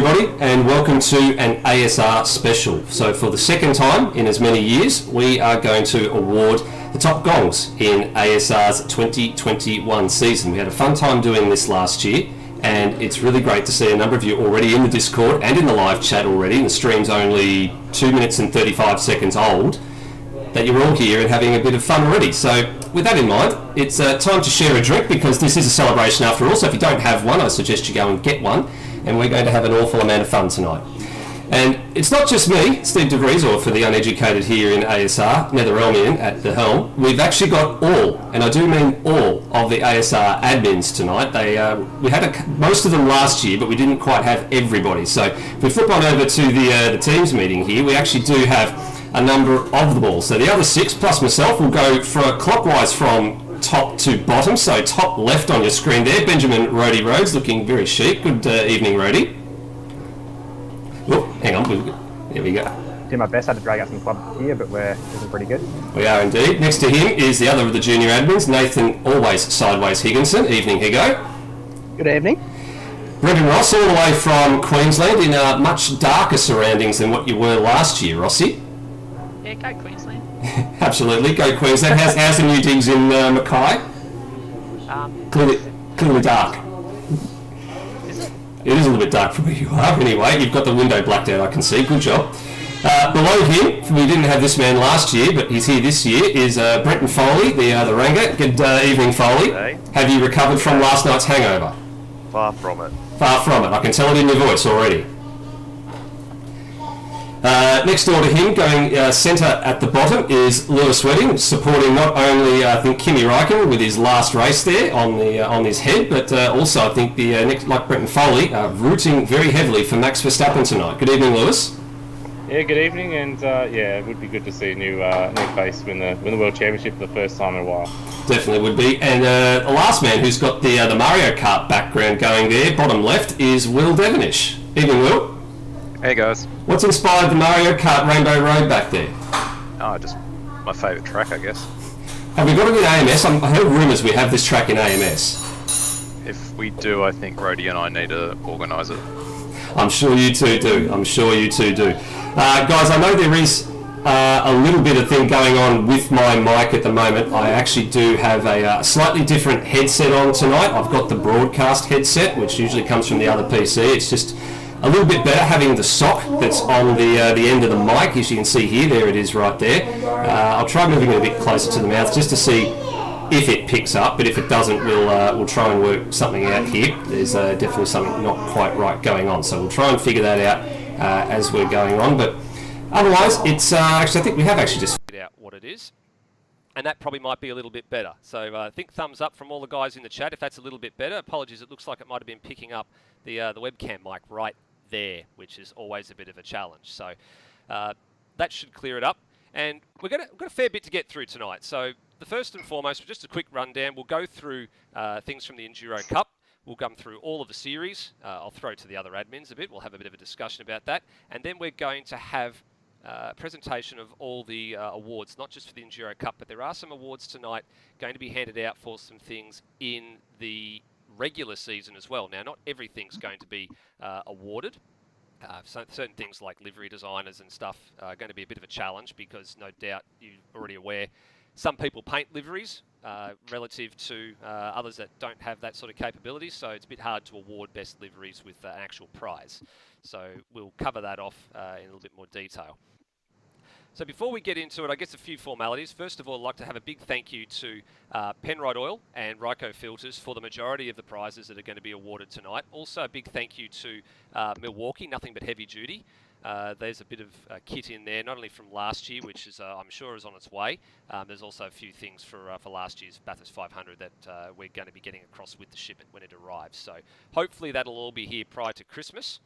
everybody, and welcome to an ASR special. So for the second time in as many years, we are going to award the top gongs in ASR's 2021 season. We had a fun time doing this last year, and it's really great to see a number of you already in the Discord and in the live chat already. The stream's only 2 minutes and 35 seconds old, that you're all here and having a bit of fun already. So with that in mind, it's time to share a drink, because this is a celebration after all. So if you don't have one, I suggest you go and get one. And we're going to have an awful amount of fun tonight. And it's not just me, Steve DeVries, or for the uneducated here in ASR, Netherelmian at the helm. We've actually got all, and I do mean all, of the ASR admins tonight. We had most of them last year, but we didn't quite have everybody. So if we flip on over to the Teams meeting here, we actually do have a number of them all. So the other 6, plus myself, will go clockwise from top to bottom. So top left on your screen there, Benjamin Rhodey Rhodes, looking very chic. Good evening, Rhodey. Oh, hang on, there we go. Do my best. I had to drag out some club here, but we're doing pretty good. We are indeed. Next to him is the other of the junior admins, Nathan Always Sideways Higginson. Evening, Higo. Good evening. Brendan Ross, all the way from Queensland, in much darker surroundings than what you were last year, Rossi. Yeah, go Queensland. Absolutely, go Queensland. How's the new digs in Mackay? Clearly dark. Is it? It is a little bit dark from where you are. Anyway, you've got the window blacked out, I can see. Good job. Below him, we didn't have this man last year, but he's here this year, is Brenton Foley, the Ranger. Good evening, Foley. Hey. Have you recovered from last night's hangover? Far from it. Far from it. I can tell it in your voice already. Next door to him, going centre at the bottom, is Lewis Wedding, supporting not only I think Kimi Räikkönen with his last race there on his head, but also I think the next, like Brenton Foley, rooting very heavily for Max Verstappen tonight. Good evening, Lewis. Yeah, good evening, and yeah, it would be good to see a new face win the World Championship for the first time in a while. Definitely would be. And the last man who's got the Mario Kart background going there, bottom left, is Will Devonish. Evening, Will. Hey guys. What's inspired the Mario Kart Rainbow Road back there? Oh, just my favourite track, I guess. Have we got it in AMS? I heard rumours we have this track in AMS. If we do, I think Rhodey and I need to organise it. I'm sure you two do. Guys, I know there is a little bit of thing going on with my mic at the moment. I actually do have a slightly different headset on tonight. I've got the broadcast headset, which usually comes from the other PC. It's just a little bit better having the sock that's on the end of the mic. As you can see here, there it is right there. I'll try moving it a bit closer to the mouth just to see if it picks up, but if it doesn't, we'll try and work something out here. There's definitely something not quite right going on, so we'll try and figure that out as we're going on. But otherwise, it's actually, I think we have actually just figured out what it is, and that probably might be a little bit better. So I think thumbs up from all the guys in the chat if that's a little bit better. Apologies, it looks like it might have been picking up the webcam mic right there, which is always a bit of a challenge. So that should clear it up. And we've got a fair bit to get through tonight. So the first and foremost, just a quick rundown. We'll go through things from the Enduro Cup. We'll come through all of the series. I'll throw to the other admins a bit. We'll have a bit of a discussion about that. And then we're going to have a presentation of all the awards, not just for the Enduro Cup, but there are some awards tonight going to be handed out for some things in the regular season as well. Now, not everything's going to be awarded. So certain things like livery designers and stuff are going to be a bit of a challenge, because no doubt you're already aware some people paint liveries relative to others that don't have that sort of capability, so it's a bit hard to award best liveries with an actual prize. So we'll cover that off in a little bit more detail. So before we get into it, I guess a few formalities. First of all, I'd like to have a big thank you to Penrite Oil and Ryco Filters for the majority of the prizes that are going to be awarded tonight. Also, a big thank you to Milwaukee, Nothing But Heavy Duty. There's a bit of kit in there, not only from last year, which is I'm sure is on its way. There's also a few things for last year's Bathurst 500 that we're going to be getting across with the shipment when it arrives. So hopefully that'll all be here prior to Christmas,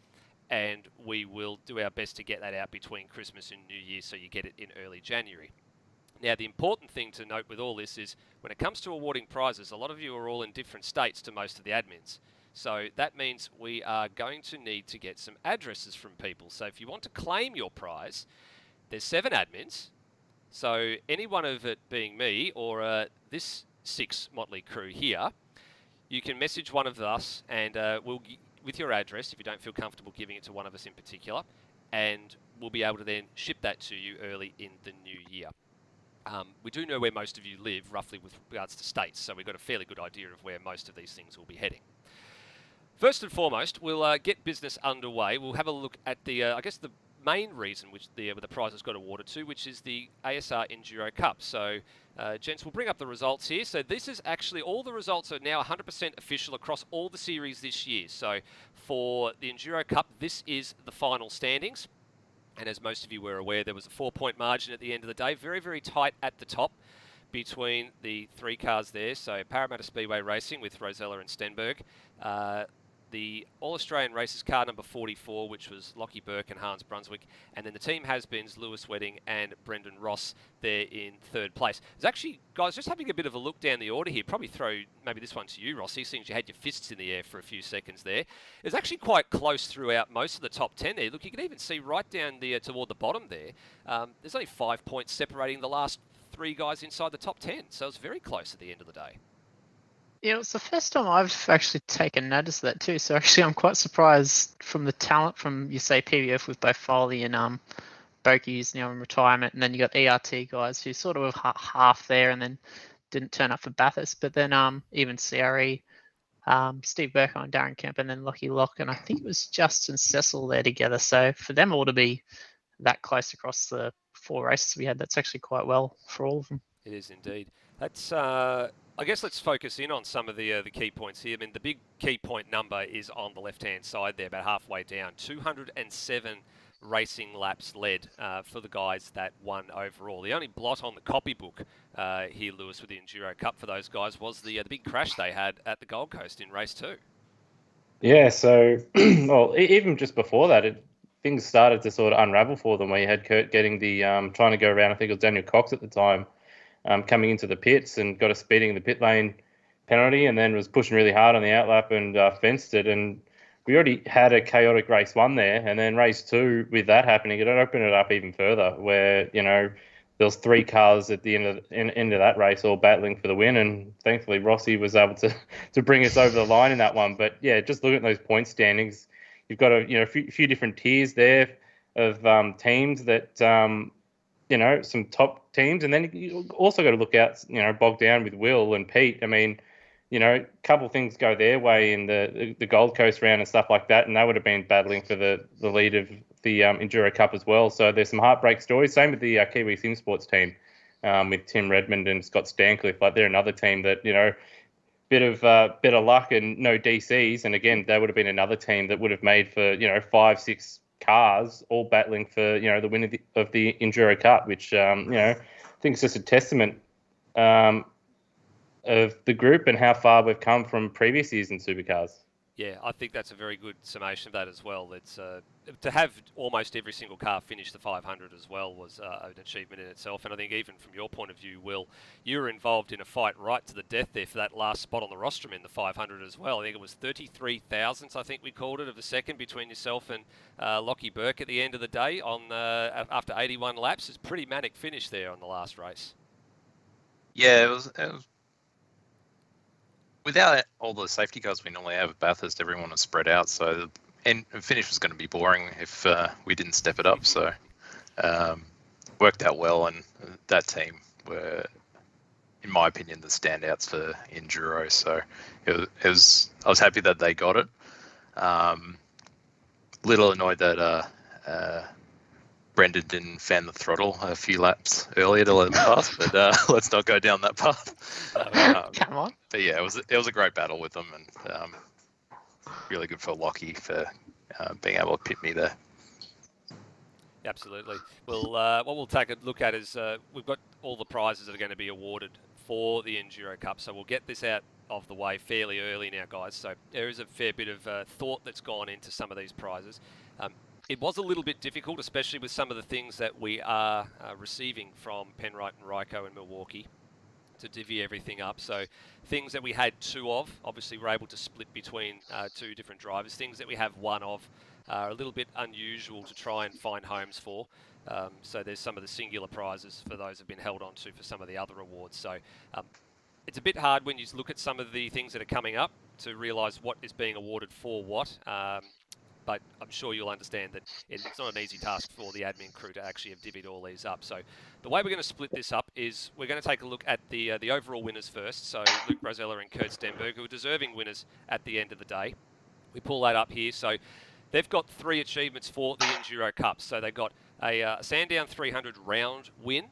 and we will do our best to get that out between Christmas and New Year so you get it in early January. Now, the important thing to note with all this is when it comes to awarding prizes, a lot of you are all in different states to most of the admins. So that means we are going to need to get some addresses from people. So if you want to claim your prize, there's 7 admins. So any one of it being me or this 6 motley crew here, you can message one of us and with your address if you don't feel comfortable giving it to one of us in particular, and we'll be able to then ship that to you early in the new year. We do know where most of you live, roughly with regards to states, so we've got a fairly good idea of where most of these things will be heading. First and foremost, we'll get business underway. We'll have a look at the, I guess, the main reason which the prizes got awarded to, which is the ASR Enduro Cup. So, gents, we'll bring up the results here. So this is actually, all the results are now 100% official across all the series this year. So for the Enduro Cup, this is the final standings. And as most of you were aware, there was a 4-point margin at the end of the day. Very, very tight at the top between the 3 cars there. So Parramatta Speedway Racing with Rosella and Stenberg. The All-Australian Races car number 44, which was Lockie Burke and Hans Brunswick, and then the team has-beens Lewis Wedding and Brendan Ross there in 3rd place. There's actually, guys, just having a bit of a look down the order here, probably throw maybe this one to you, Rossi, since you had your fists in the air for a few seconds there. It's actually quite close throughout most of the top 10 there. Look, you can even see right down the toward the bottom there, there's only 5 points separating the last 3 guys inside the top 10, so it's very close at the end of the day. Yeah, it's the first time I've actually taken notice of that too. So actually, I'm quite surprised from the talent from, you say, PBF with both Foley and Bokies now in retirement, and then you got ERT guys who sort of were half there and then didn't turn up for Bathurst. But then even CRE, Steve Burko and Darren Kemp, and then Lockie Locke, and I think it was Justin Cecil there together. So for them all to be that close across the 4 races we had, that's actually quite well for all of them. It is indeed. That's I guess let's focus in on some of the key points here. I mean, the big key point number is on the left-hand side there, about halfway down. 207 racing laps led for the guys that won overall. The only blot on the copybook here, Lewis, with the Enduro Cup for those guys was the big crash they had at the Gold Coast in race 2. Yeah, so, well, even just before that, things started to sort of unravel for them, where you had Kurt getting the, trying to go around, I think it was Daniel Cox at the time, coming into the pits and got a speeding in the pit lane penalty, and then was pushing really hard on the outlap and fenced it. And we already had a chaotic race 1 there, and then race 2 with that happening, it opened it up even further, where, you know, there was 3 cars at the end of that race all battling for the win, and thankfully Rossi was able to bring us over the line in that one. But yeah, just looking at those point standings, you've got a few different tiers there of teams that some top teams, and then you also got to look out, bogged down with Will and Pete. I mean, a couple of things go their way in the Gold Coast round and stuff like that, and they would have been battling for the lead of the Enduro Cup as well. So there's some heartbreak stories. Same with the Kiwi Sim Sports team with Tim Redmond and Scott Stancliffe. Like, they're another team that, bit of luck and no DCs, and again, they would have been another team that would have made for 5-6 cars all battling for the win of the Enduro Cup, which I think is just a testament of the group and how far we've come from previous years in supercars. Yeah, I think that's a very good summation of that as well. It's to have almost every single car finish the 500 as well was an achievement in itself. And I think even from your point of view, Will, you were involved in a fight right to the death there for that last spot on the rostrum in the 500 as well. I think it was 33 thousandths, I think we called it, of a second between yourself and Lockie Burke at the end of the day on after 81 laps. It's a pretty manic finish there on the last race. Yeah, it was without all the safety cars we normally have at Bathurst, everyone was spread out, so the finish was going to be boring if we didn't step it up. So worked out well, and that team were, in my opinion, the standouts for Enduro. So it was I was happy that they got it. Little annoyed that Brendan didn't fan the throttle a few laps earlier to let him pass, but let's not go down that path. Come on. But yeah, it was a great battle with them, and really good for Lockie for being able to pit me there. Absolutely. Well, what we'll take a look at is we've got all the prizes that are going to be awarded for the Enduro Cup, so we'll get this out of the way fairly early now, guys. So there is a fair bit of thought that's gone into some of these prizes. It was a little bit difficult, especially with some of the things that we are receiving from Penrite and Ryco and Milwaukee, to divvy everything up. So things that we had 2 of, obviously we're able to split between 2 different drivers. Things that we have 1 of are a little bit unusual to try and find homes for. So there's some of the singular prizes for those that have been held on to for some of the other awards. So it's a bit hard when you look at some of the things that are coming up to realise what is being awarded for what. But I'm sure you'll understand that it's not an easy task for the admin crew to actually have divvied all these up. So the way we're going to split this up is we're going to take a look at the overall winners first. So Luke Rosella and Kurt Stenberg, who are deserving winners at the end of the day. We pull that up here. So they've got 3 achievements for the Enduro Cup. So they got a Sandown 300 round win.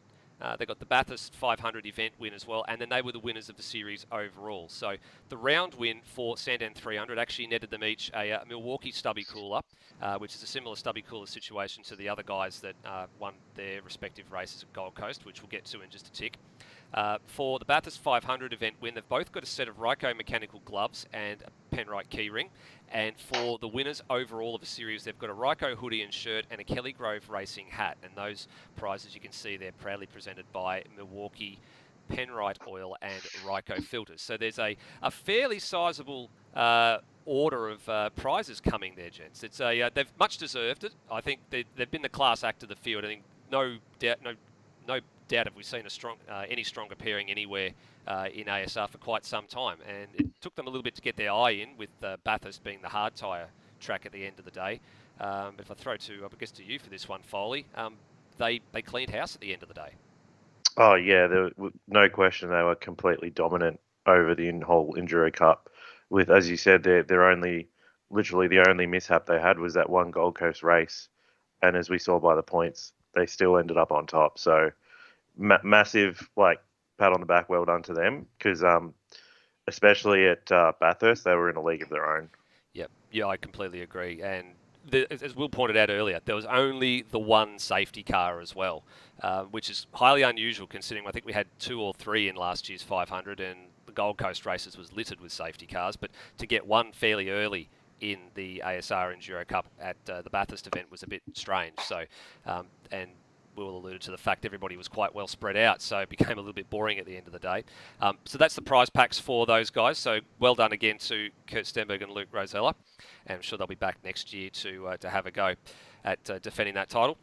They got the Bathurst 500 event win as well, and then they were the winners of the series overall. So the round win for Sandown 300 actually netted them each a Milwaukee stubby cooler, which is a similar stubby cooler situation to the other guys that won their respective races at Gold Coast, which we'll get to in just a tick. For the Bathurst 500 event win, they've both got a set of Ryco mechanical gloves and a Penrite keyring. And for the winners overall of the series, they've got a Ryco hoodie and shirt and a Kelly Grove Racing hat. And those prizes, you can see, they're proudly presented by Milwaukee Penrite Oil and Ryco Filters. So there's a fairly sizable order of prizes coming there, gents. It's they've much deserved it. I think they've been the class act of the field. I think no doubt have we seen any stronger pairing anywhere in ASR for quite some time, and it took them a little bit to get their eye in, with Bathurst being the hard tyre track at the end of the day. But if I throw to you for this one, Foley, they cleaned house at the end of the day. Oh yeah, there was no question they were completely dominant over the whole Enduro Cup. With, as you said, literally the only mishap they had was that one Gold Coast race, and as we saw by the points, they still ended up on top. So massive pat on the back, well done to them, because especially at Bathurst, they were in a league of their own. Yeah, I completely agree. And as Will pointed out earlier, there was only the one safety car as well, which is highly unusual considering I think we had 2 or 3 in last year's 500, and the Gold Coast races was littered with safety cars. But to get one fairly early in the ASR Enduro Cup at the Bathurst event was a bit strange. So, and Will alluded to the fact everybody was quite well spread out, so it became a little bit boring at the end of the day. So that's the prize packs for those guys. So well done again to Kurt Stenberg and Luke Rosella, and I'm sure they'll be back next year to have a go at defending that title.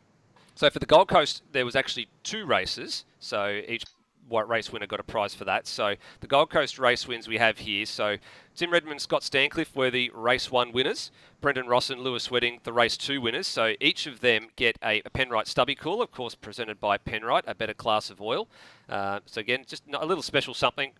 So for the Gold Coast, there was actually 2 races, so each race winner got a prize for that. So the Gold Coast race wins we have here. So Tim Redmond, Scott Stancliffe were the race 1 winners. Brendan Ross and Lewis Wedding, the race 2 winners. So each of them get a Penrite stubby cooler, of course, presented by Penrite, a better class of oil. So again, just a little special something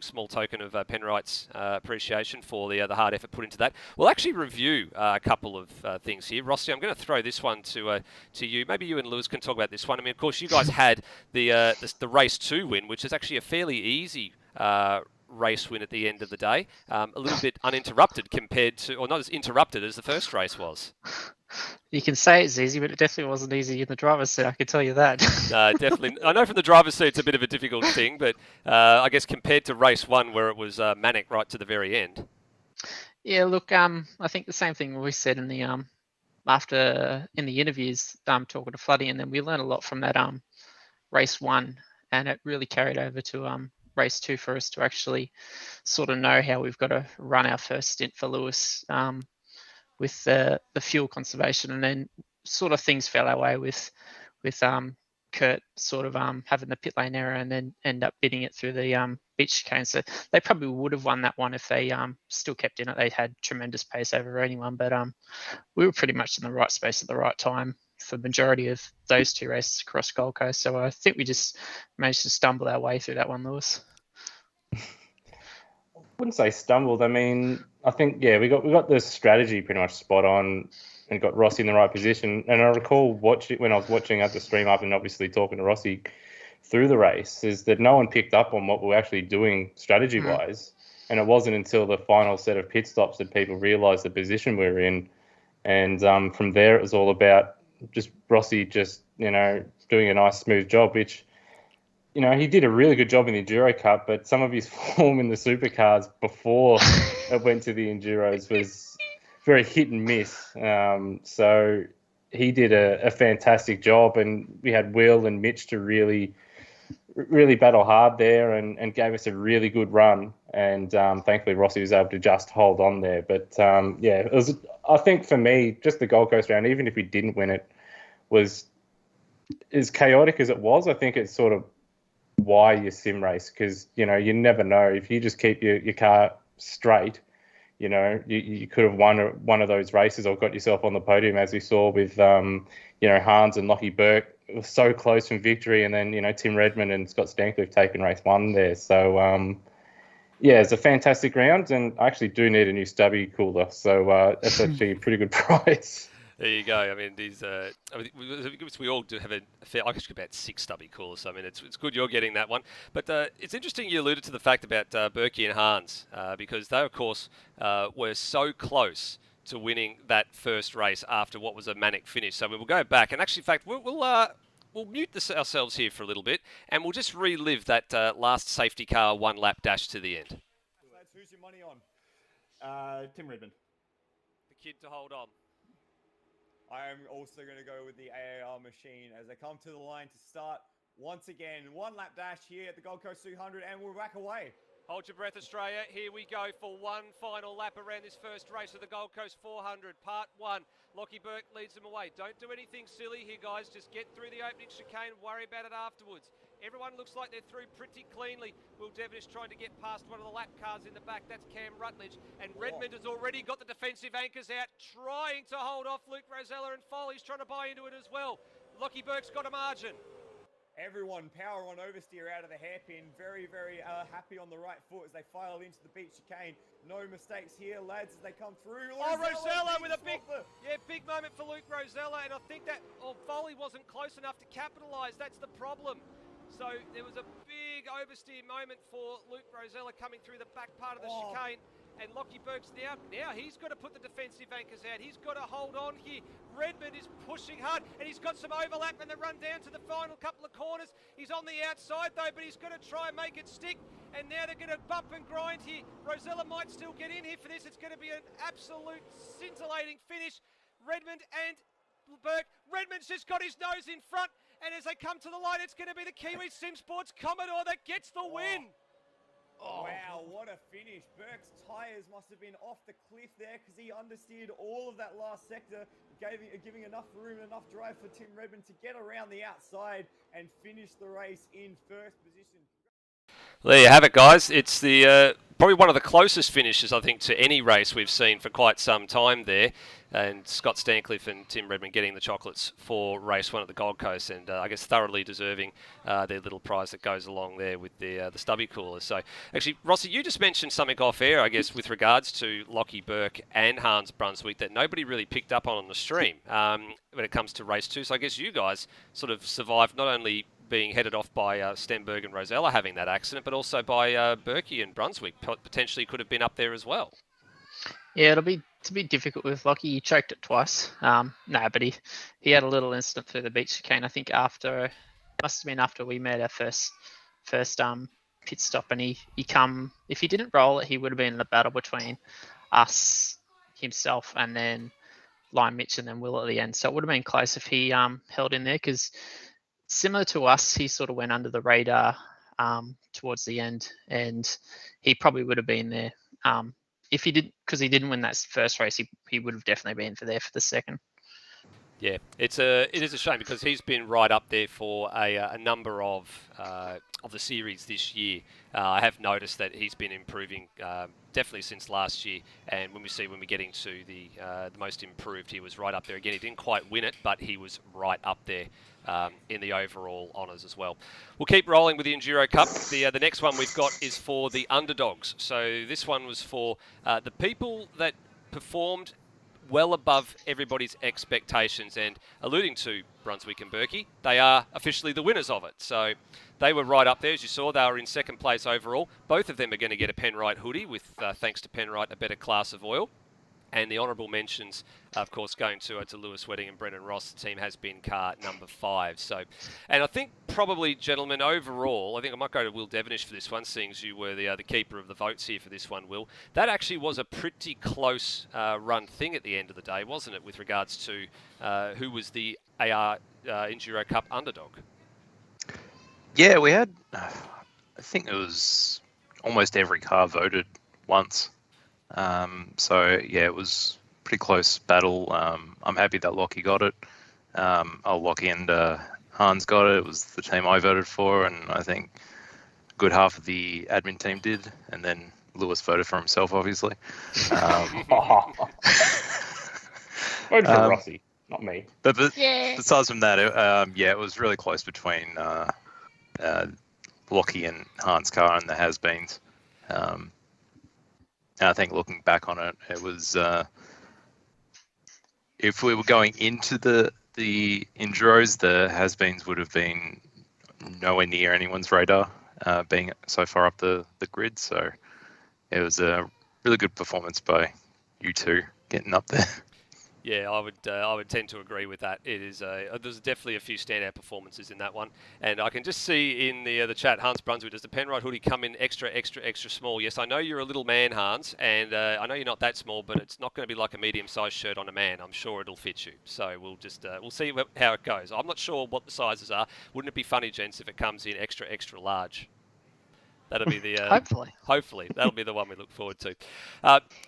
small token of Penrite's appreciation for the hard effort put into that. We'll actually review a couple of things here. Rossi, I'm going to throw this one to you. Maybe you and Lewis can talk about this one. I mean, of course, you guys had the race 2 win, which is actually a fairly easy race win at the end of the day. A little bit uninterrupted compared to, or not as interrupted as the first race was. You can say it's easy, but it definitely wasn't easy in the driver's seat, I can tell you that. Definitely. I know from the driver's seat it's a bit of a difficult thing, but I guess compared to race 1 where it was manic right to the very end. Yeah, look, I think the same thing we said in the in the interviews, talking to Floody, and then we learned a lot from that race 1, and it really carried over to race 2 for us to actually sort of know how we've got to run our first stint for Lewis with the fuel conservation, and then sort of things fell our way with Kurt sort of having the pit lane error and then end up bidding it through the beach chicane. So they probably would have won that one if they still kept in it. They had tremendous pace over anyone, but we were pretty much in the right space at the right time for the majority of those 2 races across Gold Coast. So I think we just managed to stumble our way through that one, Lewis. I wouldn't say stumbled. I mean, I think, yeah, we got the strategy pretty much spot on and got Rossi in the right position. And I recall when I was watching at the stream up and obviously talking to Rossi through the race, is that no one picked up on what we were actually doing strategy-wise. And it wasn't until the final set of pit stops that people realised the position we were in. And from there, it was all about just Rossi doing a nice, smooth job, which, he did a really good job in the Enduro Cup, but some of his form in the supercars before it went to the Enduros was very hit and miss. So he did a fantastic job, and we had Will and Mitch to really battle hard there and gave us a really good run. And thankfully, Rossi was able to just hold on there. But it was, I think for me, just the Gold Coast round, even if we didn't win it, was as chaotic as it was. I think it sort of why you sim race, because you never know. If you just keep your car straight, you could have won one of those races or got yourself on the podium, as we saw with Hans and Lockie Burke. It was so close from victory, and then Tim Redmond and Scott Stancliffe taken race 1 there. So yeah, it's a fantastic round, and I actually do need a new stubby cooler, so that's actually a pretty good price. There you go. I mean, these. We all do have a fair. I actually about 6 stubby coolers. So I mean, it's good you're getting that one. But it's interesting you alluded to the fact about Berkey and Hans because they, of course, were so close to winning that first race after what was a manic finish. So we will go back and actually, in fact, we'll mute ourselves here for a little bit, and we'll just relive that last safety car 1-lap dash to the end. Who's your money on? Tim Redmond. The kid to hold on. I am also going to go with the AAR machine as they come to the line to start once again. 1-lap dash here at the Gold Coast 200, and we're back away. Hold your breath, Australia. Here we go for one final lap around this first race of the Gold Coast 400, Part 1. Lockie Burke leads them away. Don't do anything silly here, guys. Just get through the opening chicane. Worry about it afterwards. Everyone looks like they're through pretty cleanly. Will Devonish trying to get past one of the lap cars in the back. That's Cam Rutledge. And Redmond has already got the defensive anchors out, trying to hold off Luke Rosella, and Foley's trying to buy into it as well. Lockie Burke's got a margin. Everyone power on oversteer out of the hairpin. Very, very happy on the right foot as they file into the beach chicane. No mistakes here, lads, as they come through. Oh, Rosella with a big moment for Luke Rosella. And I think that Foley wasn't close enough to capitalise. That's the problem. So there was a big oversteer moment for Luke Rosella coming through the back part of the chicane. And Lockie Burke's now he's got to put the defensive anchors out. He's got to hold on here. Redmond is pushing hard, and he's got some overlap in the run down to the final couple of corners. He's on the outside though, but he's got to try and make it stick. And now they're going to bump and grind here. Rosella might still get in here for this. It's going to be an absolute scintillating finish. Redmond and Burke. Redmond's just got his nose in front, and as they come to the line, it's going to be the Kiwi Sim Sports Commodore that gets the win. Oh. Wow, what a finish. Burke's tyres must have been off the cliff there because he understeered all of that last sector, giving enough room and enough drive for Tim Redmond to get around the outside and finish the race in first position. There you have it, guys. It's the probably one of the closest finishes, I think, to any race we've seen for quite some time there. And Scott Stancliffe and Tim Redmond getting the chocolates for race 1 at the Gold Coast, and I guess thoroughly deserving their little prize that goes along there with the stubby coolers. So, actually, Rossi, you just mentioned something off air, I guess, with regards to Lockie Burke and Hans Brunswick that nobody really picked up on the stream when it comes to race 2. So I guess you guys sort of survived not only being headed off by Stenberg and Rosella having that accident, but also by Berkey and Brunswick potentially could have been up there as well. Yeah, it's a bit difficult with Lockie. He choked it twice. But he had a little incident through the beach chicane. I think must have been after we made our first pit stop, and he if he didn't roll it, he would have been in a battle between us, himself, and then Lime Mitch and then Will at the end. So it would have been close if he held in there, because similar to us, he sort of went under the radar towards the end, and he probably would have been there. If he did, because he didn't win that first race, he would have definitely been there for the second. Yeah, it is a shame because he's been right up there for a number of the series this year. I have noticed that he's been improving definitely since last year, and when we get into the most improved, he was right up there again. He didn't quite win it, but he was right up there in the overall honours as well. We'll keep rolling with the Enduro Cup. The next one we've got is for the underdogs. So this one was for the people that performed well above everybody's expectations, and alluding to Brunswick and Berkey, they are officially the winners of it. So they were right up there, as you saw. They were in second place overall. Both of them are going to get a Penrite hoodie with, thanks to Penrite, a better class of oil. And the honourable mentions, of course, going to Lewis Wedding and Brendan Ross. The team has been car number 5. So, and I think probably, gentlemen, overall, I think I might go to Will Devonish for this one, seeing as you were the keeper of the votes here for this one, Will. That actually was a pretty close run thing at the end of the day, wasn't it, with regards to who was the AR Enduro Cup underdog? Yeah, we had, I think it was almost every car voted once. So yeah, it was a pretty close battle. I'm happy that Lockie got it. Lockie and Hans got it. It was the team I voted for, and I think a good half of the admin team did, and then Lewis voted for himself, obviously. Voted for Rossi, not me. But Yeah. besides from that, it was really close between Lockie and Hans' car and the has-beens. And I think looking back on it, it was if we were going into the Enduros, the has-beens would have been nowhere near anyone's radar, being so far up the grid. So it was a really good performance by you two getting up there. Yeah, I would tend to agree with that. It is there's definitely a few standout performances in that one, and I can just see in the chat, Hans Brunswick, does the Penrite hoodie come in extra small? Yes, I know you're a little man, Hans, and I know you're not that small, but it's not going to be like a medium-sized shirt on a man. I'm sure it'll fit you. So we'll just we'll see how it goes. I'm not sure what the sizes are. Wouldn't it be funny, gents, if it comes in extra large? That'll be the hopefully that'll be the one we look forward to.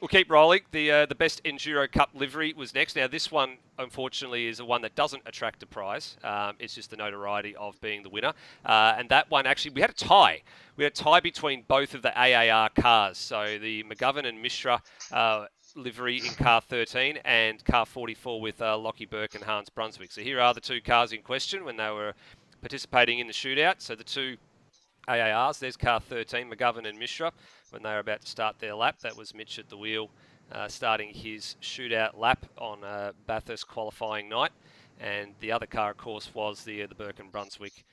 We'll keep rolling. The best Enduro Cup livery was next. Now this one, unfortunately, is the one that doesn't attract a prize. It's just the notoriety of being the winner. And that one actually, we had a tie. We had a tie between both of the AAR cars. So the McGovern and Mishra livery in car 13 and car 44 with Lockie Burke and Hans Brunswick. So here are the two cars in question when they were participating in the shootout. So the two AARs, there's car 13, McGovern and Mishra, when they were about to start their lap. That was Mitch at the wheel starting his shootout lap on Bathurst qualifying night. And the other car, of course, was the Burke and Brunswick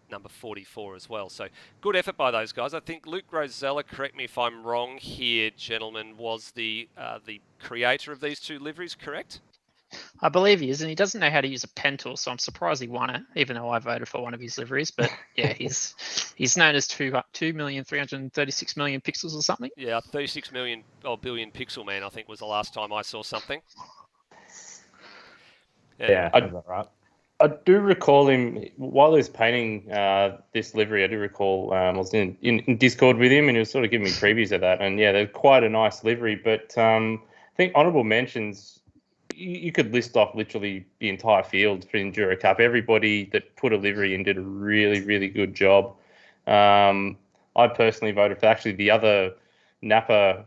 number 44 as well. So good effort by those guys. I think Luke Rosella, correct me if I'm wrong here, gentlemen, was the creator of these two liveries, correct? I believe he is, and he doesn't know how to use a pen tool, so I'm surprised he won it, even though I voted for one of his liveries. But yeah, he's known as 2,336,000,000 pixels or something. Yeah, 36 million or billion pixel man, I think was the last time I saw something. Yeah, that's right. I do recall him while he was painting this livery. I do recall I was in Discord with him, and he was sort of giving me previews of that. And yeah, they're quite a nice livery. But I think honourable mentions. You could list off literally the entire field for the Enduro Cup. Everybody that put a livery in did a really, really good job. I personally voted for actually the other Napa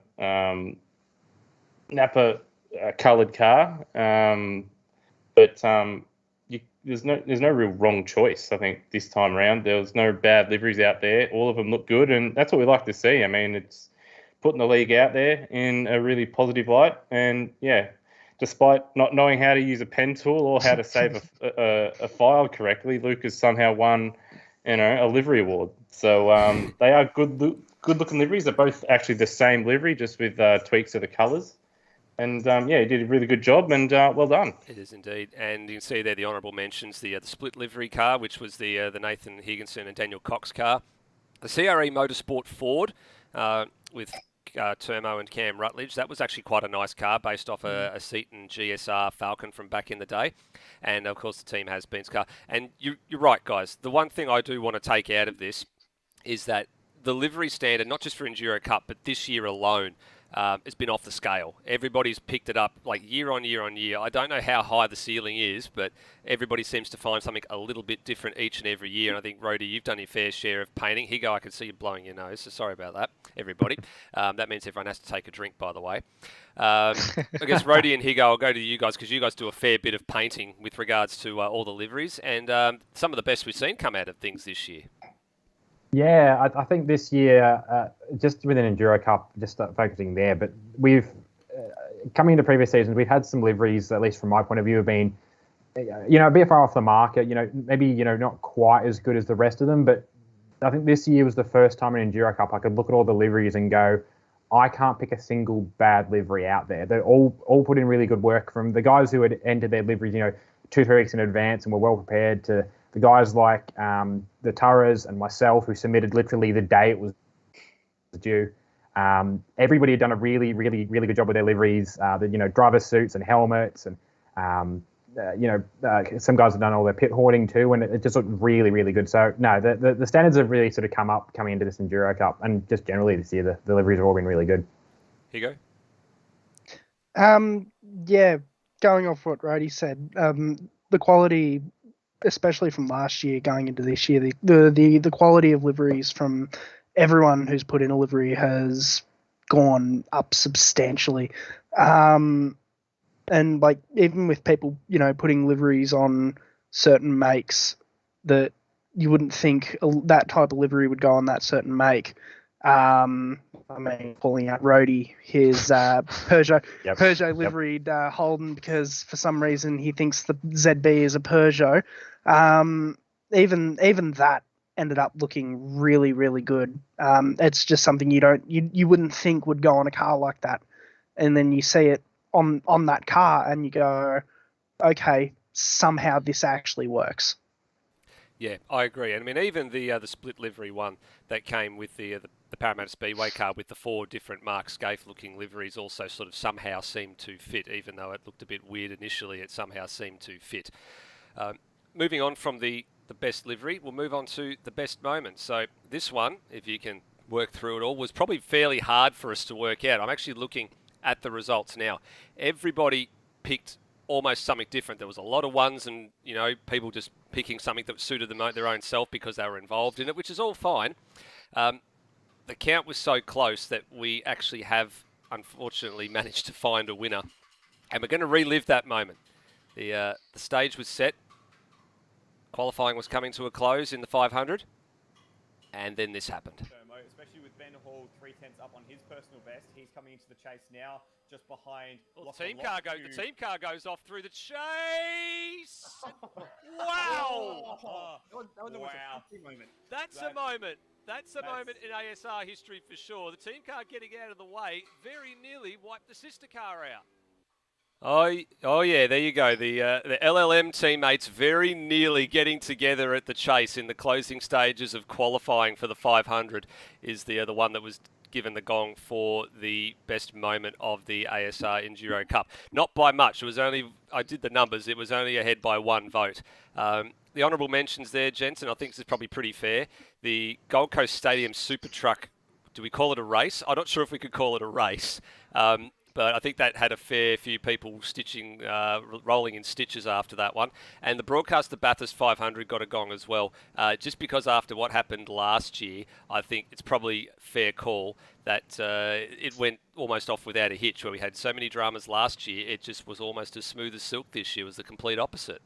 coloured car, but there's no real wrong choice. I think this time around there was no bad liveries out there. All of them look good, and that's what we like to see. I mean, it's putting the league out there in a really positive light, and yeah. Despite not knowing how to use a pen tool or how to save a file correctly, Luke has somehow won, a livery award. So they are good-looking liveries. They're both actually the same livery, just with tweaks of the colours. And he did a really good job, and well done. It is indeed. And you can see there the honourable mentions, the split livery car, which was the Nathan Higginson and Daniel Cox car. The CRE Motorsport Ford with Turmo and Cam Rutledge. That was actually quite a nice car based off a Seaton GSR Falcon from back in the day. And, of course, the team has Ben's car. And you're right, guys. The one thing I do want to take out of this is that the livery standard, not just for Enduro Cup, but this year alone, it's been off the scale. Everybody's picked it up like year on year on year. I don't know how high the ceiling is, but everybody seems to find something a little bit different each and every year. And I think, Rhodey, you've done your fair share of painting. Higo, I can see you blowing your nose, so sorry about that, everybody. That means everyone has to take a drink, by the way. I guess Rhodey and Higo, I'll go to you guys because you guys do a fair bit of painting with regards to all the liveries. And some of the best we've seen come out of things this year. Yeah, I think this year, just with an Enduro Cup, just focusing there, but we've, coming into previous seasons, we've had some liveries, at least from my point of view, have been, a bit far off the market, maybe, not quite as good as the rest of them, but I think this year was the first time in Enduro Cup I could look at all the liveries and go, I can't pick a single bad livery out there. They're all put in really good work, from the guys who had entered their liveries, 2-3 weeks in advance and were well prepared, to the guys like the Turras and myself who submitted literally the day it was due. Everybody had done a really, really, really good job with their liveries, the driver suits and helmets, and some guys have done all their pit hoarding too, and it just looked really, really good. So no, the standards have really sort of come up coming into this Enduro Cup, and just generally this year the liveries have all been really good. Here you go. Yeah, going off what Rhodey said, the quality especially from last year going into this year, the quality of liveries from everyone who's put in a livery has gone up substantially. And like even with people, putting liveries on certain makes that you wouldn't think that type of livery would go on that certain make. I mean, calling out Rhodey, his Peugeot liveried Holden because for some reason he thinks the ZB is a Peugeot. Even that ended up looking really, really good. It's just something you wouldn't think would go on a car like that, and then you see it on that car and you go, okay, somehow this actually works. Yeah, I agree. I mean, even the split livery one that came with the Parramatta Speedway car with the 4 different Mark Scaife-looking liveries also sort of somehow seemed to fit, even though it looked a bit weird initially. It somehow seemed to fit. Moving on from the best livery, we'll move on to the best moment. So this one, if you can work through it all, was probably fairly hard for us to work out. I'm actually looking at the results now. Everybody picked almost something different. There was a lot of ones and, people just picking something that suited their own self because they were involved in it, which is all fine. The count was so close that we actually have, unfortunately, managed to find a winner. And we're going to relive that moment. The stage was set. Qualifying was coming to a close in the 500. And then this happened. Especially with Ben Hall 3/10 up on his personal best. He's coming into the chase now, just behind. Well, the team car goes off through the chase. Wow! That was a moment. That's a moment. That's a moment in ASR history for sure. The team car getting out of the way very nearly wiped the sister car out. Oh yeah, there you go. The LLM teammates very nearly getting together at the chase in the closing stages of qualifying for the 500 is the one that was given the gong for the best moment of the ASR Enduro Cup. Not by much. It was only, I did the numbers, it was only ahead by 1 vote. The honourable mentions there, gents, and I think this is probably pretty fair. The Gold Coast Stadium Super Truck, do we call it a race? I'm not sure if we could call it a race. But I think that had a fair few people stitching, rolling in stitches after that one. And the broadcast of Bathurst 500 got a gong as well. Just because after what happened last year, I think it's probably fair call that it went almost off without a hitch, where we had so many dramas last year. It just was almost as smooth as silk this year. It was the complete opposite.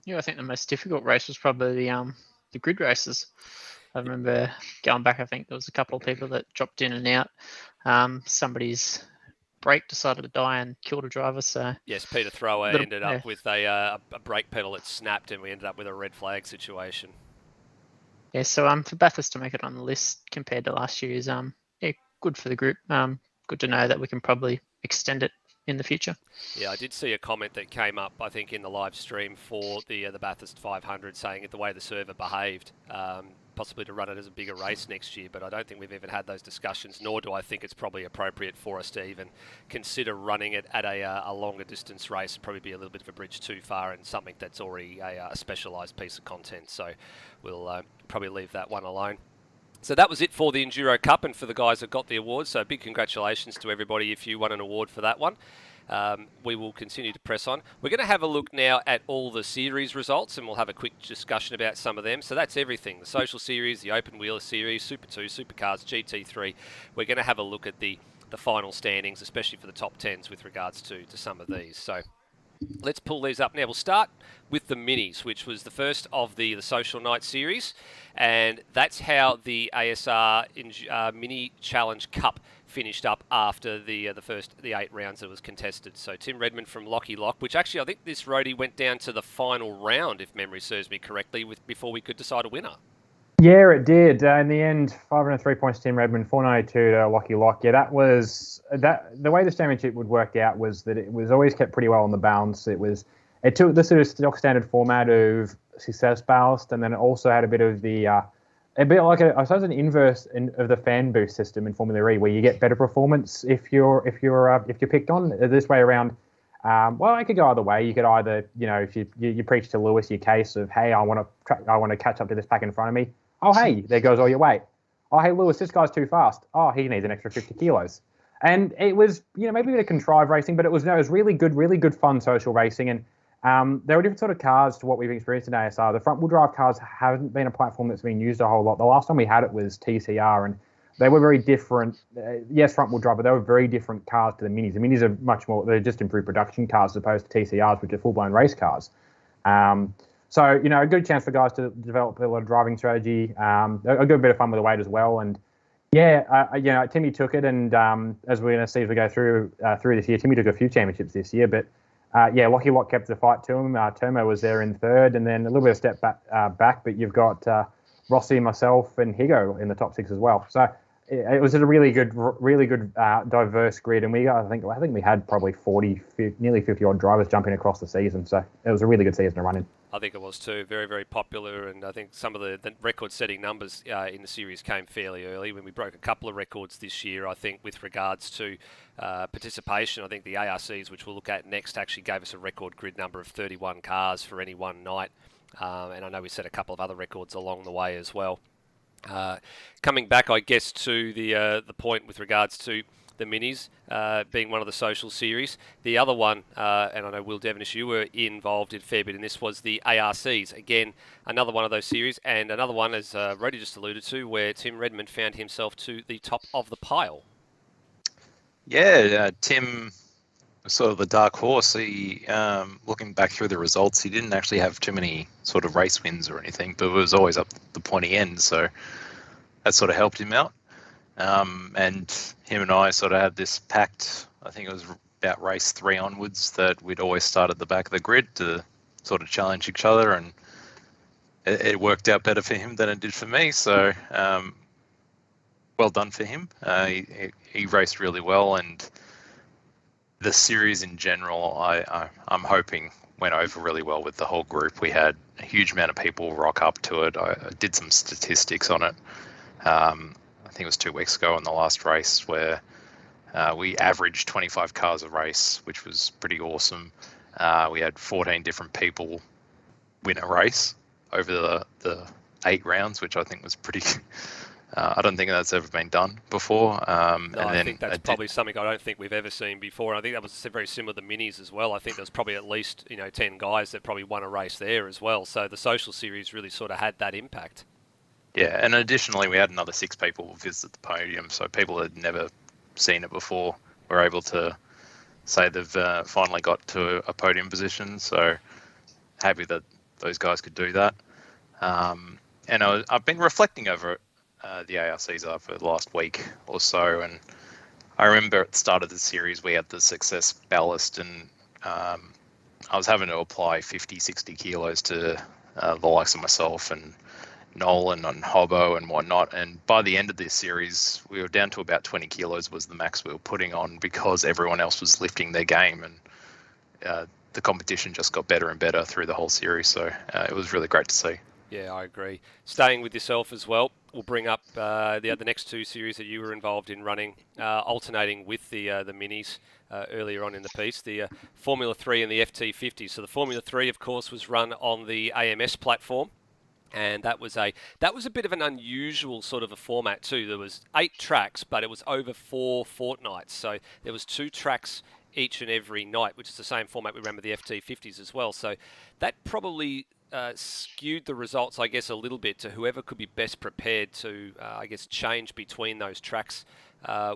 Yeah, I think the most difficult race was probably the grid races. I remember going back, I think there was a couple of people that dropped in and out. Somebody's brake decided to die and killed a driver. So yes, Peter Thrower ended up with a brake pedal that snapped, and we ended up with a red flag situation. Yeah, so for Bathurst to make it on the list compared to last year is good for the group. Good to know that we can probably extend it in the future. Yeah, I did see a comment that came up, I think, in the live stream for the Bathurst 500 saying the way the server behaved, possibly to run it as a bigger race next year, but I don't think we've even had those discussions, nor do I think it's probably appropriate for us to even consider running it at a longer distance race. It'd probably be a little bit of a bridge too far and something that's already a specialised piece of content, so we'll probably leave that one alone. So that was it for the Enduro Cup and for the guys that got the awards. So big congratulations to everybody if you won an award for that one. We will continue to press on. We're going to have a look now at all the series results, and we'll have a quick discussion about some of them. So that's everything. The social series, the open wheeler series, Super 2, Supercars, GT3. We're going to have a look at the final standings, especially for the top 10s with regards to some of these. So let's pull these up now. We'll start with the minis, which was the first of the social night series, and that's how the ASR Mini Challenge Cup finished up after the 8 rounds that was contested. So Tim Redmond from Lockie Lock, which actually I think this roadie went down to the final round, if memory serves me correctly, before we could decide a winner. Yeah, it did. In the end, 503 points Tim Redmond, 492 to Lockie Lock. Yeah, that was the way the championship would work out was that it was always kept pretty well on the bounce. It took the sort of stock standard format of success ballast, and then it also had a bit of a bit like I suppose an inverse of the fan boost system in Formula E, where you get better performance if you're picked on. This way around, well, it could go either way. You could either, if you preach to Lewis your case of, hey, I want to catch up to this pack in front of me. Oh, hey, there goes all your weight. Oh, hey, Lewis, this guy's too fast. Oh, he needs an extra 50 kilos. And it was, maybe a bit of contrived racing, but it was really good fun social racing. And There were different sort of cars to what we've experienced in ASR. The front-wheel drive cars haven't been a platform that's been used a whole lot. The last time we had it was TCR, and they were very different. Yes, front-wheel drive, but they were very different cars to the Minis. The Minis are much more, they're just improved production cars as opposed to TCRs, which are full-blown race cars. So, a good chance for guys to develop a lot of driving strategy, a good bit of fun with the weight as well. And yeah, Timmy took it, and as we're going to see as we go through this year, Timmy took a few championships this year, but Lockie Lock kept the fight to him. Termo was there in third, and then a little bit of step back, but you've got Rossi, myself, and Higo in the top 6 as well. So it was a really good, diverse grid, and I think we had probably nearly 50 odd drivers jumping across the season. So it was a really good season to run in. I think it was too. Very, very popular, and I think some of the record-setting numbers in the series came fairly early. When we broke a couple of records this year, I think with regards to participation, I think the ARCs, which we'll look at next, actually gave us a record grid number of 31 cars for any one night, and I know we set a couple of other records along the way as well. Coming back, I guess, to the point with regards to the Minis being one of the social series. The other one, and I know Will Devenish, you were involved in a fair bit in this, was the ARCs. Again, another one of those series, and another one, as Rody just alluded to, where Tim Redmond found himself to the top of the pile. Yeah, Tim was sort of the dark horse. He, looking back through the results, he didn't actually have too many sort of race wins or anything, but it was always up the pointy end, so that sort of helped him out. And him and I sort of had this pact, I think it was about race 3 onwards, that we'd always start at the back of the grid to sort of challenge each other, and it worked out better for him than it did for me, so well done for him. He raced really well, and the series in general, I'm hoping went over really well with the whole group. We had a huge amount of people rock up to it. I did some statistics on it. I think it was 2 weeks ago in the last race where we averaged 25 cars a race, which was pretty awesome. We had 14 different people win a race over the 8 rounds, which I think was pretty... I don't think that's ever been done before. I think that's probably something I don't think we've ever seen before. I think that was very similar to the Minis as well. I think there was probably at least 10 guys that probably won a race there as well. So the social series really sort of had that impact. Yeah, and additionally, we had another 6 people visit the podium, so people that had never seen it before were able to say they've finally got to a podium position. So happy that those guys could do that. And I've been reflecting over the ARCs for the last week or so, and I remember at the start of the series we had the success ballast, and I was having to apply 50, 60 kilos to the likes of myself and Nolan and Hobbo and whatnot, and by the end of this series we were down to about 20 kilos was the max we were putting on, because everyone else was lifting their game, and the competition just got better and better through the whole series, so it was really great to see. Yeah, I agree. Staying with yourself as well, we'll bring up the next 2 series that you were involved in running, alternating with the Minis earlier on in the piece, the Formula 3 and the FT50. So the Formula 3, of course, was run on the AMS platform, and that was a bit of an unusual sort of a format too. There was 8 tracks, but it was over 4 fortnights. So there was 2 tracks each and every night, which is the same format we ran with the FT50s as well. So that probably skewed the results, I guess, a little bit to whoever could be best prepared to, change between those tracks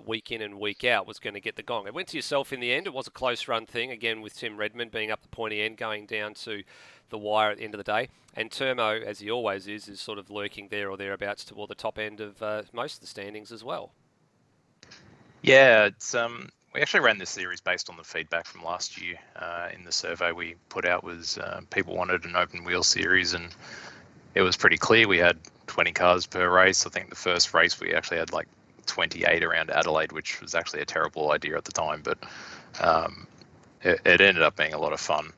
week in and week out was going to get the gong. It went to yourself in the end. It was a close run thing, again, with Tim Redmond being up the pointy end, going down to the wire at the end of the day. And Termo, as he always is sort of lurking there or thereabouts toward the top end of most of the standings as well. Yeah, it's we actually ran this series based on the feedback from last year. In the survey we put out was people wanted an open wheel series, and it was pretty clear. We had 20 cars per race. I think the first race we actually had like 28 around Adelaide, which was actually a terrible idea at the time, but it ended up being a lot of fun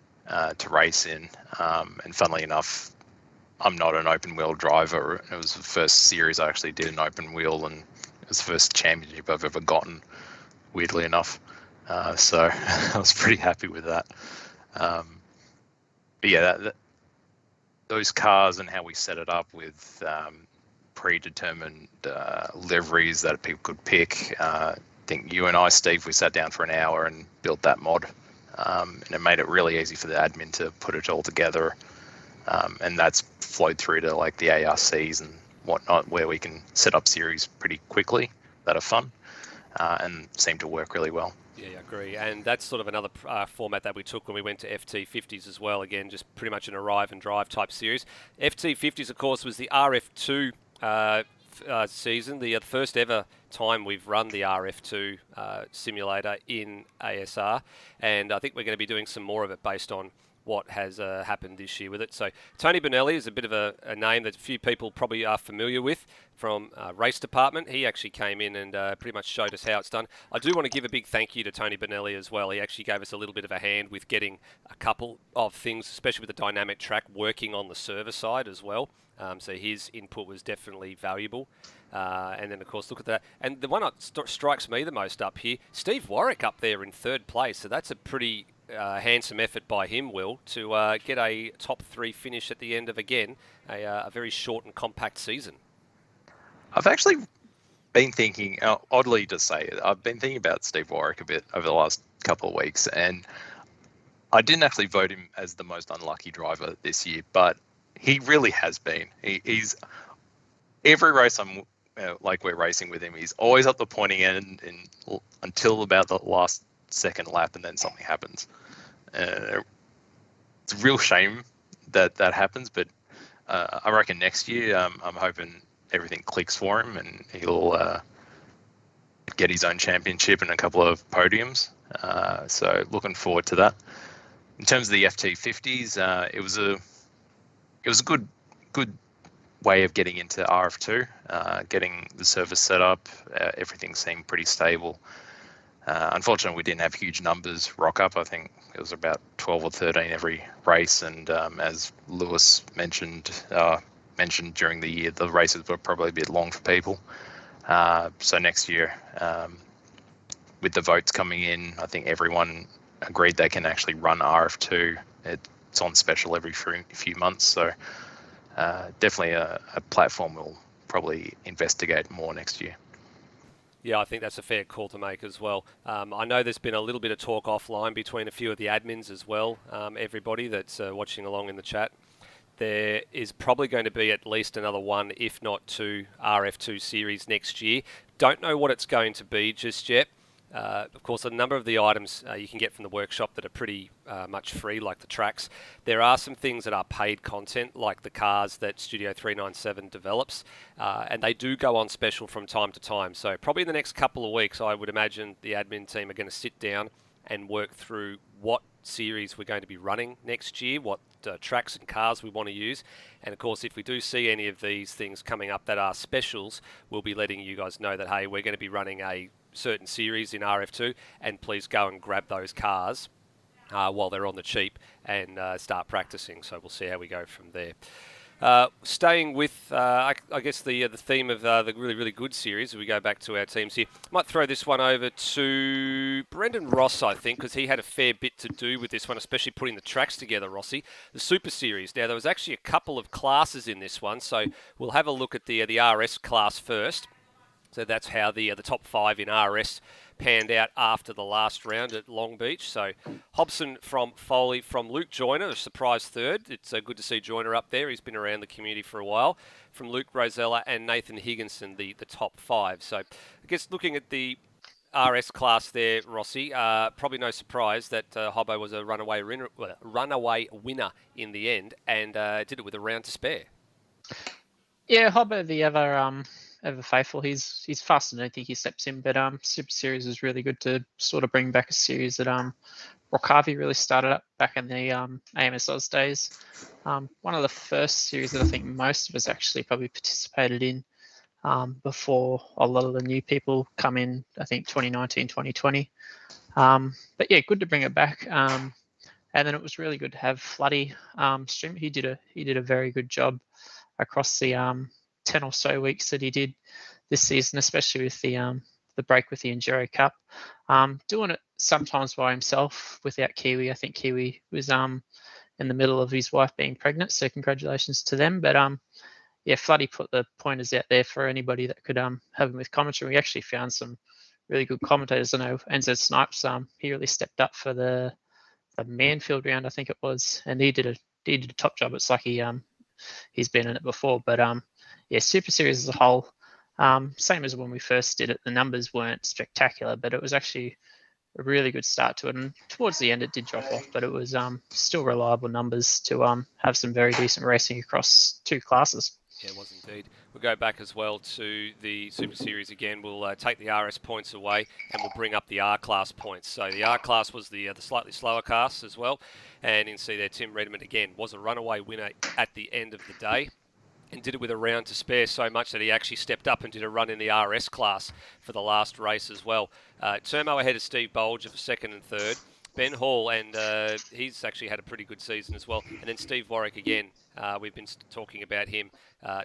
to race in. And funnily enough, I'm not an open wheel driver. It was the first series I actually did an open wheel, and it was the first championship I've ever gotten, weirdly enough. So I was pretty happy with that. But yeah, those cars and how we set it up with predetermined liveries that people could pick. I think you and I, Steve, we sat down for an hour and built that mod. and it made it really easy for the admin to put it all together. And that's flowed through to like the ARCs and whatnot, where we can set up series pretty quickly that are fun and seem to work really well. Yeah, I agree. And that's sort of another format that we took when we went to FT50s as well. Again, just pretty much an arrive and drive type series. FT50s, of course, was the RF2 season, the first ever time we've run the RF2 simulator in ASR. And I think we're going to be doing some more of it based on what has happened this year with it. So Tony Bonelli is a bit of a name that a few people probably are familiar with from race department. He actually came in and pretty much showed us how it's done. I do want to give a big thank you to Tony Bonelli as well. He actually gave us a little bit of a hand with getting a couple of things, especially with the dynamic track, working on the server side as well. So his input was definitely valuable. And then, of course, look at that. And the one that strikes me the most up here, Steve Warwick up there in third place. So that's a pretty handsome effort by him, Will, to get a top 3 finish at the end of, again, a very short and compact season. I've actually been thinking, oddly to say it, I've been thinking about Steve Warwick a bit over the last couple of weeks, and I didn't actually vote him as the most unlucky driver this year, but he really has been. He's every race we're racing with him, he's always up the pointing end until about the last second lap, and then something happens. It's a real shame that happens, but I reckon next year I'm hoping everything clicks for him and he'll get his own championship and a couple of podiums. So looking forward to that. In terms of the FT50s, it was a good way of getting into RF2, getting the service set up. Everything seemed pretty stable. Unfortunately, we didn't have huge numbers rock up. I think it was about 12 or 13 every race, and as Lewis mentioned during the year, the races were probably a bit long for people. So next year, with the votes coming in, I think everyone agreed they can actually run RF2. It's on special every few months, so definitely a platform we'll probably investigate more next year. Yeah, I think that's a fair call to make as well. I know there's been a little bit of talk offline between a few of the admins as well, everybody that's watching along in the chat. There is probably going to be at least another 1, if not 2, RF2 series next year. Don't know what it's going to be just yet. Of course, a number of the items you can get from the workshop that are pretty much free, like the tracks. There are some things that are paid content, like the cars that Studio 397 develops, and they do go on special from time to time. So probably in the next couple of weeks, I would imagine the admin team are going to sit down and work through what series we're going to be running next year, what tracks and cars we want to use. And of course, if we do see any of these things coming up that are specials, we'll be letting you guys know that, hey, we're going to be running a certain series in RF2, and please go and grab those cars while they're on the cheap and start practicing. So we'll see how we go from there. Staying with, I guess, the theme of the really, really good series, as we go back to our teams here, might throw this one over to Brendan Ross, I think, because he had a fair bit to do with this one, especially putting the tracks together, Rossi. The Super Series. Now, there was actually a couple of classes in this one, so we'll have a look at the RS class first. So that's how the top 5 in RS panned out after the last round at Long Beach. So Hobson from Foley, from Luke Joyner, a surprise third. It's good to see Joyner up there. He's been around the community for a while. From Luke Rosella and Nathan Higginson, the top 5. So I guess looking at the RS class there, Rossi, probably no surprise that Hobbo was a runaway winner in the end, and did it with a round to spare. Yeah, Hobbo, the ever faithful. He's fast, and I don't think he steps in. But Super Series is really good to sort of bring back a series that Rock Harvey really started up back in the AMS Oz days. One of the first series that I think most of us actually probably participated in before a lot of the new people come in. I think 2019, 2020. But yeah, good to bring it back. And then it was really good to have Floody stream. He did a very good job across the 10 or so weeks that he did this season, especially with the break with the Enduro Cup. Doing it sometimes by himself without Kiwi. I think Kiwi was in the middle of his wife being pregnant, so congratulations to them. But yeah, Floody put the pointers out there for anybody that could have him with commentary. We actually found some really good commentators. I know NZ Snipes, he really stepped up for the the Manfield round, I think it was, and he did a top job. It's like he's been in it before, but yeah, Super Series as a whole, same as when we first did it. The numbers weren't spectacular, but it was actually a really good start to it. And towards the end, it did drop off, but it was still reliable numbers to have some very decent racing across 2 classes. Yeah, it was indeed. We'll go back as well to the Super Series again. We'll take the RS points away and we'll bring up the R class points. So the R class was the slightly slower class as well. And you can see there, Tim Redmond again was a runaway winner at the end of the day, and did it with a round to spare, so much that he actually stepped up and did a run in the RS class for the last race as well. Termo ahead of Steve Bolger for second and third. Ben Hall, and he's actually had a pretty good season as well. And then Steve Warwick again. We've been talking about him.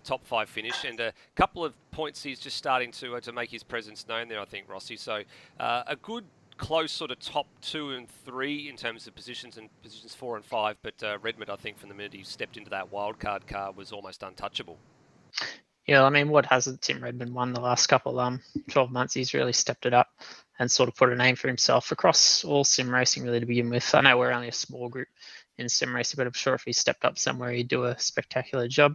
Top 5 finish, and a couple of points he's just starting to make his presence known there, I think, Rossi. So a good close sort of top 2 and 3 in terms of positions, and positions 4 and 5. But Redmond, I think, from the minute he stepped into that wildcard car, was almost untouchable. Yeah, I mean, what hasn't Tim Redmond won the last couple 12 months? He's really stepped it up and sort of put a name for himself across all sim racing, really, to begin with. I know we're only a small group in sim racing, but I'm sure if he stepped up somewhere, he'd do a spectacular job.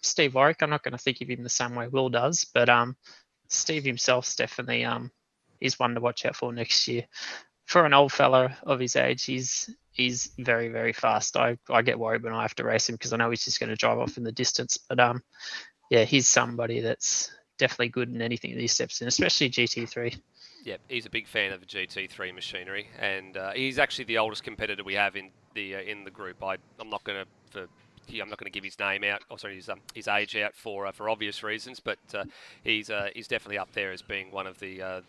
Steve Warwick, I'm not going to think of him the same way Will does, but Steve himself's definitely he's one to watch out for next year. For an old fella of his age, he's very, very fast. I get worried when I have to race him because I know he's just going to drive off in the distance. But yeah, he's somebody that's definitely good in anything that he steps in, especially GT3. Yeah, he's a big fan of the GT3 machinery, and he's actually the oldest competitor we have in the group. I'm not going to give his name out, or sorry, his age out for obvious reasons, but he's definitely up there as being one of the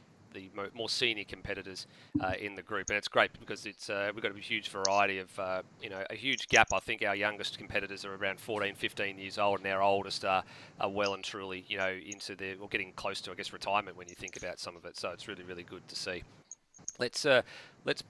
more senior competitors in the group, and it's great because we've got a huge variety of a huge gap. I think our youngest competitors are around 14, 15 years old, and our oldest are well and truly into getting close to, I guess, retirement when you think about some of it. So it's really, really good to see. Let's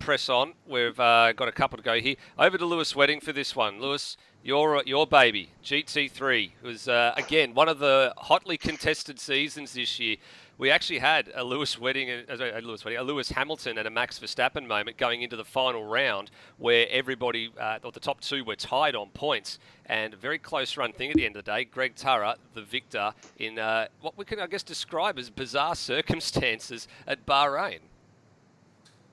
press on. We've got a couple to go here. Over to Lewis Wedding for this one. Lewis, your baby, GT3, was again one of the hotly contested seasons this year. We actually had a Lewis Hamilton and a Max Verstappen moment going into the final round where everybody, or the top 2, were tied on points, and a very close run thing at the end of the day. Greg Turra, the victor, in what we can, I guess, describe as bizarre circumstances at Bahrain.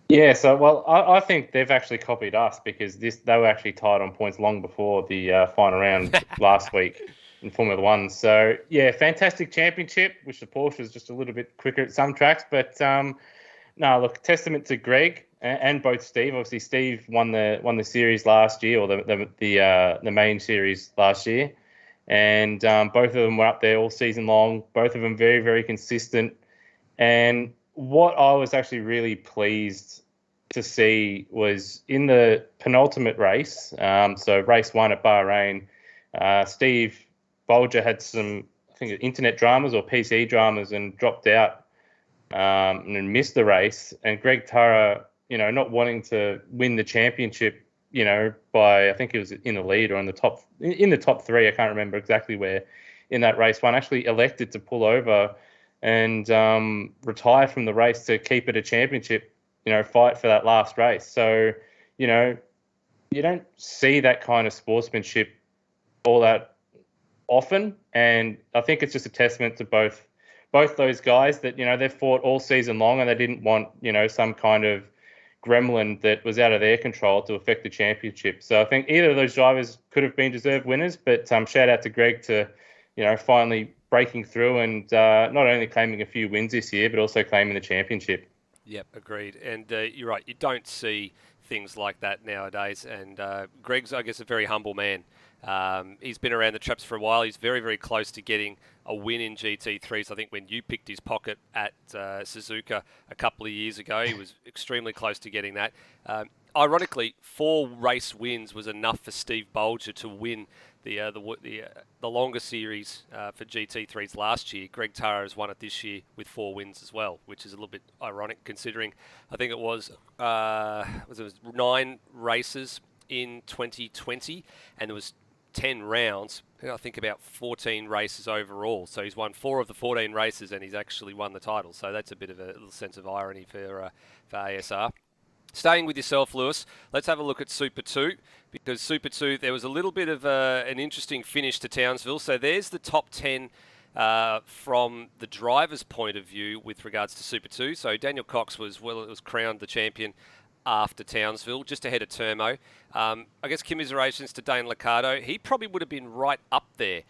Yeah, so, well, I think they've actually copied us because they were actually tied on points long before the final round last week in Formula One. So, yeah, fantastic championship, which the Porsche is just a little bit quicker at some tracks. But, no, look, testament to Greg and both Steve. Obviously, Steve won the series last year, or the main series last year. And both of them were up there all season long, both of them very, very consistent. And what I was actually really pleased to see was in the penultimate race, so race 1 at Bahrain, Steve Bolger had some, I think, internet dramas or PC dramas and dropped out and missed the race. And Greg Turra, not wanting to win the championship, by, I think it was in the lead or in the top 3, I can't remember exactly where in that race one, actually elected to pull over and retire from the race to keep it a championship, fight for that last race. So, you don't see that kind of sportsmanship all that often. And I think it's just a testament to both those guys that, they've fought all season long and they didn't want, some kind of gremlin that was out of their control to affect the championship. So I think either of those drivers could have been deserved winners, but shout out to Greg to, finally breaking through and not only claiming a few wins this year, but also claiming the championship. Yep, agreed. And you're right, you don't see things like that nowadays. And Greg's, I guess, a very humble man. He's been around the traps for a while. He's very, very close to getting a win in GT3s. I think when you picked his pocket at Suzuka a couple of years ago, he was extremely close to getting that. Ironically, 4 race wins was enough for Steve Bolger to win the longer series for GT3s last year. Greg Turra has won it this year with 4 wins as well, which is a little bit ironic considering I think it was 9 races in 2020 and there was 10 rounds. I think about 14 races overall. So he's won 4 of the 14 races and he's actually won the title. So that's a bit of a little sense of irony for ASR. Staying with yourself, Lewis, let's have a look at Super 2, because Super 2, there was a little bit of an interesting finish to Townsville. So there's the top 10 from the driver's point of view with regards to Super 2. So Daniel Cox was crowned the champion after Townsville, just ahead of Turmo. I guess commiserations to Dane Liccardo. He probably would have been right up there,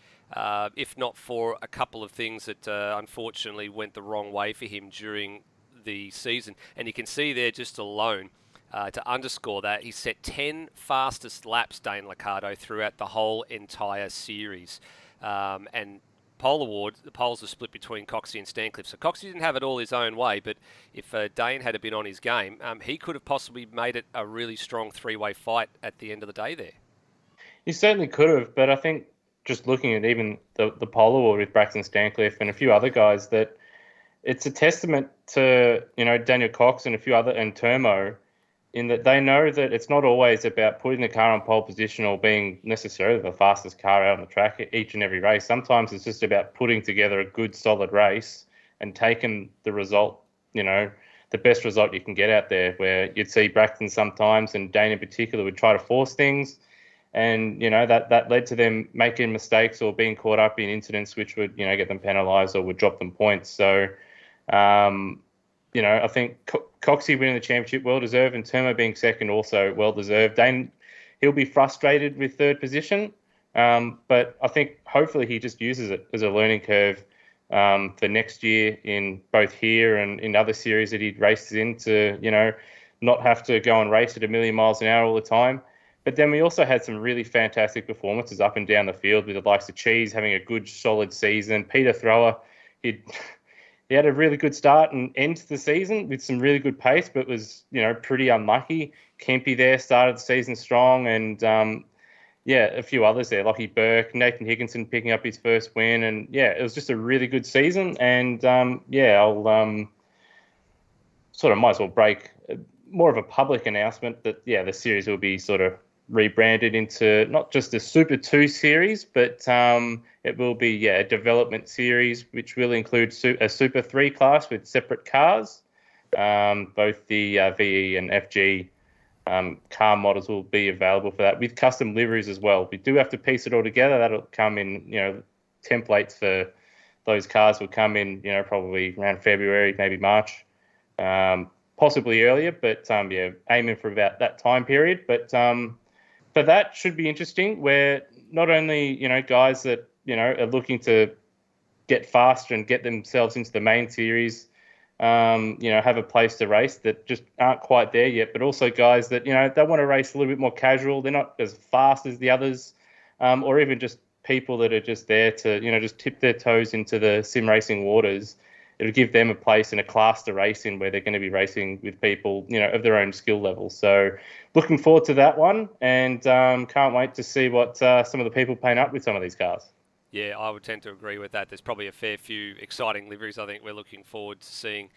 if not for a couple of things that unfortunately went the wrong way for him during the season. And you can see there just alone, to underscore that, he set 10 fastest laps, Dane Liccardo, throughout the whole entire series. And pole award, the poles were split between Coxie and Stancliffe. So Coxie didn't have it all his own way, but if Dane had been on his game, he could have possibly made it a really strong three-way fight at the end of the day there. He certainly could have, but I think just looking at even the pole award with Braxton Stancliffe and a few other guys, that it's a testament to, Daniel Cox and a few other, and Turmo, in that they know that it's not always about putting the car on pole position or being necessarily the fastest car out on the track each and every race. Sometimes it's just about putting together a good, solid race and taking the result, the best result you can get out there, where you'd see Braxton sometimes and Dane in particular would try to force things. And, that led to them making mistakes or being caught up in incidents which would, get them penalised or would drop them points. So, I think Coxie winning the championship, well-deserved, and Turmo being second, also well-deserved. Dane, he'll be frustrated with third position, but I think hopefully he just uses it as a learning curve for next year in both here and in other series that he races in to, not have to go and race at 1,000,000 miles an hour all the time. But then we also had some really fantastic performances up and down the field with the likes of Cheese having a good, solid season. Peter Thrower, he had a really good start and end to the season with some really good pace, but was, pretty unlucky. Kempy there started the season strong, and, a few others there, Lockie Burke, Nathan Higginson picking up his first win. And, it was just a really good season. And, I'll sort of might as well break more of a public announcement that, the series will be sort of rebranded into not just the Super 2 series, but it will be a development series, which will include a Super 3 class with separate cars. Both the VE and FG car models will be available for that, with custom liveries as well. We do have to piece it all together. That'll come in, templates for those cars will come in, probably around February, maybe March. Possibly earlier, but aiming for about that time period. But that should be interesting, where not only, guys that, are looking to get faster and get themselves into the main series, have a place to race that just aren't quite there yet, but also guys that, they want to race a little bit more casual. They're not as fast as the others, or even just people that are just there to, just tip their toes into the sim racing waters. It'll give them a place and a class to race in where they're going to be racing with people, of their own skill level. So looking forward to that one, and can't wait to see what some of the people paint up with some of these cars. Yeah, I would tend to agree with that. There's probably a fair few exciting liveries I think we're looking forward to seeing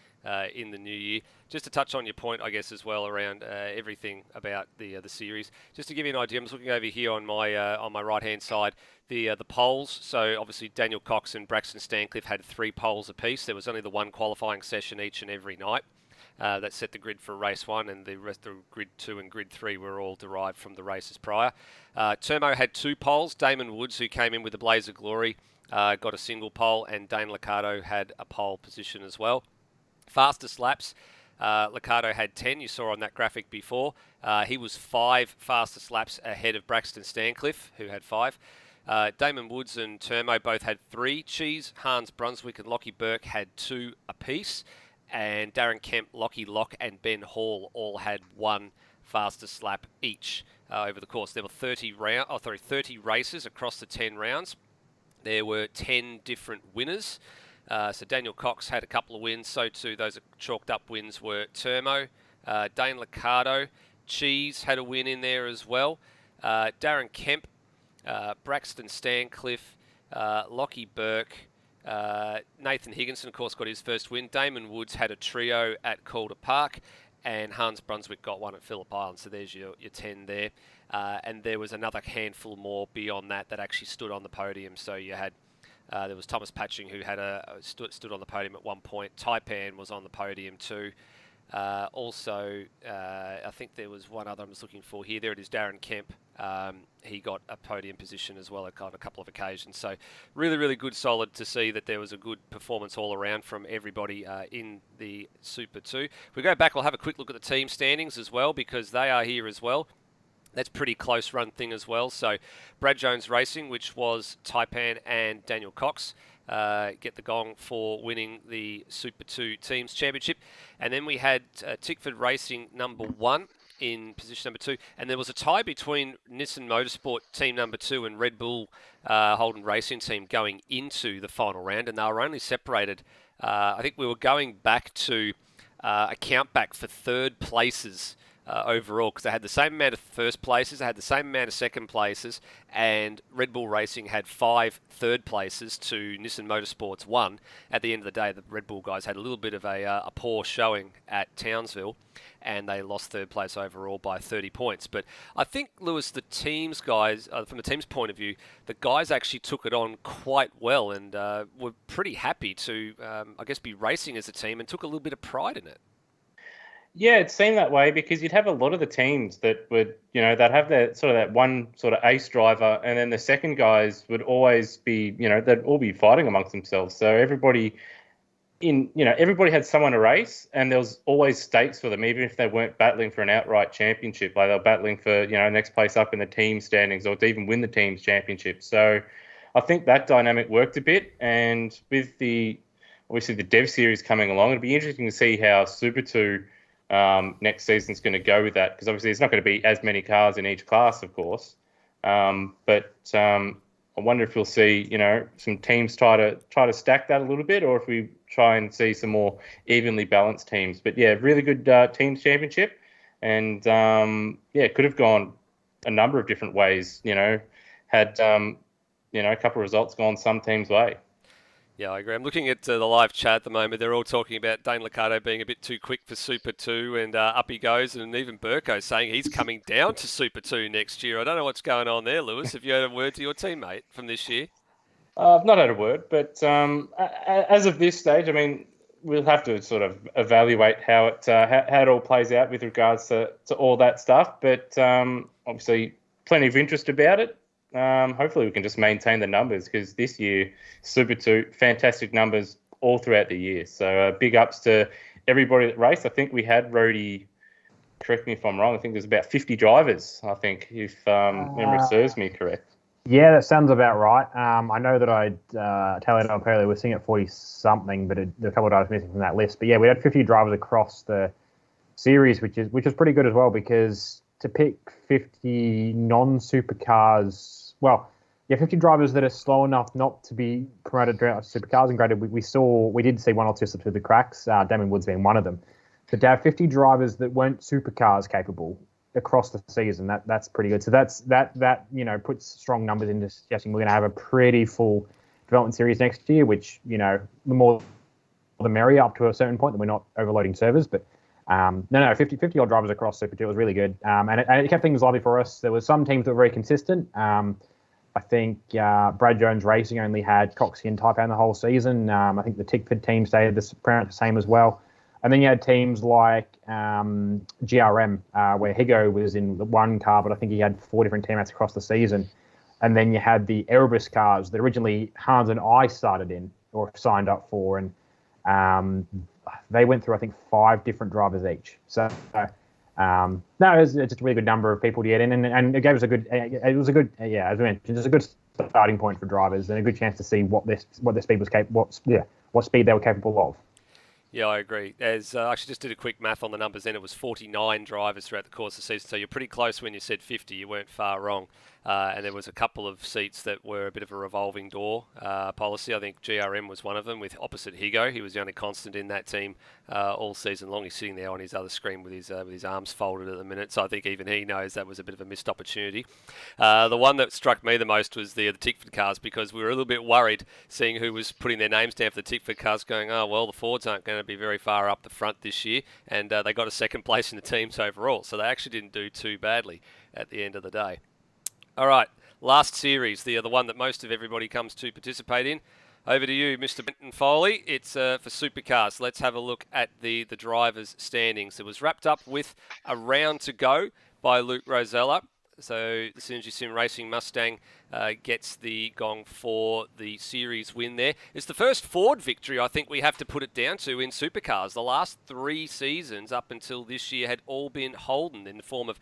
in the new year. Just to touch on your point, I guess, as well around everything about the series. Just to give you an idea, I'm just looking over here on my right-hand side, the poles. So obviously Daniel Cox and Braxton Stancliffe had 3 poles apiece. There was only the one qualifying session each and every night. That set the grid for race 1, and the rest of grid 2 and grid 3 were all derived from the races prior. Turmo had 2 poles. Damon Woods, who came in with the Blaze of Glory, got a single pole, and Dane Liccardo had a pole position as well. Fastest laps, Liccardo had 10, you saw on that graphic before. He was 5 fastest laps ahead of Braxton Stancliffe, who had 5. Damon Woods and Turmo both had 3. Cheese, Hans Brunswick and Lockie Burke had 2 apiece. And Darren Kemp, Lockie Locke and Ben Hall all had 1 fastest lap each over the course. There were 30 races across the 10 rounds. There were 10 different winners. So Daniel Cox had a couple of wins. So too, those chalked up wins were Turmo, Dane Liccardo, Cheese had a win in there as well. Darren Kemp, Braxton Stancliffe, Lockie Burke, Nathan Higginson, of course, got his first win. Damon Woods had a trio at Calder Park, and Hans Brunswick got one at Phillip Island. So there's your 10 there. And there was another handful more beyond that actually stood on the podium. So you had there was Thomas Patching, who had stood on the podium at one point. Taipan was on the podium too. Also, I think there was one other I was looking for here. There it is, Darren Kemp. He got a podium position as well on a couple of occasions. So really, really good, solid to see that there was a good performance all around from everybody in the Super 2. If we go back, we'll have a quick look at the team standings as well, because they are here as well. That's pretty close run thing as well. So Brad Jones Racing, which was Taipan and Daniel Cox, get the gong for winning the Super 2 Teams Championship. And then we had Tickford Racing number 1 in position number 2. And there was a tie between Nissan Motorsport team number 2 and Red Bull Holden Racing team going into the final round. And they were only separated, I think we were going back to a count back for third places overall, because they had the same amount of first places, they had the same amount of second places, and Red Bull Racing had 5 third places to Nissan Motorsport's 1. At the end of the day, the Red Bull guys had a little bit of a poor showing at Townsville, and they lost third place overall by 30 points. But I think, Lewis, the teams guys, from the team's point of view, the guys actually took it on quite well and were pretty happy to, I guess, be racing as a team, and took a little bit of pride in it. Yeah, it seemed that way because you'd have a lot of the teams that would, they'd have that one sort of ace driver, and then the second guys would always be, they'd all be fighting amongst themselves. So everybody had someone to race, and there was always stakes for them, even if they weren't battling for an outright championship. Like they were battling for, next place up in the team standings, or to even win the team's championship. So I think that dynamic worked a bit, and with obviously the Dev Series coming along, it'll be interesting to see how Super 2 next season's going to go with that, because obviously there's not going to be as many cars in each class, of course. But I wonder if we'll see, some teams try to stack that a little bit, or if we try and see some more evenly balanced teams. But yeah, really good teams championship, and could have gone a number of different ways. Had a couple of results gone some teams' way. Yeah, I agree. I'm looking at the live chat at the moment. They're all talking about Dane Liccardo being a bit too quick for Super 2, and up he goes. And even Burko saying he's coming down to Super 2 next year. I don't know what's going on there, Lewis. Have you had a word to your teammate from this year? I've not had a word, but as of this stage, I mean, we'll have to sort of evaluate how it all plays out with regards to all that stuff. But obviously, plenty of interest about it. Hopefully we can just maintain the numbers, because this year, Super 2, fantastic numbers all throughout the year. So big ups to everybody that raced. I think we had, Rody, correct me if I'm wrong, I think there's about 50 drivers, I think, if memory serves me correct. Yeah, that sounds about right. I know that I tallied up earlier, we're sitting at 40-something, but there are a couple of drivers missing from that list. But yeah, we had 50 drivers across the series, which is pretty good as well, because to pick 50 non-supercars, 50 drivers that are slow enough not to be promoted to supercars. And granted, we did see one or two slip through the cracks, Damon Woods being one of them. But to have 50 drivers that weren't supercars capable across the season, that's pretty good. So that puts strong numbers into suggesting we're going to have a pretty full development series next year, which, the more the merrier up to a certain point, that we're not overloading servers. But 50 odd drivers across Super 2 was really good, and it kept things lively for us. There were some teams that were very consistent. I think Brad Jones Racing only had Coxie and Taipan the whole season. I think the Tickford team stayed the same as well. And then you had teams like GRM, where Higo was in the one car, but I think he had 4 different teammates across the season. And then you had the Erebus cars that originally Hans and I started in or signed up for, and they went through, I think, 5 different drivers each. So, it was just a really good number of people to get in, and it gave us as we mentioned, it was a good starting point for drivers and a good chance to see what their speed was what speed they were capable of. Yeah, I agree. As I actually just did a quick math on the numbers, then it was 49 drivers throughout the course of the season. So you're pretty close when you said 50. You weren't far wrong. And there was a couple of seats that were a bit of a revolving door policy. I think GRM was one of them, with opposite Higo. He was the only constant in that team all season long. He's sitting there on his other screen with his arms folded at the minute. So I think even he knows that was a bit of a missed opportunity. The one that struck me the most was the Tickford cars, because we were a little bit worried seeing who was putting their names down for the Tickford cars, going, oh, well, the Fords aren't going to be very far up the front this year. And they got a second place in the teams overall. So they actually didn't do too badly at the end of the day. All right, last series, the one that most of everybody comes to participate in. Over to you, Mr. Brenton Foley. It's for Supercars. Let's have a look at the drivers' standings. It was wrapped up with a round to go by Luke Rosella. So the Synergy Sim Racing Mustang gets the gong for the series win there. It's the first Ford victory I think we have to put it down to in Supercars. The last 3 seasons up until this year had all been Holden in the form of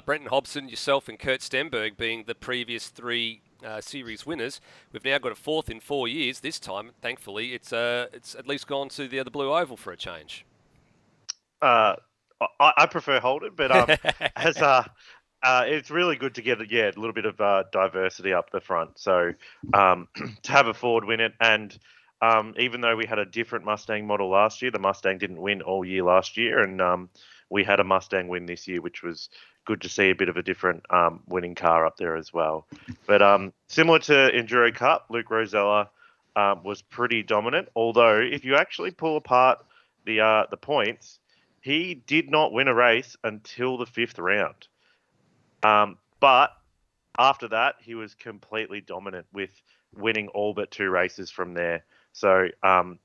Brenton Hobson, yourself and Kurt Stenberg being the previous 3 series winners. We've now got a 4th in 4 years. This time, thankfully, it's at least gone to the Blue Oval for a change. I prefer Holden, but as it's really good to get a little bit of diversity up the front. So to have a Ford win it, and even though we had a different Mustang model last year, the Mustang didn't win all year last year, and we had a Mustang win this year, which was good to see a bit of a different winning car up there as well. But similar to Enduro Cup, Luke Rosella was pretty dominant. Although if you actually pull apart the points, he did not win a race until the 5th round. But after that, he was completely dominant with winning all but 2 races from there. So out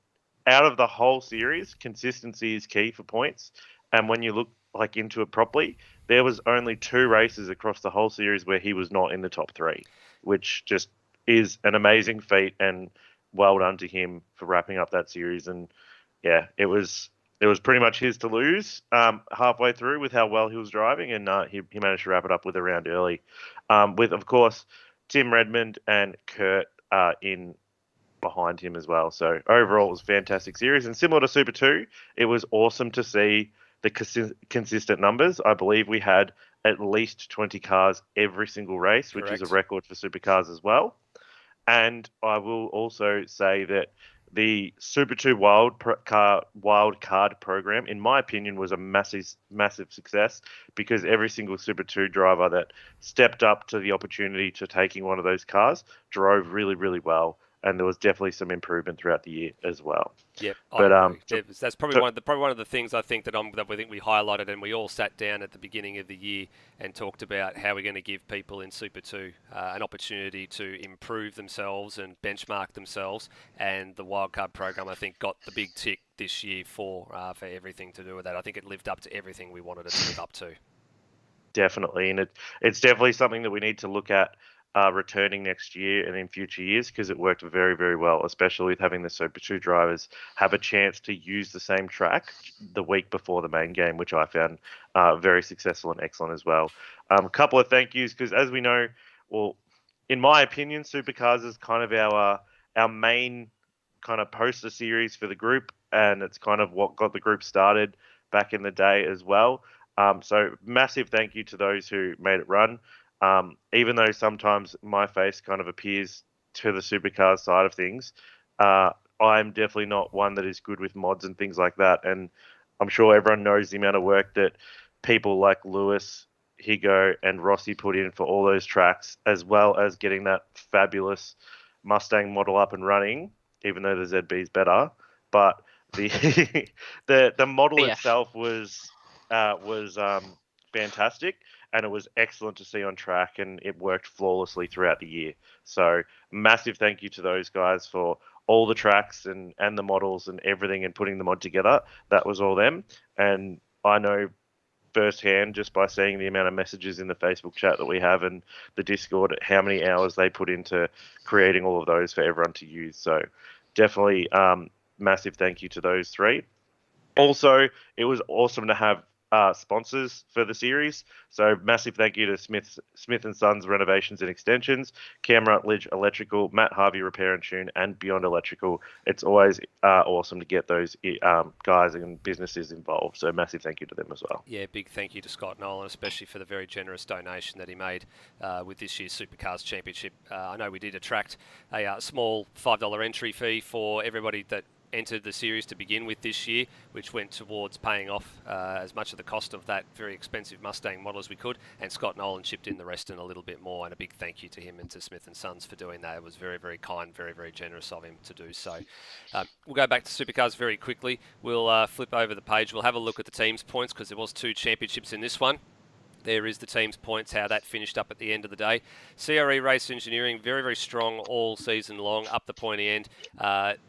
of the whole series, consistency is key for points. And when you look into it properly, there was only 2 races across the whole series where he was not in the top 3, which just is an amazing feat, and well done to him for wrapping up that series. And yeah, it was pretty much his to lose halfway through with how well he was driving, and he managed to wrap it up with a round early, with, of course, Tim Redmond and Kurt in behind him as well. So overall, it was a fantastic series. And similar to Super 2, it was awesome to see the consistent numbers. I believe we had at least 20 cars every single race, which is a record for supercars as well. And I will also say that the Super 2 wild card program, in my opinion, was a massive success, because every single Super 2 driver that stepped up to the opportunity to taking one of those cars drove really, really well. And there was definitely some improvement throughout the year as well. Yep, but that's probably one of the things I think that we think we highlighted, and we all sat down at the beginning of the year and talked about how we're going to give people in Super 2 an opportunity to improve themselves and benchmark themselves. And the wildcard program, I think, got the big tick this year for everything to do with that. I think it lived up to everything we wanted it to live up to. Definitely, and it's definitely something that we need to look at returning next year and in future years, because it worked very, very well, especially with having the Super 2 drivers have a chance to use the same track the week before the main game, which I found very successful and excellent as well. A couple of thank yous, because as we know, well, in my opinion, Supercars is kind of our main kind of poster series for the group, and it's kind of what got the group started back in the day as well. So massive thank you to those who made it run. Even though sometimes my face kind of appears to the supercars side of things, I'm definitely not one that is good with mods and things like that. And I'm sure everyone knows the amount of work that people like Lewis, Higo, and Rossi put in for all those tracks, as well as getting that fabulous Mustang model up and running, even though the ZB is better. But the the model itself was fantastic. And it was excellent to see on track, and it worked flawlessly throughout the year. So massive thank you to those guys for all the tracks and the models and everything, and putting the mod together. That was all them. And I know firsthand, just by seeing the amount of messages in the Facebook chat that we have and the Discord, how many hours they put into creating all of those for everyone to use. So definitely massive thank you to those 3. Also, it was awesome to have sponsors for the series. So massive thank you to Smith & Sons Renovations and Extensions, Cam Rutledge Electrical, Matt Harvey Repair and Tune, and Beyond Electrical. It's always awesome to get those guys and businesses involved. So massive thank you to them as well. Yeah, big thank you to Scott Nolan, especially for the very generous donation that he made with this year's Supercars Championship. I know we did attract a small $5 entry fee for everybody that entered the series to begin with this year, which went towards paying off as much of the cost of that very expensive Mustang model as we could, and Scott Nolan chipped in the rest and a little bit more, and a big thank you to him and to Smith & Sons for doing that. It was very, very kind, very, very generous of him to do so. We'll go back to Supercars very quickly. We'll flip over the page. We'll have a look at the team's points, because there was 2 championships in this one. There is the team's points, how that finished up at the end of the day. CRE Race Engineering, very, very strong all season long, up the pointy end.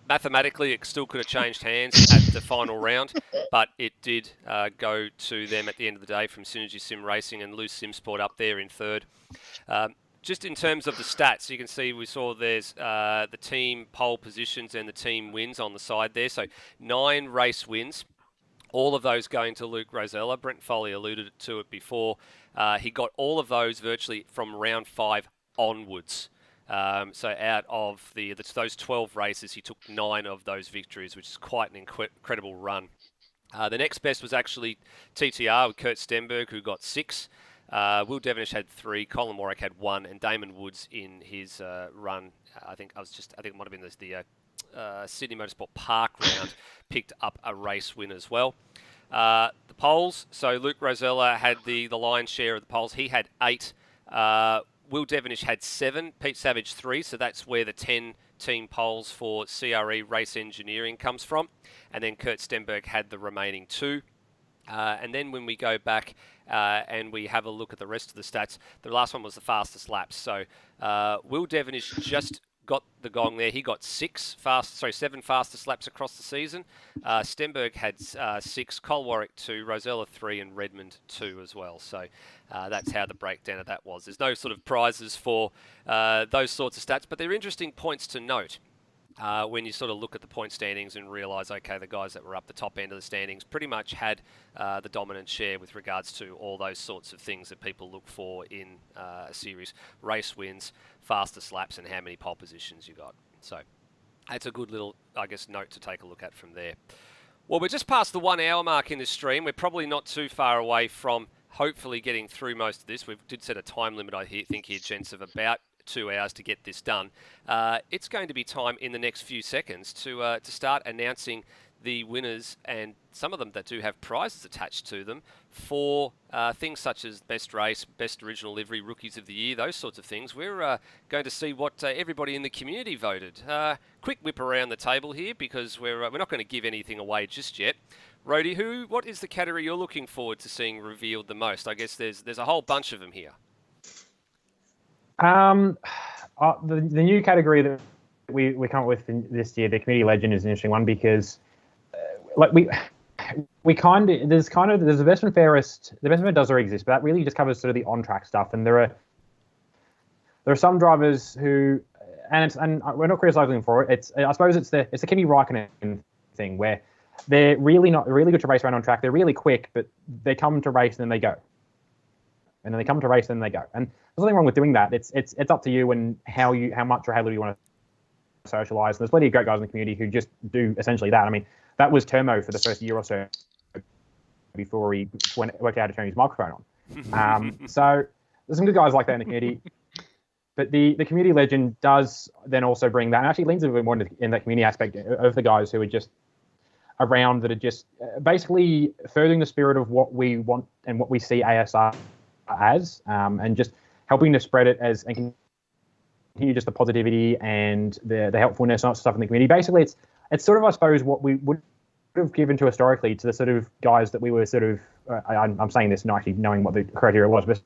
Mathematically, it still could have changed hands at the final round, but it did go to them at the end of the day from Synergy Sim Racing and Loose Sim Sport up there in third. Just in terms of the stats, you can see we saw there's the team pole positions and the team wins on the side there. So 9 race wins. All of those going to Luke Rosella. Brent Foley alluded to it before. He got all of those virtually from round 5 onwards. So out of those 12 races, he took 9 of those victories, which is quite an incredible run. The next best was actually TTR with Kurt Stenberg, who got 6. Will Devenish had 3, Colin Warwick had 1, and Damon Woods in his run. I think it might have been the Sydney Motorsport Park round, picked up a race win as well. The poles, so Luke Rosella had the lion's share of the poles. He had 8. Will Devenish had 7. Pete Savage 3. So that's where the 10 team poles for CRE Race Engineering comes from. And then Kurt Stenberg had the remaining 2. And then when we go back and we have a look at the rest of the stats, the last one was the fastest laps. So Will Devenish just got the gong there. He got 7 fastest laps across the season. Stenberg had 6, Col Warwick 2, Rosella 3, and Redmond 2 as well. So that's how the breakdown of that was. There's no sort of prizes for those sorts of stats, but they're interesting points to note. When you sort of look at the point standings and realise, okay, the guys that were up the top end of the standings pretty much had the dominant share with regards to all those sorts of things that people look for in a series. Race wins, fastest laps, and how many pole positions you got. So that's a good little, I guess, note to take a look at from there. Well, we're just past the 1 hour mark in this stream. We're probably not too far away from hopefully getting through most of this. We did set a time limit, I think here, gents, of about 2 hours to get this done. It's going to be time in the next few seconds to start announcing the winners, and some of them that do have prizes attached to them for things such as best race, best original livery, rookies of the year, those sorts of things. We're going to see what everybody in the community voted. Quick whip around the table here, because we're not going to give anything away just yet. Rhodey, what is the category you're looking forward to seeing revealed the most? I guess there's a whole bunch of them here. The new category that we come up with this year, the community legend, is an interesting one because, there's the best and fairest. The best and fair does already exist, but that really just covers sort of the on-track stuff. And there are some drivers who, and we're not criticizing them for it. I suppose it's the Kimi Raikkonen thing where they're really good to race around on track. They're really quick, but they come to race and then they go. And then they come to race, and then they go. And there's nothing wrong with doing that. It's up to you and how much or how little you want to socialise. And there's plenty of great guys in the community who just do essentially that. I mean, that was Termo for the first year or so before he worked out how to turn his microphone on. So there's some good guys like that in the community. But the community legend does then also bring that, and actually leans a bit more in that community aspect of the guys who are just around, that are just basically furthering the spirit of what we want and what we see ASR as, and just helping to spread it and continue just the positivity and the helpfulness and stuff in the community. Basically, it's sort of, I suppose, what we would have given to historically to the sort of guys that we were sort of, I'm saying this not actually knowing what the criteria was, but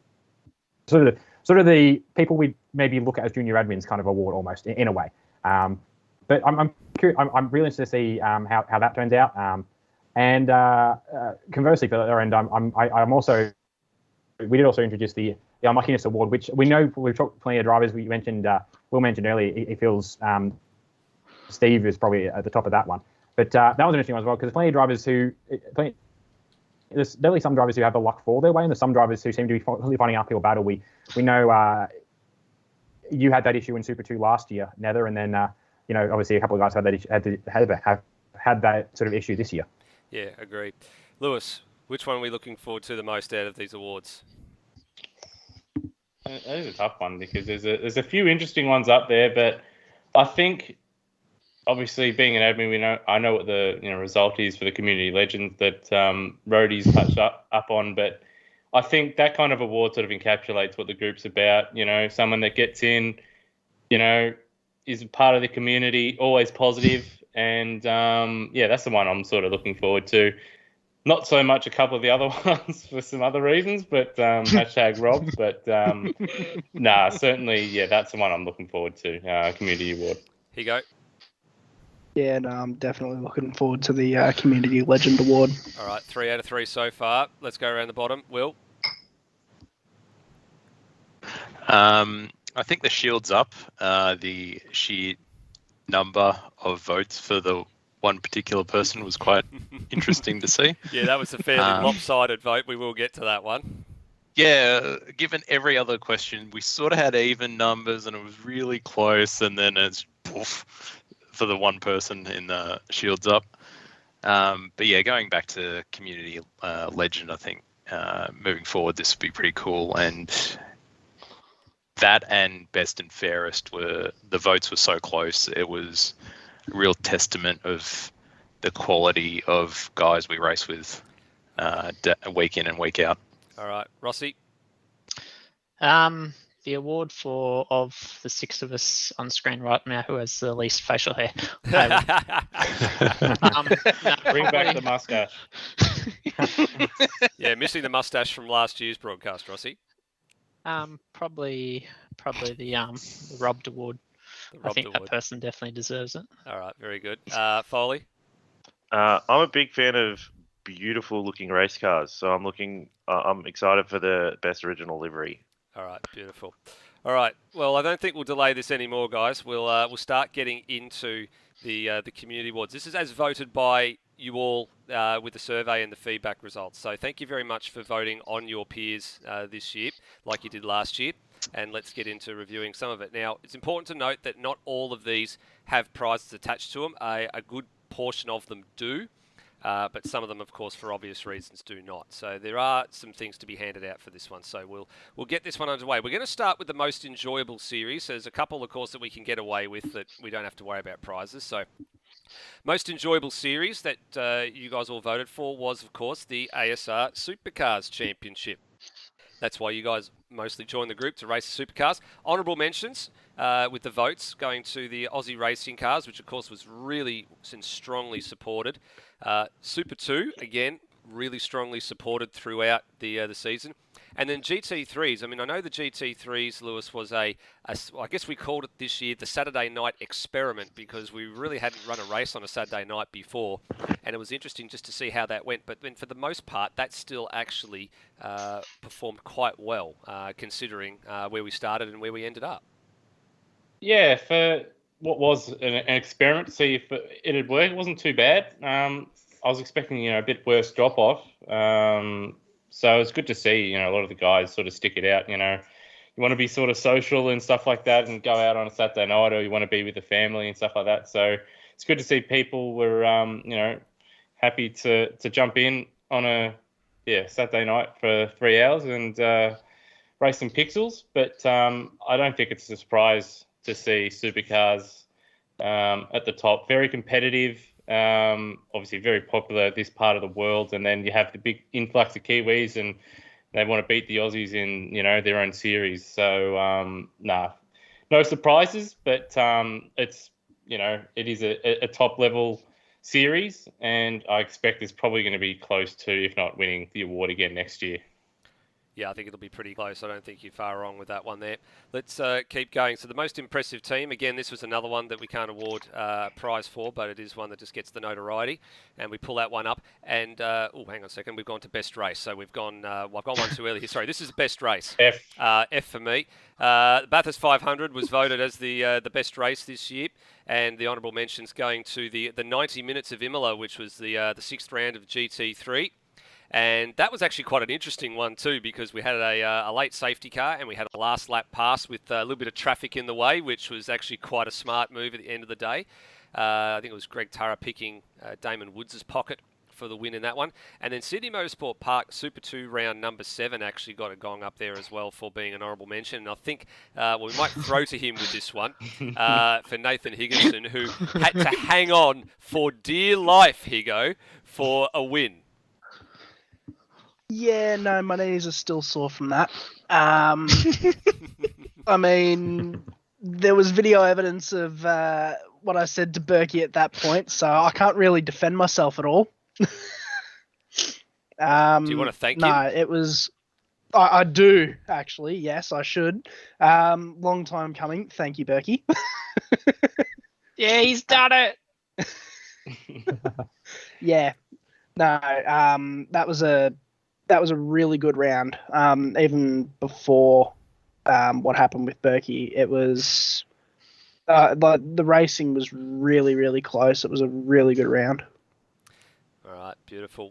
sort of the people we maybe look at as junior admins kind of award almost in a way. But I'm really interested to see how that turns out. And conversely, for the other end, I'm also, we did also introduce the Unluckiness Award, which we know we've talked plenty of drivers. We mentioned, Will mentioned earlier, he feels Steve is probably at the top of that one. But that was an interesting one as well, because there's plenty of drivers there's definitely some drivers who have the luck fall their way, and there's some drivers who seem to be really finding an uphill battle. We know you had that issue in Super 2 last year, Nether, and then obviously a couple of guys have had that sort of issue this year. Yeah, agreed. Lewis, which one are we looking forward to the most out of these awards? That is a tough one, because there's a few interesting ones up there, but I think, obviously, being an admin, I know what the result is for the community legends that Rhodey's touched up on, but I think that kind of award sort of encapsulates what the group's about. Someone that gets in, is part of the community, always positive, and that's the one I'm sort of looking forward to. Not so much a couple of the other ones for some other reasons, but hashtag robbed. But nah, certainly, yeah, that's the one I'm looking forward to. Community award. Here you go. Yeah, no, I'm definitely looking forward to the Community Legend Award. All right, 3 out of 3 so far. Let's go around the bottom. Will? I think the shield's up. The sheer number of votes for the one particular person was quite interesting to see. Yeah, that was a fairly lopsided vote. We will get to that one. Yeah, given every other question, we sort of had even numbers and it was really close, and then it's poof for the one person in the shields up. But yeah, going back to Community Legend, I think moving forward this would be pretty cool. And that and Best and Fairest the votes were so close. It was a real testament of the quality of guys we race with week in and week out. All right, Rossi? The award of the 6 of us on screen right now who has the least facial hair. Bring back the mustache. Yeah, missing the mustache from last year's broadcast, Rossi. Probably the robbed award. I think that person definitely deserves it. All right, very good. Foley? I'm a big fan of beautiful looking race cars, so I'm excited for the best original livery. All right, beautiful. All right, well, I don't think we'll delay this anymore, guys. We'll start getting into the community awards. This is as voted by you all with the survey and the feedback results. So thank you very much for voting on your peers this year, like you did last year. And let's get into reviewing some of it. Now, it's important to note that not all of these have prizes attached to them. A good portion of them do. But some of them, of course, for obvious reasons, do not. So there are some things to be handed out for this one. So we'll get this one underway. We're going to start with the most enjoyable series. There's a couple, of course, that we can get away with that we don't have to worry about prizes. So most enjoyable series that you guys all voted for was, of course, the ASR Supercars Championship. That's why you guys mostly joined the group to race the supercars. Honourable mentions with the votes going to the Aussie racing cars, which of course was really and strongly supported. Super 2, again, really strongly supported throughout the season. And then GT3s. I mean, I know the GT3s, Lewis, was I guess we called it this year the Saturday night experiment because we really hadn't run a race on a Saturday night before. And it was interesting just to see how that went. But then for the most part, that still actually performed quite well, considering where we started and where we ended up. Yeah, for what was an experiment to see if it had worked, it wasn't too bad. I was expecting, a bit worse drop-off. So it's good to see, a lot of the guys sort of stick it out. You want to be sort of social and stuff like that and go out on a Saturday night, or you want to be with the family and stuff like that. So it's good to see people were, happy to jump in on a Saturday night for 3 hours and race some pixels. But I don't think it's a surprise to see supercars at the top. Very competitive. Obviously very popular this part of the world, and then you have the big influx of Kiwis and they want to beat the Aussies in their own series. So no surprises, but it's it is a top level series, and I expect it's probably going to be close to, if not winning the award again next year. Yeah, I think it'll be pretty close. I don't think you're far wrong with that one there. Let's keep going. So the most impressive team, again, this was another one that we can't award a prize for, but it is one that just gets the notoriety. And we pull that one up. And, hang on a second, we've gone to best race. So we've gone, I've gone one too early here. Sorry, this is best race. F. F for me. Bathurst 500 was voted as the best race this year. And the honourable mentions going to the 90 minutes of Imola, which was the sixth round of GT3. And that was actually quite an interesting one too, because we had a late safety car and we had a last lap pass with a little bit of traffic in the way, which was actually quite a smart move at the end of the day. I think it was Greg Turra picking Damon Woods' pocket for the win in that one. And then Sydney Motorsport Park Super 2 round number 7 actually got a gong up there as well for being an honourable mention. And I think we might throw to him with this one for Nathan Higginson, who had to hang on for dear life, Higo, for a win. Yeah, no, my knees are still sore from that. I mean, there was video evidence of what I said to Berkey at that point, so I can't really defend myself at all. Do you want to thank him? No, it was. I do actually. Yes, I should. Long time coming. Thank you, Berkey. Yeah, he's done it. Yeah. No. That was a really good round. Even before what happened with Berkey, it was the racing was really, really close. It was a really good round. All right, beautiful.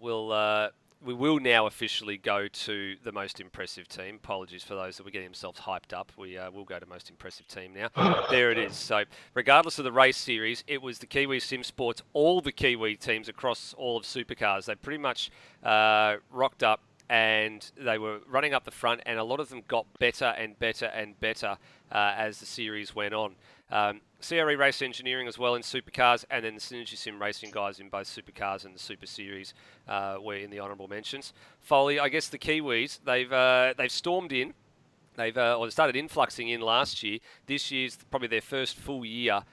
We will now officially go to the most impressive team. Apologies for those that were getting themselves hyped up. We will go to most impressive team now. There it is. So regardless of the race series, it was the Kiwi Sim Sports, all the Kiwi teams across all of Supercars. They pretty much rocked up and they were running up the front, and a lot of them got better and better and better as the series went on. CRE Race Engineering as well in Supercars, and then the Synergy Sim Racing guys in both Supercars and the Super Series were in the honourable mentions. Foley, I guess the Kiwis, they've stormed in. They've started influxing in last year. This year's probably their first full year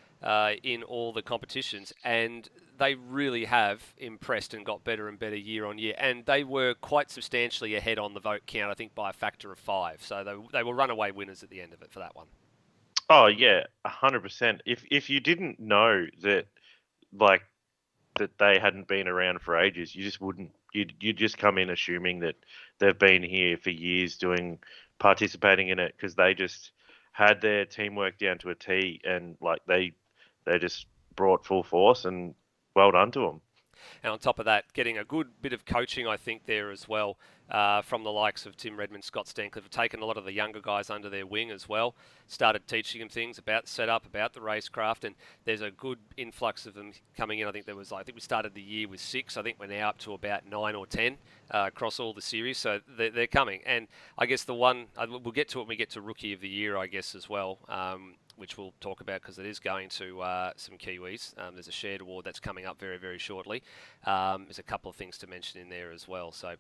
in all the competitions, and they really have impressed and got better and better year on year. And they were quite substantially ahead on the vote count, I think by a factor of 5. So they were runaway winners at the end of it for that one. Oh yeah, 100%. If you didn't know that, like, that they hadn't been around for ages, you just wouldn't. You'd just come in assuming that they've been here for years participating in it, because they just had their teamwork down to a T, and like they just brought full force, and well done to them. And on top of that, getting a good bit of coaching, I think, there as well, from the likes of Tim Redmond, Scott Stancliffe, have taken a lot of the younger guys under their wing as well, started teaching them things about setup, about the racecraft, and there's a good influx of them coming in. I think we started the year with 6. I think we're now up to about 9 or 10 across all the series, so they're coming. And I guess the one, we'll get to it when we get to Rookie of the Year, I guess, as well, which we'll talk about because it is going to some Kiwis. There's a shared award that's coming up very, very shortly. There's a couple of things to mention in there as well. So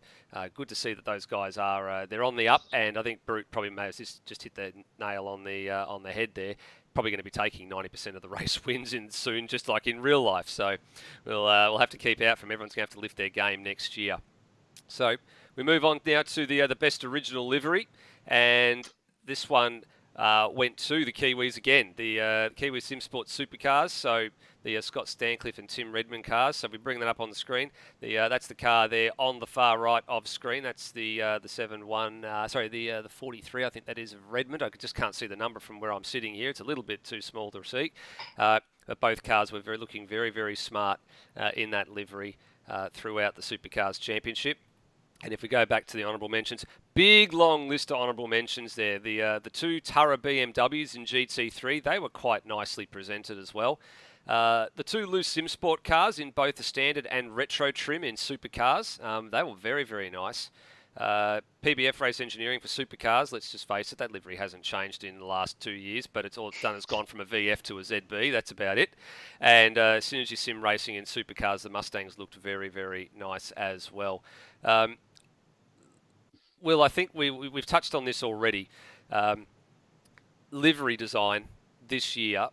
good to see that those guys are they're on the up, and I think Brute probably may have just hit the nail on the head there. Probably going to be taking 90% of the race wins in soon, just like in real life. So we'll have to keep out from everyone's going to have to lift their game next year. So we move on now to the best original livery, and this one went to the Kiwis again, the Kiwi Sim Sports Supercars, so the Scott Stancliffe and Tim Redmond cars. So we bring that up on the screen. That's the car there on the far right of screen. That's the 43, I think that is, of Redmond. I just can't see the number from where I'm sitting here. It's a little bit too small to see. But both cars were looking very, very smart in that livery throughout the Supercars Championship. And if we go back to the honourable mentions, big long list of honourable mentions there. The 2 Tara BMWs in GT3, they were quite nicely presented as well. The 2 Loose Sim Sport cars in both the standard and retro trim in Supercars, they were very, very nice. PBF Race Engineering for Supercars, let's just face it, that livery hasn't changed in the last 2 years, but all it's done is gone from a VF to a ZB, that's about it. And Synergy Sim Racing in Supercars, the Mustangs looked very, very nice as well. Will, I think we've touched on this already. Livery design this year,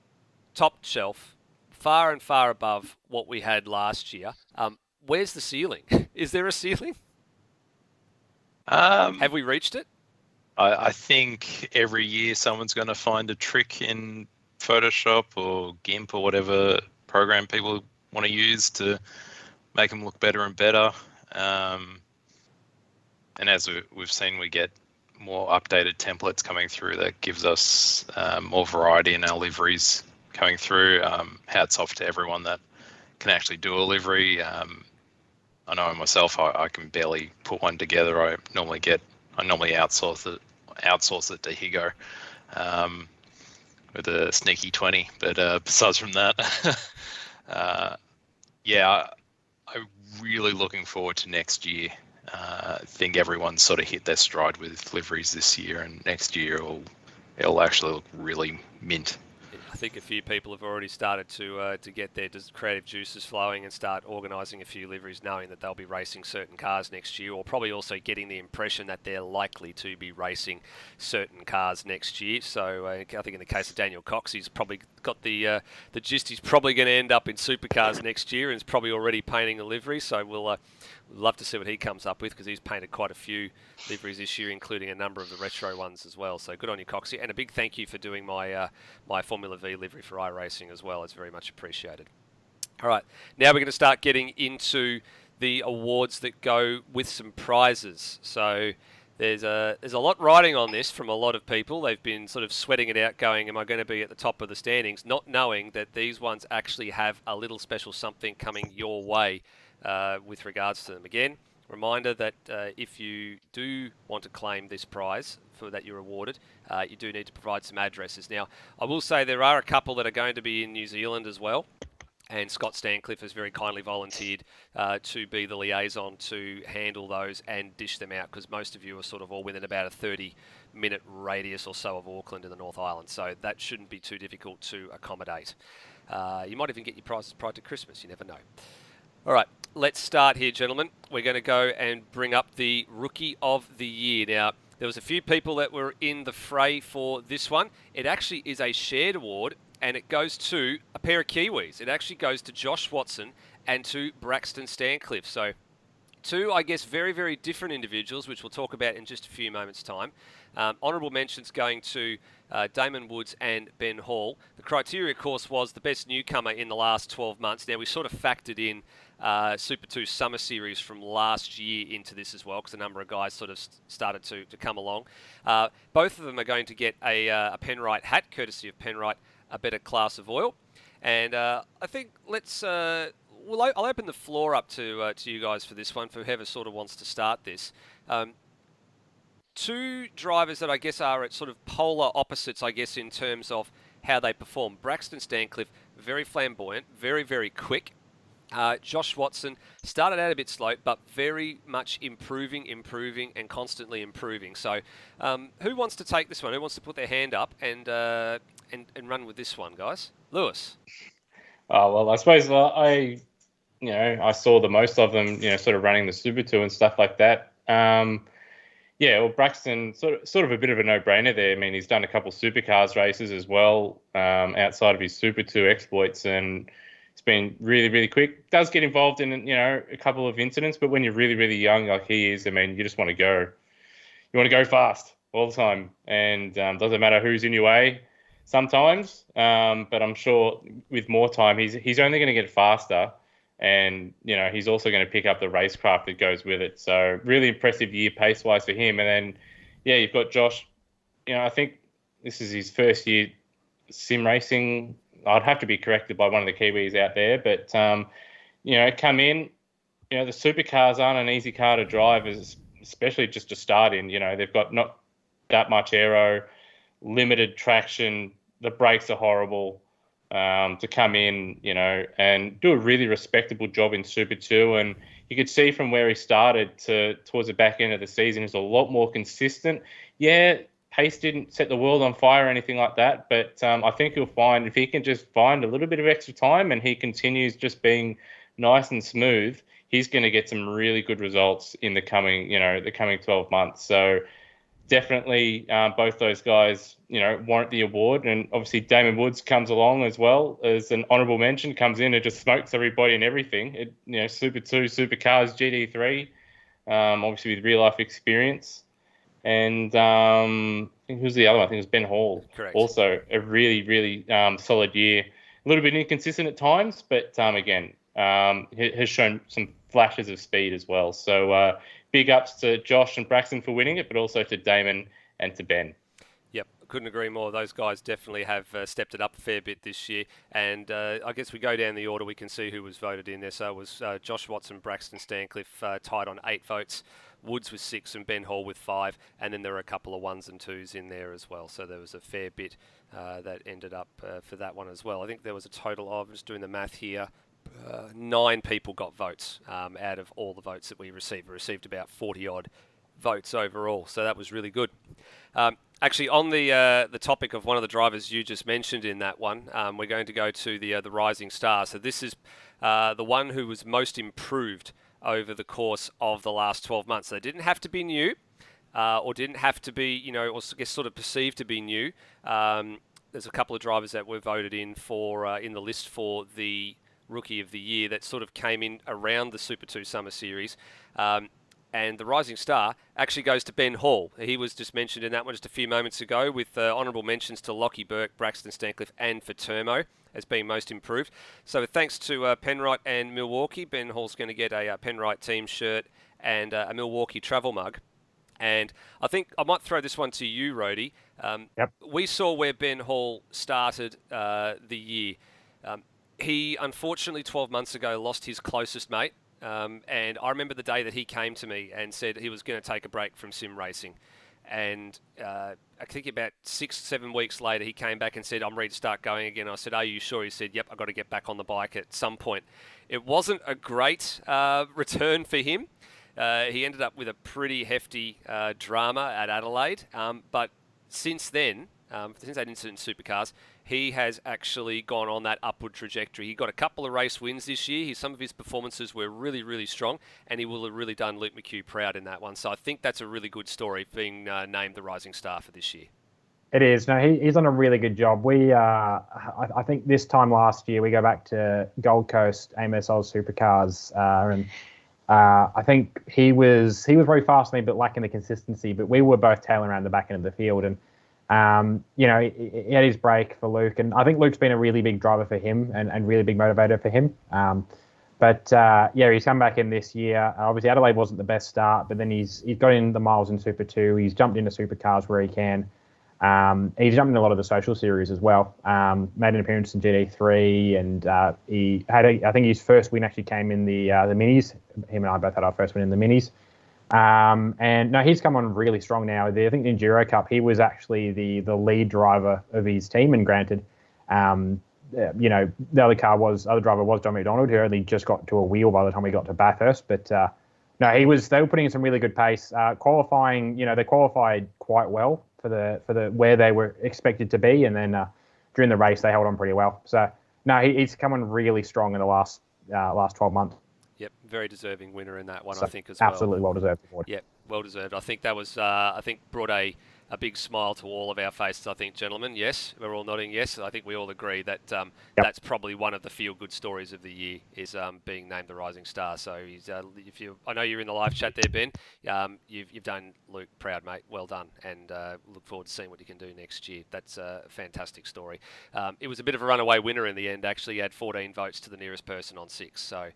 top shelf, far and far above what we had last year. Where's the ceiling? Is there a ceiling? Have we reached it? I think every year someone's going to find a trick in Photoshop or GIMP or whatever program people want to use to make them look better and better. And as we've seen, we get more updated templates coming through that gives us more variety in our liveries coming through. Hats off to everyone that can actually do a livery. I know myself, I can barely put one together. I normally outsource it to Higo with a sneaky 20. But besides from that, I'm really looking forward to next year. I think everyone's sort of hit their stride with liveries this year, and next year it'll actually look really mint. I think a few people have already started to get their creative juices flowing and start organising a few liveries, knowing that they'll be racing certain cars next year, or probably also getting the impression that they're likely to be racing certain cars next year. So I think in the case of Daniel Cox, he's probably got the gist. He's probably going to end up in supercars next year, and is probably already painting the livery. So we'll We'd love to see what he comes up with because he's painted quite a few liveries this year, including a number of the retro ones as well. So good on you, Coxie. And a big thank you for doing my my Formula V livery for iRacing as well. It's very much appreciated. All right, now we're going to start getting into the awards that go with some prizes. So there's a lot riding on this from a lot of people. They've been sort of sweating it out going, am I going to be at the top of the standings? Not knowing that these ones actually have a little special something coming your way with regards to them. Again, reminder that if you do want to claim this prize for that you're awarded, you do need to provide some addresses. Now, I will say there are a couple that are going to be in New Zealand as well. And Scott Stancliffe has very kindly volunteered to be the liaison to handle those and dish them out, because most of you are sort of all within about a 30-minute radius or so of Auckland in the North Island, so that shouldn't be too difficult to accommodate. You might even get your prizes prior to Christmas, you never know. All right, let's start here, gentlemen. We're going to go and bring up the Rookie of the Year. Now, there was a few people that were in the fray for this one. It actually is a shared award, and it goes to a pair of Kiwis. It actually goes to Josh Watson and to Braxton Stancliffe. So two, I guess, very, very different individuals, which we'll talk about in just a few moments' time. Honourable mentions going to Damon Woods and Ben Hall. The criteria, of course, was the best newcomer in the last 12 months. Now, we sort of factored in Super 2 Summer Series from last year into this as well, because a number of guys sort of started to come along. Both of them are going to get a Penrite hat, courtesy of Penrite, a better class of oil. And I think let's... I'll open the floor up to you guys for this one, for whoever sort of wants to start this. Two drivers that I guess are at sort of polar opposites, I guess, in terms of how they perform. Braxton Stancliffe, very flamboyant, very, very quick. Josh Watson started out a bit slow, but very much improving, and constantly improving. So who wants to take this one? Who wants to put their hand up and run with this one, guys? Lewis. Oh, well, I suppose I saw the most of them, sort of running the Super 2 and stuff like that. Yeah, well, Braxton, sort of a bit of a no-brainer there. I mean, he's done a couple supercars races as well, outside of his Super 2 exploits, and it's been really, really quick. Does get involved in, a couple of incidents, but when you're really, really young like he is, I mean, you just want to go. You want to go fast all the time, and doesn't matter who's in your way sometimes, but I'm sure with more time, he's only going to get faster. And, he's also going to pick up the racecraft that goes with it. So really impressive year pace-wise for him. And then, yeah, you've got Josh. I think this is his first year sim racing. I'd have to be corrected by one of the Kiwis out there. But, come in, the supercars aren't an easy car to drive, especially just to start in. They've got not that much aero, limited traction. The brakes are horrible. To come in, and do a really respectable job in Super 2. And you could see from where he started towards the back end of the season, he's a lot more consistent. Yeah, pace didn't set the world on fire or anything like that, but I think he'll find, if he can just find a little bit of extra time and he continues just being nice and smooth, he's going to get some really good results in the coming 12 months. So definitely both those guys, warrant the award. And obviously Damon Woods comes along as well as an honourable mention, comes in and just smokes everybody and everything. Super 2, Supercars, GT3, obviously with real life experience. And I think who's the other one? I think it was Ben Hall. Correct. Also a really, really solid year. A little bit inconsistent at times, but again, has shown some flashes of speed as well. So big ups to Josh and Braxton for winning it, but also to Damon and to Ben. Yep, couldn't agree more. Those guys definitely have stepped it up a fair bit this year. And I guess we go down the order, we can see who was voted in there. So it was Josh Watson, Braxton Stancliffe tied on 8 votes, Woods with 6 and Ben Hall with 5. And then there were a couple of 1s and 2s in there as well. So there was a fair bit that ended up for that one as well. I think there was a total of, I'm just doing the math here, 9 people got votes out of all the votes that we received. We received about 40-odd votes overall, so that was really good. Actually, on the topic of one of the drivers you just mentioned in that one, we're going to go to the Rising Star. So this is the one who was most improved over the course of the last 12 months. They didn't have to be new, or didn't have to be, or I guess sort of perceived to be new. There's a couple of drivers that were voted in for in the list for the Rookie of the Year that sort of came in around the Super 2 Summer Series. And the Rising Star actually goes to Ben Hall. He was just mentioned in that one just a few moments ago, with honourable mentions to Lockie Burke, Braxton Stancliffe and Fatermo as being most improved. So thanks to Penrite and Milwaukee, Ben Hall's going to get a Penrite team shirt and a Milwaukee travel mug. And I think I might throw this one to you, Rhodey. Yep. We saw where Ben Hall started the year. He, unfortunately, 12 months ago, lost his closest mate. And I remember the day that he came to me and said he was going to take a break from sim racing. And I think about 6-7 weeks later, he came back and said, I'm ready to start going again. I said, are you sure? He said, yep, I've got to get back on the bike at some point. It wasn't a great return for him. He ended up with a pretty hefty drama at Adelaide. But since then, since that incident in Supercars, he has actually gone on that upward trajectory. He got a couple of race wins this year. Some of his performances were really, really strong, and he will have really done Luke McHugh proud in that one. So I think that's a really good story, being named the Rising Star for this year. It is. No, he's done a really good job. I think this time last year, we go back to Gold Coast AMS Oz Supercars, and I think he was very fast on me, but lacking the consistency. But we were both tailing around the back end of the field, and he had his break for Luke, and I think Luke's been a really big driver for him and really big motivator for him. He's come back in this year. Obviously, Adelaide wasn't the best start, but then he's got in the miles in Super 2. He's jumped into Supercars where he can. He's jumped in a lot of the social series as well. Made an appearance in GD3, and he had I think his first win actually came in the minis. Him and I both had our first win in the minis. And no, he's come on really strong now. I think the Enduro Cup, he was actually the lead driver of his team. And granted, the other driver was John McDonald, who only just got to a wheel by the time we got to Bathurst. But they were putting in some really good pace. Qualifying, they qualified quite well for the where they were expected to be, and then during the race they held on pretty well. So no, he's come on really strong in the last 12 months. Yep, very deserving winner in that one, So, I think, as well. Absolutely well deserved award. Yep, well deserved. I think that was, brought a big smile to all of our faces, I think, gentlemen. Yes, we're all nodding yes. I think we all agree that that's probably one of the feel-good stories of the year, is being named the Rising Star. So he's, I know you're in the live chat there, Ben. You've done Luke proud, mate. Well done, and look forward to seeing what you can do next year. That's a fantastic story. It was a bit of a runaway winner in the end. Actually, he had 14 votes to the nearest person on 6. So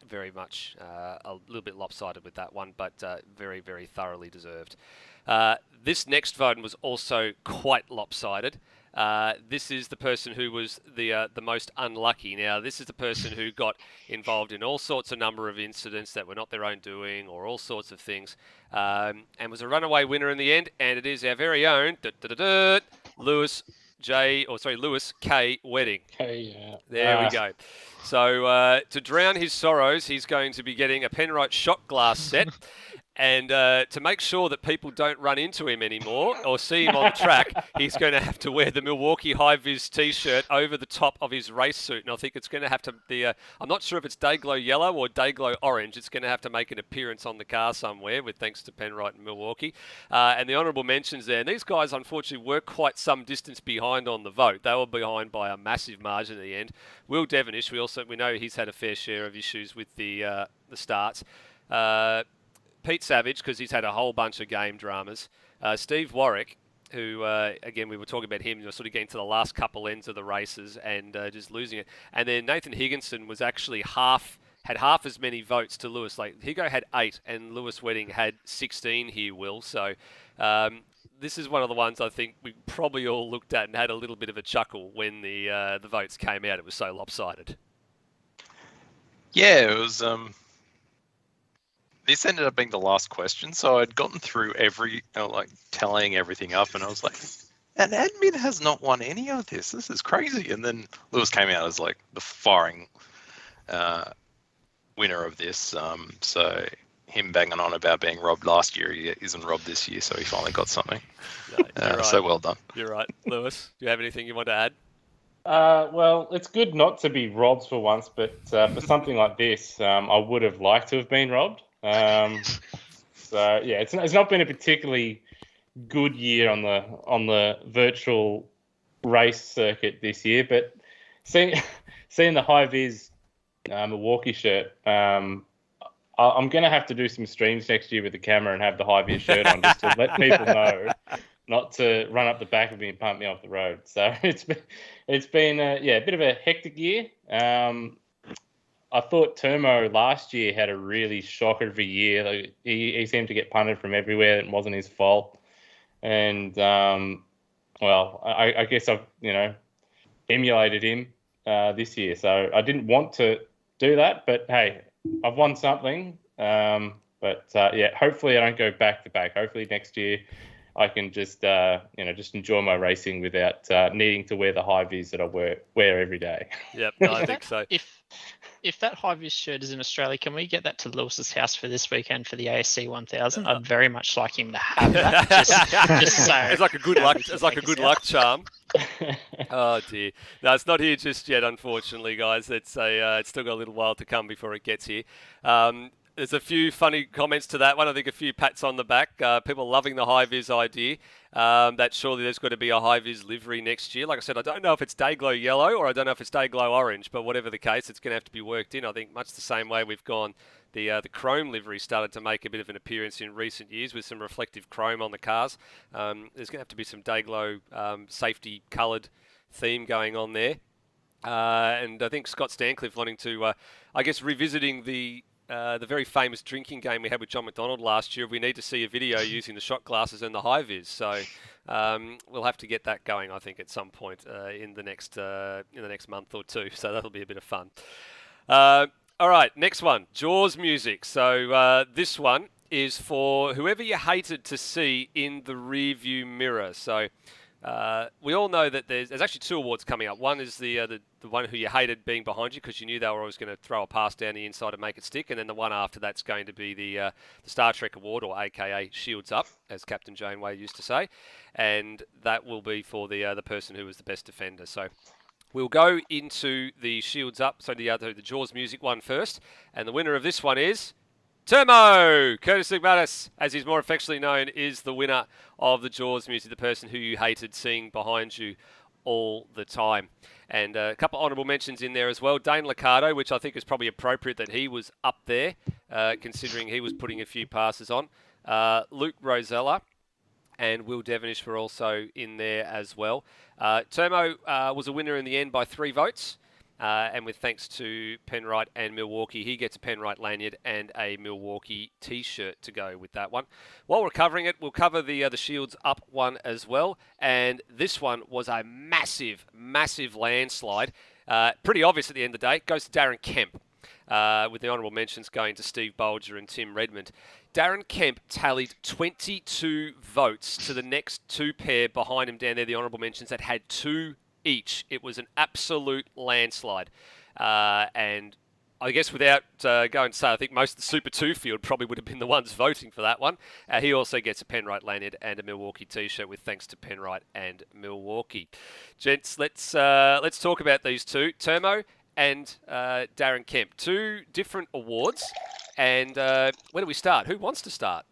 very much a little bit lopsided with that one, but very, very thoroughly deserved. This next vote was also quite lopsided. This is the person who was the most unlucky. Now, this is the person who got involved in all sorts of number of incidents that were not their own doing, or all sorts of things, and was a runaway winner in the end. And it is our very own Lewis K. Wedding. There we go. So to drown his sorrows, he's going to be getting a Penrite shot glass set. And to make sure that people don't run into him anymore or see him on the track, he's going to have to wear the Milwaukee High-Vis T-shirt over the top of his race suit. And I think it's going to have to be, I'm not sure if it's Dayglow Yellow or Dayglow Orange. It's going to have to make an appearance on the car somewhere, with thanks to Penrite and Milwaukee. And the honourable mentions there. And these guys, unfortunately, were quite some distance behind on the vote. They were behind by a massive margin at the end. Will Devonish, we know he's had a fair share of issues with the starts. Pete Savage, because he's had a whole bunch of game dramas. Steve Warwick, who, again, we were talking about him, sort of getting to the last couple ends of the races and just losing it. And then Nathan Higginson was actually had half as many votes to Lewis. Like, Higo had 8 and Lewis Wedding had 16 here, Will. So this is one of the ones I think we probably all looked at and had a little bit of a chuckle when the votes came out. It was so lopsided. Yeah, it was... This ended up being the last question, so I'd gotten through tallying everything up, and I was like, an admin has not won any of this. This is crazy. And then Lewis came out as like the firing winner of this. So him banging on about being robbed last year, he isn't robbed this year, so he finally got something. No, right. So well done. You're right. Lewis, do you have anything you want to add? Well, it's good not to be robbed for once, but for something like this, I would have liked to have been robbed. So yeah, it's not been a particularly good year on the virtual race circuit this year, but seeing the high vis Milwaukee shirt. I'm going to have to do some streams next year with the camera and have the high vis shirt on just to let people know not to run up the back of me and pump me off the road. So it's been a bit of a hectic year. I thought Termo last year had a really shocker of a year. Like, he seemed to get punted from everywhere. It wasn't his fault. And, I guess I've, emulated him this year. So I didn't want to do that. But, hey, I've won something. Hopefully I don't go back to back. Hopefully next year I can just enjoy my racing without needing to wear the high vis that I wear every day. Yep, no, I think so. If that high vis shirt is in Australia, can we get that to Lewis's house for this weekend for the ASC 1000? I'd very much like him to have that. Just so it's like a good luck. It's like a good luck charm. Oh dear, no, it's not here just yet, unfortunately, guys. It's still got a little while to come before it gets here. There's a few funny comments to that one. I think a few pats on the back. People loving the high-vis idea. That surely there's got to be a high-vis livery next year. Like I said, I don't know if it's Dayglow yellow or I don't know if it's Dayglow orange, but whatever the case, it's going to have to be worked in. I think much the same way we've gone. The chrome livery started to make a bit of an appearance in recent years with some reflective chrome on the cars. There's going to have to be some Dayglow safety coloured theme going on there. And I think Scott Stancliffe wanting to, revisiting the very famous drinking game we had with John McDonald last year. We need to see a video using the shot glasses and the high vis. So we'll have to get that going, I think, at some point in the next month or two. So that'll be a bit of fun. All right, next one, Jaws music. So this one is for whoever you hated to see in the rearview mirror. So we all know that there's actually two awards coming up. One is the one who you hated being behind you because you knew they were always going to throw a pass down the inside and make it stick. And then the one after that's going to be the Star Trek Award, or AKA Shields Up, as Captain Janeway used to say. And that will be for the person who was the best defender. So we'll go into the Shields Up, so the Jaws music one first. And the winner of this one is Termo! Curtis McManus, as he's more affectionately known, is the winner of the Jaws music, the person who you hated seeing behind you all the time. And a couple of honourable mentions in there as well. Dane Liccardo, which I think is probably appropriate that he was up there, considering he was putting a few passes on. Luke Rosella and Will Devonish were also in there as well. Termo was a winner in the end by 3 votes. And with thanks to Penrite and Milwaukee, he gets a Penrite lanyard and a Milwaukee T-shirt to go with that one. While we're covering it, we'll cover the Shields Up one as well. And this one was a massive, massive landslide. Pretty obvious at the end of the day. It goes to Darren Kemp, with the honourable mentions going to Steve Bolger and Tim Redmond. Darren Kemp tallied 22 votes to the next 2 pair behind him down there, the honourable mentions, that had 2 each. It was an absolute landslide. And I guess without going to say, I think most of the Super 2 field probably would have been the ones voting for that one. He also gets a Penrite lanyard and a Milwaukee T-shirt with thanks to Penrite and Milwaukee. Gents, let's talk about these two, Termo and Darren Kemp. 2 different awards. And where do we start? Who wants to start?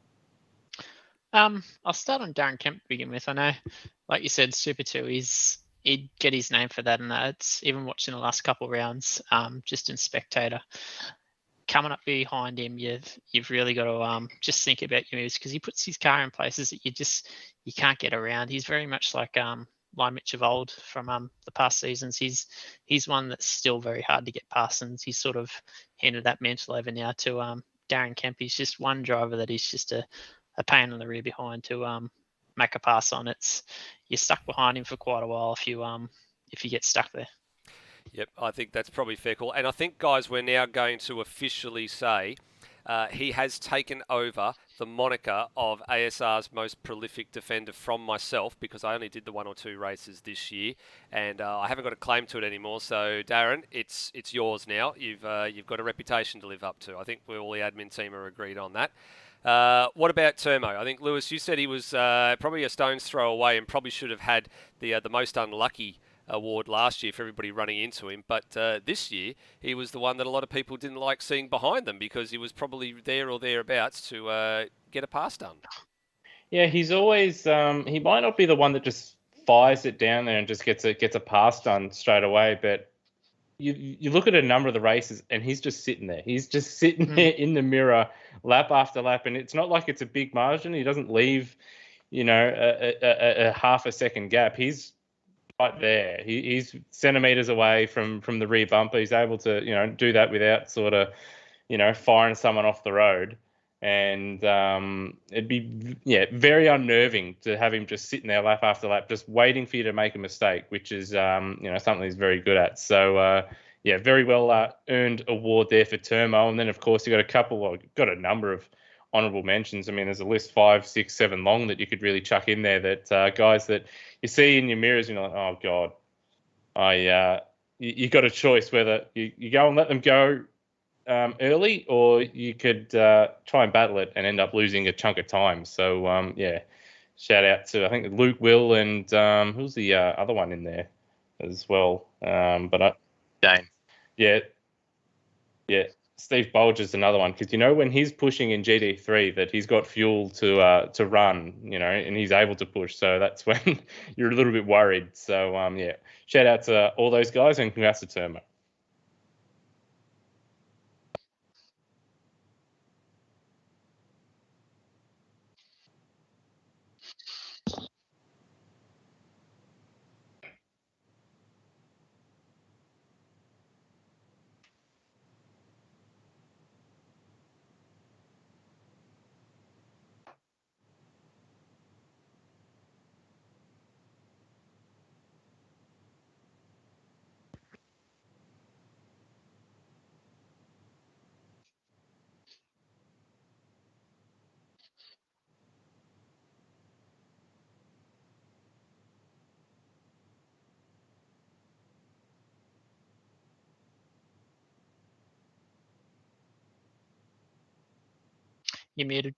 I'll start on Darren Kemp to begin with. I know, like you said, Super 2 he'd get his name for that, and it's even watching the last couple of rounds, just in spectator. Coming up behind him, you've really got to just think about your moves, because he puts his car in places that you can't get around. He's very much like Lime Mitch of old from the past seasons. He's one that's still very hard to get past, and he's sort of handed that mantle over now to Darren Kemp. He's just one driver that is just a pain in the rear behind to make a pass on. You're stuck behind him for quite a while if you get stuck there. Yep, I think that's probably fair call. And I think, guys, we're now going to officially say he has taken over the moniker of ASR's most prolific defender from myself, because I only did the 1 or 2 races this year, and I haven't got a claim to it anymore. So, Darren, it's yours now. You've got a reputation to live up to. I think all the admin team are agreed on that. What about Termo? I think, Lewis, you said he was probably a stone's throw away and probably should have had the most unlucky award last year for everybody running into him. But this year, he was the one that a lot of people didn't like seeing behind them, because he was probably there or thereabouts to get a pass done. Yeah, he's always he might not be the one that just fires it down there and just gets a pass done straight away, but you look at a number of the races, and he's just sitting there. He's just sitting there in the mirror, lap after lap, and it's not like it's a big margin. He doesn't leave, a half a second gap. He's right there. He's centimeters away from the rear bumper. He's able to do that without sort of firing someone off the road. And it'd be very unnerving to have him just sitting there lap after lap, just waiting for you to make a mistake, which is something he's very good at. So very well earned award there for Termo. And then of course you got a number of honourable mentions. I mean, there's a list 5, 6, 7 long that you could really chuck in there. That guys that you see in your mirrors, and you're like, oh god, you got a choice whether you go and let them go early, or you could try and battle it and end up losing a chunk of time. So shout out to, I think, Luke, Will, and who's the other one in there as well. Dane. Yeah. Steve Bolger's another one, because when he's pushing in GT3 that he's got fuel to run, and he's able to push. So that's when you're a little bit worried. So shout out to all those guys, and congrats to Termo. You're muted.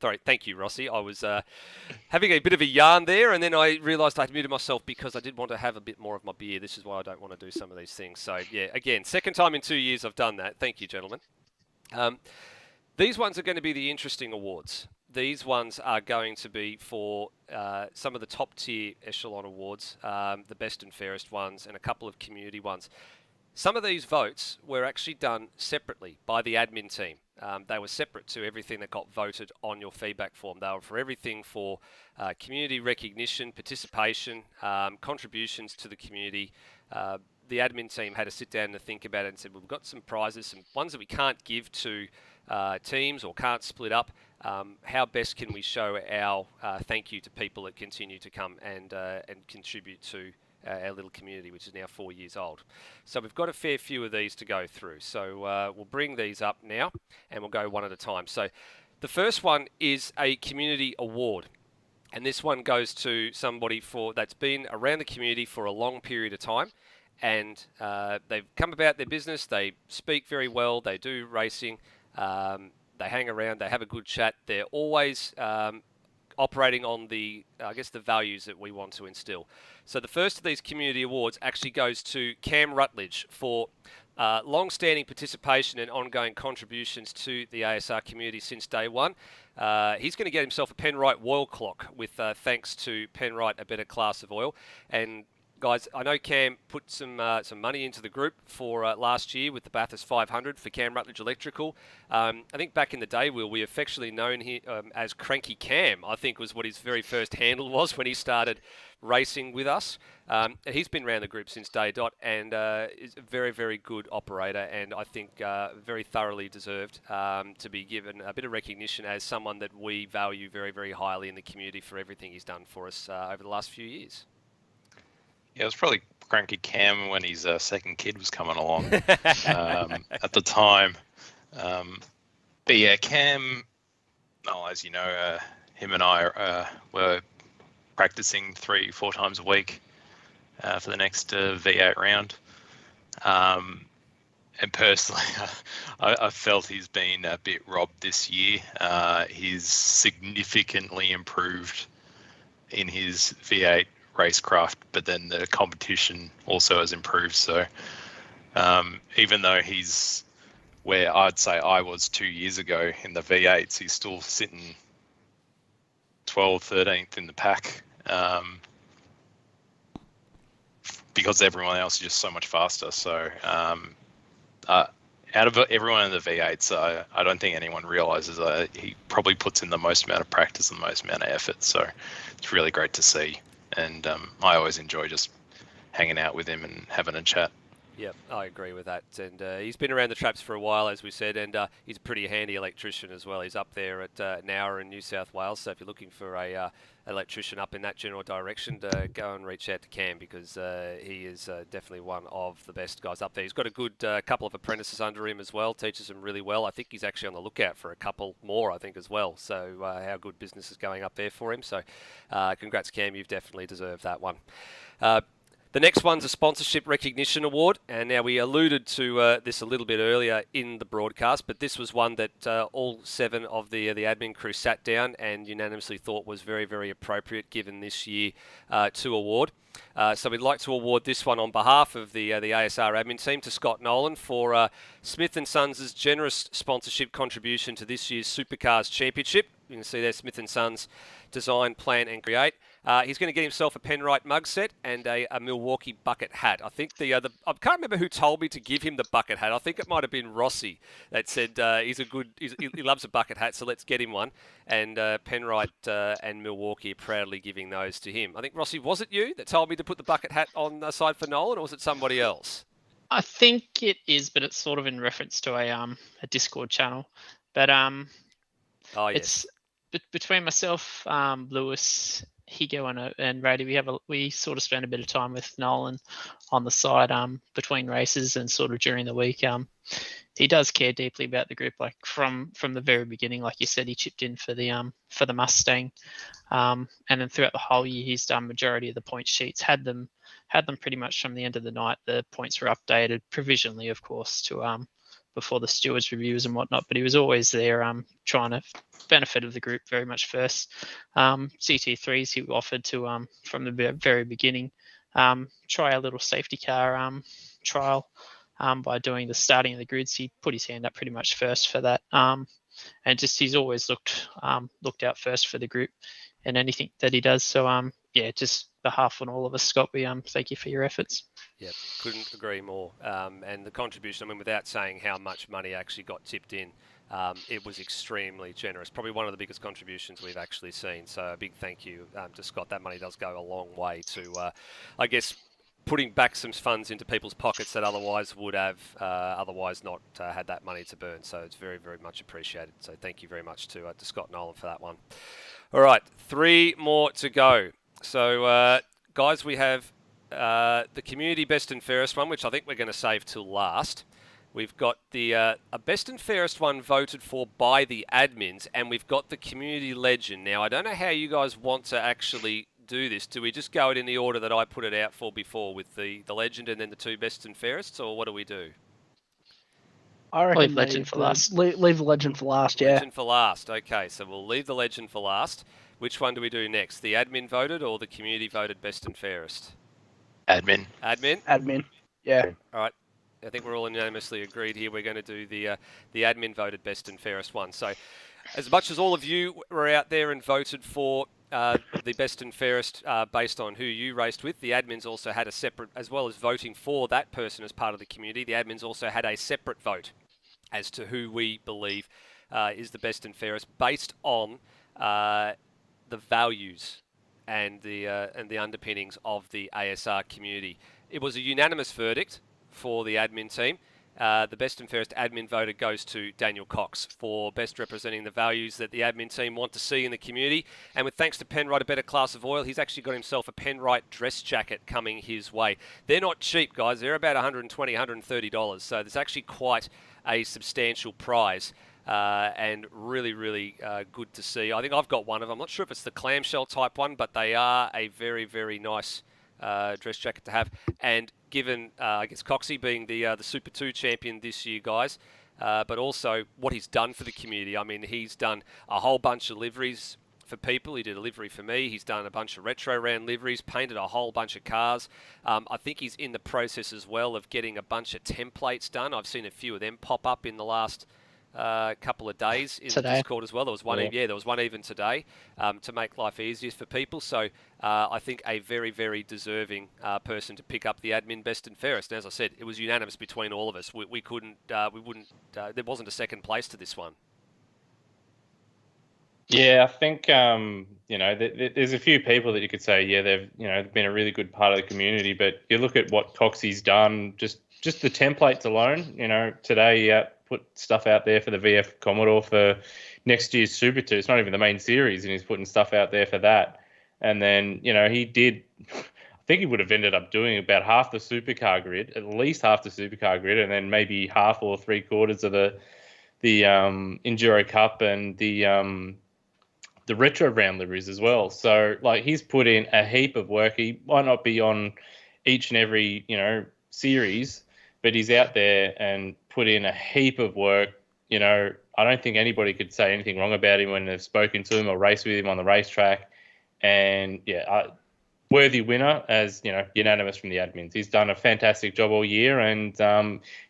Sorry, thank you, Rossi. I was having a bit of a yarn there, and then I realised I'd muted myself because I did want to have a bit more of my beer. This is why I don't want to do some of these things. So, again, second time in 2 years I've done that. Thank you, gentlemen. These ones are going to be the interesting awards. These ones are going to be for some of the top tier echelon awards, the best and fairest ones, and a couple of community ones. Some of these votes were actually done separately by the admin team. They were separate to everything that got voted on your feedback form. They were for everything for community recognition, participation, contributions to the community. The admin team had to sit down and think about it and said, well, we've got some prizes, some ones that we can't give to teams or can't split up. How best can we show our thank you to people that continue to come and contribute to our little community, which is now 4 years old. So we've got a fair few of these to go through. So we'll bring these up now and we'll go one at a time. So the first one is a community award. And this one goes to somebody that's been around the community for a long period of time. And they've come about their business. They speak very well. They do racing. They hang around. They have a good chat. They're always operating on the values that we want to instill. So the first of these community awards actually goes to Cam Rutledge for long-standing participation and ongoing contributions to the ASR community since day one. He's going to get himself a Penrite oil clock with thanks to Penrite, a better class of oil. And guys, I know Cam put some money into the group for last year with the Bathurst 500 for Cam Rutledge Electrical. I think back in the day, we affectionately known him as Cranky Cam, I think was what his very first handle was when he started racing with us. He's been around the group since day dot and is a very, very good operator, and I think very thoroughly deserved to be given a bit of recognition as someone that we value very, very highly in the community for everything he's done for us over the last few years. Yeah, it was probably Cranky Cam when his second kid was coming along at the time. But yeah, Cam, as you know, him and I were practicing 3-4 times a week for the next V8 round. And personally, I felt he's been a bit robbed this year. He's significantly improved in his V8 racecraft, but then the competition also has improved. So even though he's where I'd say I was 2 years ago in the V8s, he's still sitting 12th, 13th in the pack because everyone else is just so much faster. So out of everyone in the V8s, I don't think anyone realizes that he probably puts in the most amount of practice and the most amount of effort. So it's really great to see. And I always enjoy just hanging out with him and having a chat. Yep, I agree with that. And he's been around the traps for a while, as we said, and he's a pretty handy electrician as well. He's up there at Nowra in New South Wales. So if you're looking for a electrician up in that general direction, go and reach out to Cam, because he is definitely one of the best guys up there. He's got a good couple of apprentices under him as well, teaches them really well. I think he's actually on the lookout for a couple more, I think, as well. So how good business is going up there for him. So congrats, Cam. You've definitely deserved that one. The next one's a sponsorship recognition award, and now we alluded to this a little bit earlier in the broadcast, but this was one that all 7 of the admin crew sat down and unanimously thought was very, very appropriate given this year to award. So we'd like to award this one on behalf of the ASR admin team to Scott Nolan for Smith & Sons' generous sponsorship contribution to this year's Supercars Championship. You can see there Smith & Sons design, plan and create. He's going to get himself a Penrite mug set and a Milwaukee bucket hat. I think I can't remember who told me to give him the bucket hat. I think it might have been Rossi that said he loves a bucket hat, so let's get him one. And Penrite and Milwaukee are proudly giving those to him. I think, Rossi, was it you that told me to put the bucket hat on the side for Nolan, or was it somebody else? I think it is, but it's sort of in reference to a Discord channel. But Yes. It's between myself, Lewis, Higo and Rady, we sort of spend a bit of time with Nolan on the side between races and sort of during the week. He does care deeply about the group, like from the very beginning. Like you said, he chipped in for the Mustang, and then throughout the whole year, he's done majority of the point sheets. Had them pretty much from the end of the night. The points were updated provisionally, of course, to before the stewards' reviews and whatnot. But he was always there, trying to benefit of the group very much first. CT3s he offered to from the very beginning. Try a little safety car trial by doing the starting of the grids. He put his hand up pretty much first for that, and just he's always looked out first for the group in anything that he does. So just behalf on all of us, Scott, we thank you for your efforts. Yep, couldn't agree more. And the contribution, I mean, without saying how much money actually got tipped in, it was extremely generous. Probably one of the biggest contributions we've actually seen. So a big thank you to Scott. That money does go a long way to, I guess, putting back some funds into people's pockets that otherwise would have not had that money to burn. So it's very, very much appreciated. So thank you very much to Scott Nolan for that one. All right, 3 more to go. So, guys, we have the community best and fairest one, which I think we're going to save till last. We've got the a best and fairest one voted for by the admins, and we've got the community legend. Now, I don't know how you guys want to actually do this. Do we just go it in the order that I put it out for before, with the legend and then the 2 best and fairest, or what do we do? I reckon Leave legend for last. Leave the legend for last, yeah. Legend for last. Okay, so we'll leave the legend for last. Which one do we do next? The admin voted or the community voted best and fairest? Admin. Admin? Admin, yeah. All right. I think we're all unanimously agreed here. We're going to do the admin voted best and fairest one. So as much as all of you were out there and voted for the best and fairest based on who you raced with, the admins also had a separate, as well as voting for that person as part of the community, the admins also had a separate vote as to who we believe is the best and fairest based on the values and the underpinnings of the ASR community. It was a unanimous verdict for the admin team. The best and fairest admin voter goes to Daniel Cox for best representing the values that the admin team want to see in the community. And with thanks to Penrite, a better class of oil, he's actually got himself a Penrite dress jacket coming his way. They're not cheap, guys. They're about $120, $130. So there's actually quite a substantial prize. And really, really good to see. I think I've got one of them. I'm not sure if it's the clamshell type one, but they are a very, very nice dress jacket to have. And given, I guess, Coxie being the Super 2 champion this year, guys, but also what he's done for the community. I mean, he's done a whole bunch of liveries for people. He did a livery for me. He's done a bunch of retro round liveries, painted a whole bunch of cars. I think he's in the process as well of getting a bunch of templates done. I've seen a few of them pop up in the last couple of days in the Today. Discord as well. There was one, there was one even today to make life easier for people. So I think a very, very deserving person to pick up the admin best and fairest. And as I said, it was unanimous between all of us. We couldn't, we wouldn't. There wasn't a second place to this one. Yeah, I think there's a few people that you could say, they've been a really good part of the community. But you look at what Coxie's done, just the templates alone. Today he put stuff out there for the VF Commodore for next year's Super 2. It's not even the main series, and he's putting stuff out there for that. And then he did. I think he would have ended up doing about half the supercar grid, at least half the supercar grid, and then maybe half or 3/4 of the Enduro Cup and the retro round liveries as well. So he's put in a heap of work. He might not be on each and every series, but he's out there and put in a heap of work. I don't think anybody could say anything wrong about him when they've spoken to him or raced with him on the racetrack. And worthy winner, as unanimous from the admins. He's done a fantastic job all year, and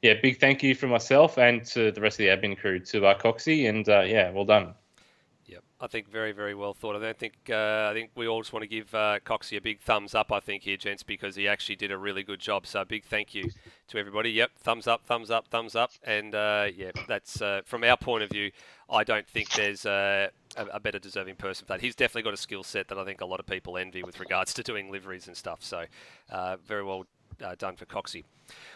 big thank you from myself and to the rest of the admin crew, to Coxie, and well done. Yep, I think very, very well thought. I think we all just want to give Coxie a big thumbs up, I think, here, gents, because he actually did a really good job. So a big thank you to everybody. Yep, thumbs up, thumbs up, thumbs up. And that's from our point of view, I don't think there's a better deserving person for that. He's definitely got a skill set that I think a lot of people envy with regards to doing liveries and stuff. So very well done for Coxie.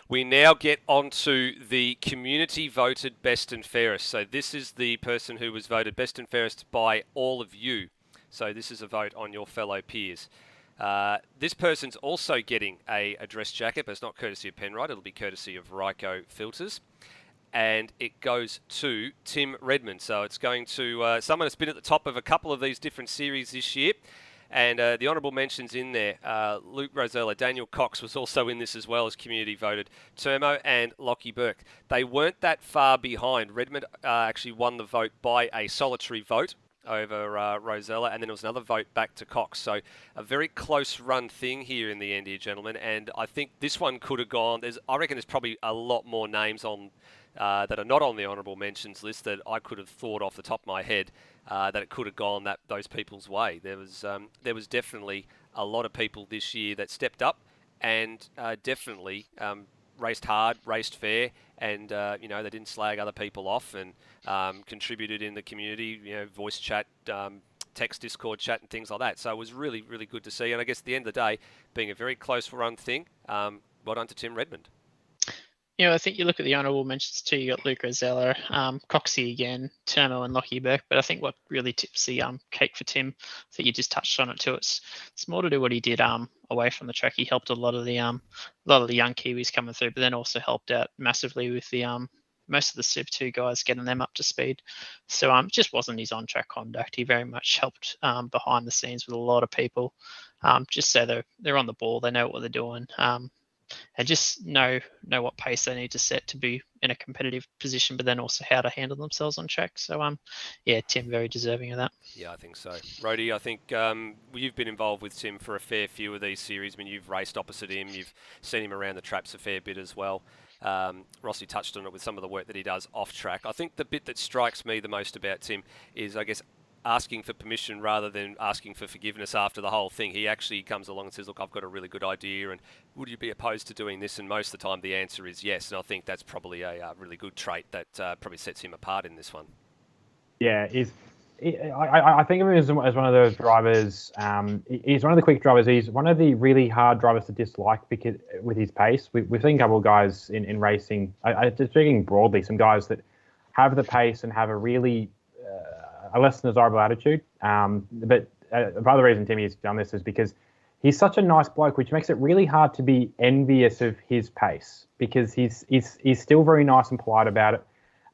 We now get on to the community voted best and fairest. So this is the person who was voted best and fairest by all of you. So this is a vote on your fellow peers. This person's also getting a dress jacket, but it's not courtesy of Penrite. It'll be courtesy of Ryco Filters. And it goes to Tim Redmond. So it's going to someone that's been at the top of a couple of these different series this year. And the honourable mentions in there, Luke Rosella, Daniel Cox was also in this as well as community voted, Termo and Lockie Burke. They weren't that far behind. Redmond actually won the vote by a solitary vote over Rosella, and then there was another vote back to Cox. So a very close run thing here in the end here, gentlemen. And I think this one could have gone, I reckon there's probably a lot more names on that are not on the honourable mentions list that I could have thought off the top of my head that it could have gone those people's way. There was definitely a lot of people this year that stepped up and definitely raced hard, raced fair, and they didn't slag other people off and contributed in the community, voice chat, text, Discord chat, and things like that. So it was really, really good to see. And I guess at the end of the day, being a very close run thing, well done to Tim Redmond. I think you look at the honourable mentions too. You got Luke Rosella, Coxie again, Termo, and Lockie Burke. But I think what really tips the cake for Tim, I think you just touched on it too. It's more to do what he did away from the track. He helped a lot of the young Kiwis coming through, but then also helped out massively with the most of the Super 2 guys, getting them up to speed. So it just wasn't his on track conduct. He very much helped behind the scenes with a lot of people, just so they're on the ball. They know what they're doing. And just know what pace they need to set to be in a competitive position, but then also how to handle themselves on track. So, Tim, very deserving of that. Yeah, I think so. Rhodey, I think you've been involved with Tim for a fair few of these series. I mean, you've raced opposite him. You've seen him around the traps a fair bit as well. Rossi touched on it with some of the work that he does off track. I think the bit that strikes me the most about Tim is, I guess, asking for permission rather than asking for forgiveness after the whole thing. He actually comes along and says, look, I've got a really good idea, and would you be opposed to doing this? And most of the time the answer is yes. And I think that's probably a really good trait that probably sets him apart in this one. Yeah, I think of him as one of those drivers. He's one of the quick drivers. He's one of the really hard drivers to dislike because with his pace. We've seen a couple of guys in racing, just speaking broadly, some guys that have the pace and have a really a less desirable attitude. But part of the reason Timmy's done this is because he's such a nice bloke, which makes it really hard to be envious of his pace because he's still very nice and polite about it.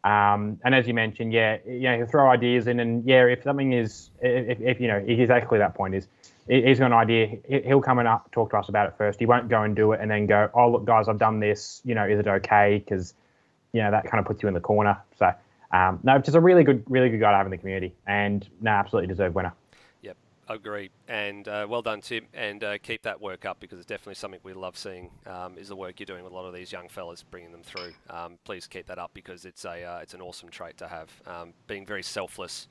And as you mentioned, he'll throw ideas in, and if something is, if he's exactly that point is, he's got an idea, he'll come and talk to us about it first. He won't go and do it and then go, oh look guys, I've done this. Is it okay? Because that kind of puts you in the corner. So. No, just a really good guy to have in the community, and absolutely deserved winner. Yep. Agreed. And well done, Tim. And keep that work up, because it's definitely something we love seeing, is the work you're doing with a lot of these young fellas, bringing them through. Please keep that up, because it's an awesome trait to have, being very selfless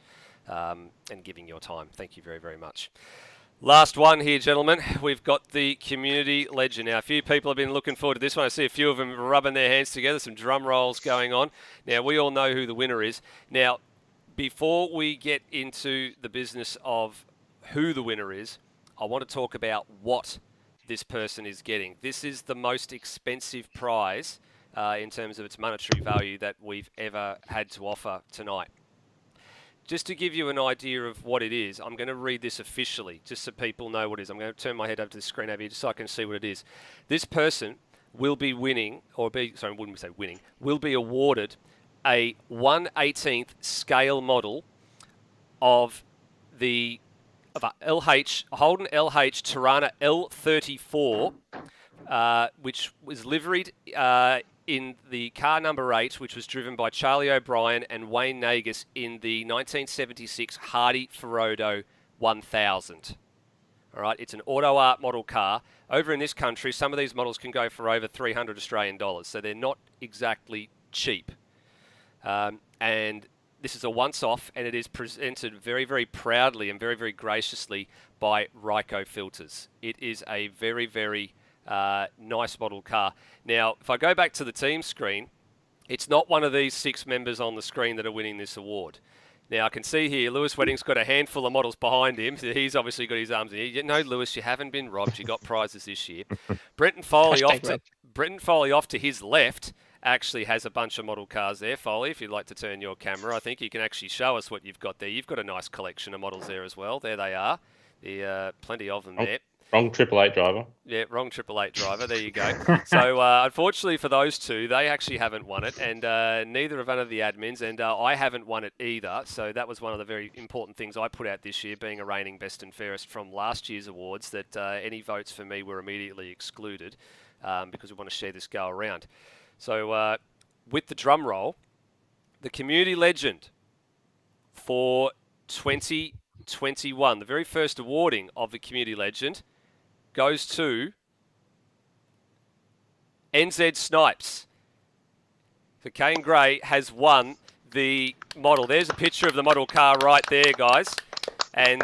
and giving your time. Thank you very, very much. Last one here, gentlemen. We've got the community legend. Now, a few people have been looking forward to this one. I see a few of them rubbing their hands together, some drum rolls going on. Now, we all know who the winner is. Now, before we get into the business of who the winner is, I want to talk about what this person is getting. This is the most expensive prize in terms of its monetary value that we've ever had to offer tonight. Just to give you an idea of what it is, I'm going to read this officially, just so people know what it is. I'm going to turn my head over to the screen over here just so I can see what it is. This person will be winning, will be awarded a 1/18th scale model of a Holden LH Tirana L34, which was liveried in the car number 8, which was driven by Charlie O'Brien and Wayne Nagus in the 1976 Hardy Ferodo 1000. All right, it's an auto art model car. Over in this country, some of these models can go for over 300 Australian dollars, so they're not exactly cheap. And this is a once-off, and it is presented very, very proudly and very, very graciously by Ryco Filters. It is a very, very nice model car. Now, if I go back to the team screen, it's not one of these 6 members on the screen that are winning this award. Now, I can see here, Lewis Wedding's got a handful of models behind him. So he's obviously got his arms in here. No, Lewis, you haven't been robbed. You got prizes this year. Brenton Foley off to his left actually has a bunch of model cars there. Foley, if you'd like to turn your camera, I think you can actually show us what you've got there. You've got a nice collection of models there as well. There they are. Plenty of them there. Wrong 888 driver. Yeah, wrong 888 driver. There you go. So, unfortunately for those two, they actually haven't won it, and neither have one of the admins, and I haven't won it either. So that was one of the very important things I put out this year, being a reigning best and fairest from last year's awards, that any votes for me were immediately excluded because we want to share this go around. So with the drum roll, the community legend for 2021, the very first awarding of the community legend, goes to NZ Snipes. So Kane Gray has won the model. There's a picture of the model car right there, guys. And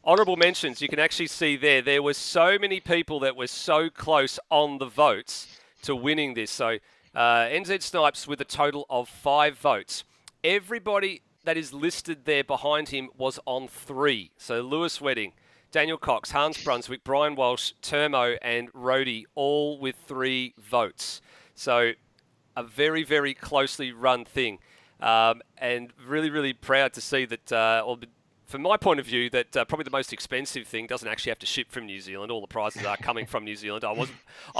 honourable mentions, you can actually see there were so many people that were so close on the votes to winning this. So NZ Snipes with a total of 5 votes. Everybody that is listed there behind him was on 3. So Lewis Wedding, Daniel Cox, Hans Brunswick, Brian Walsh, Termo and Rhodey, all with 3 votes. So a very, very closely run thing. And really, really proud to see that, from my point of view, that probably the most expensive thing doesn't actually have to ship from New Zealand. All the prizes are coming from New Zealand. I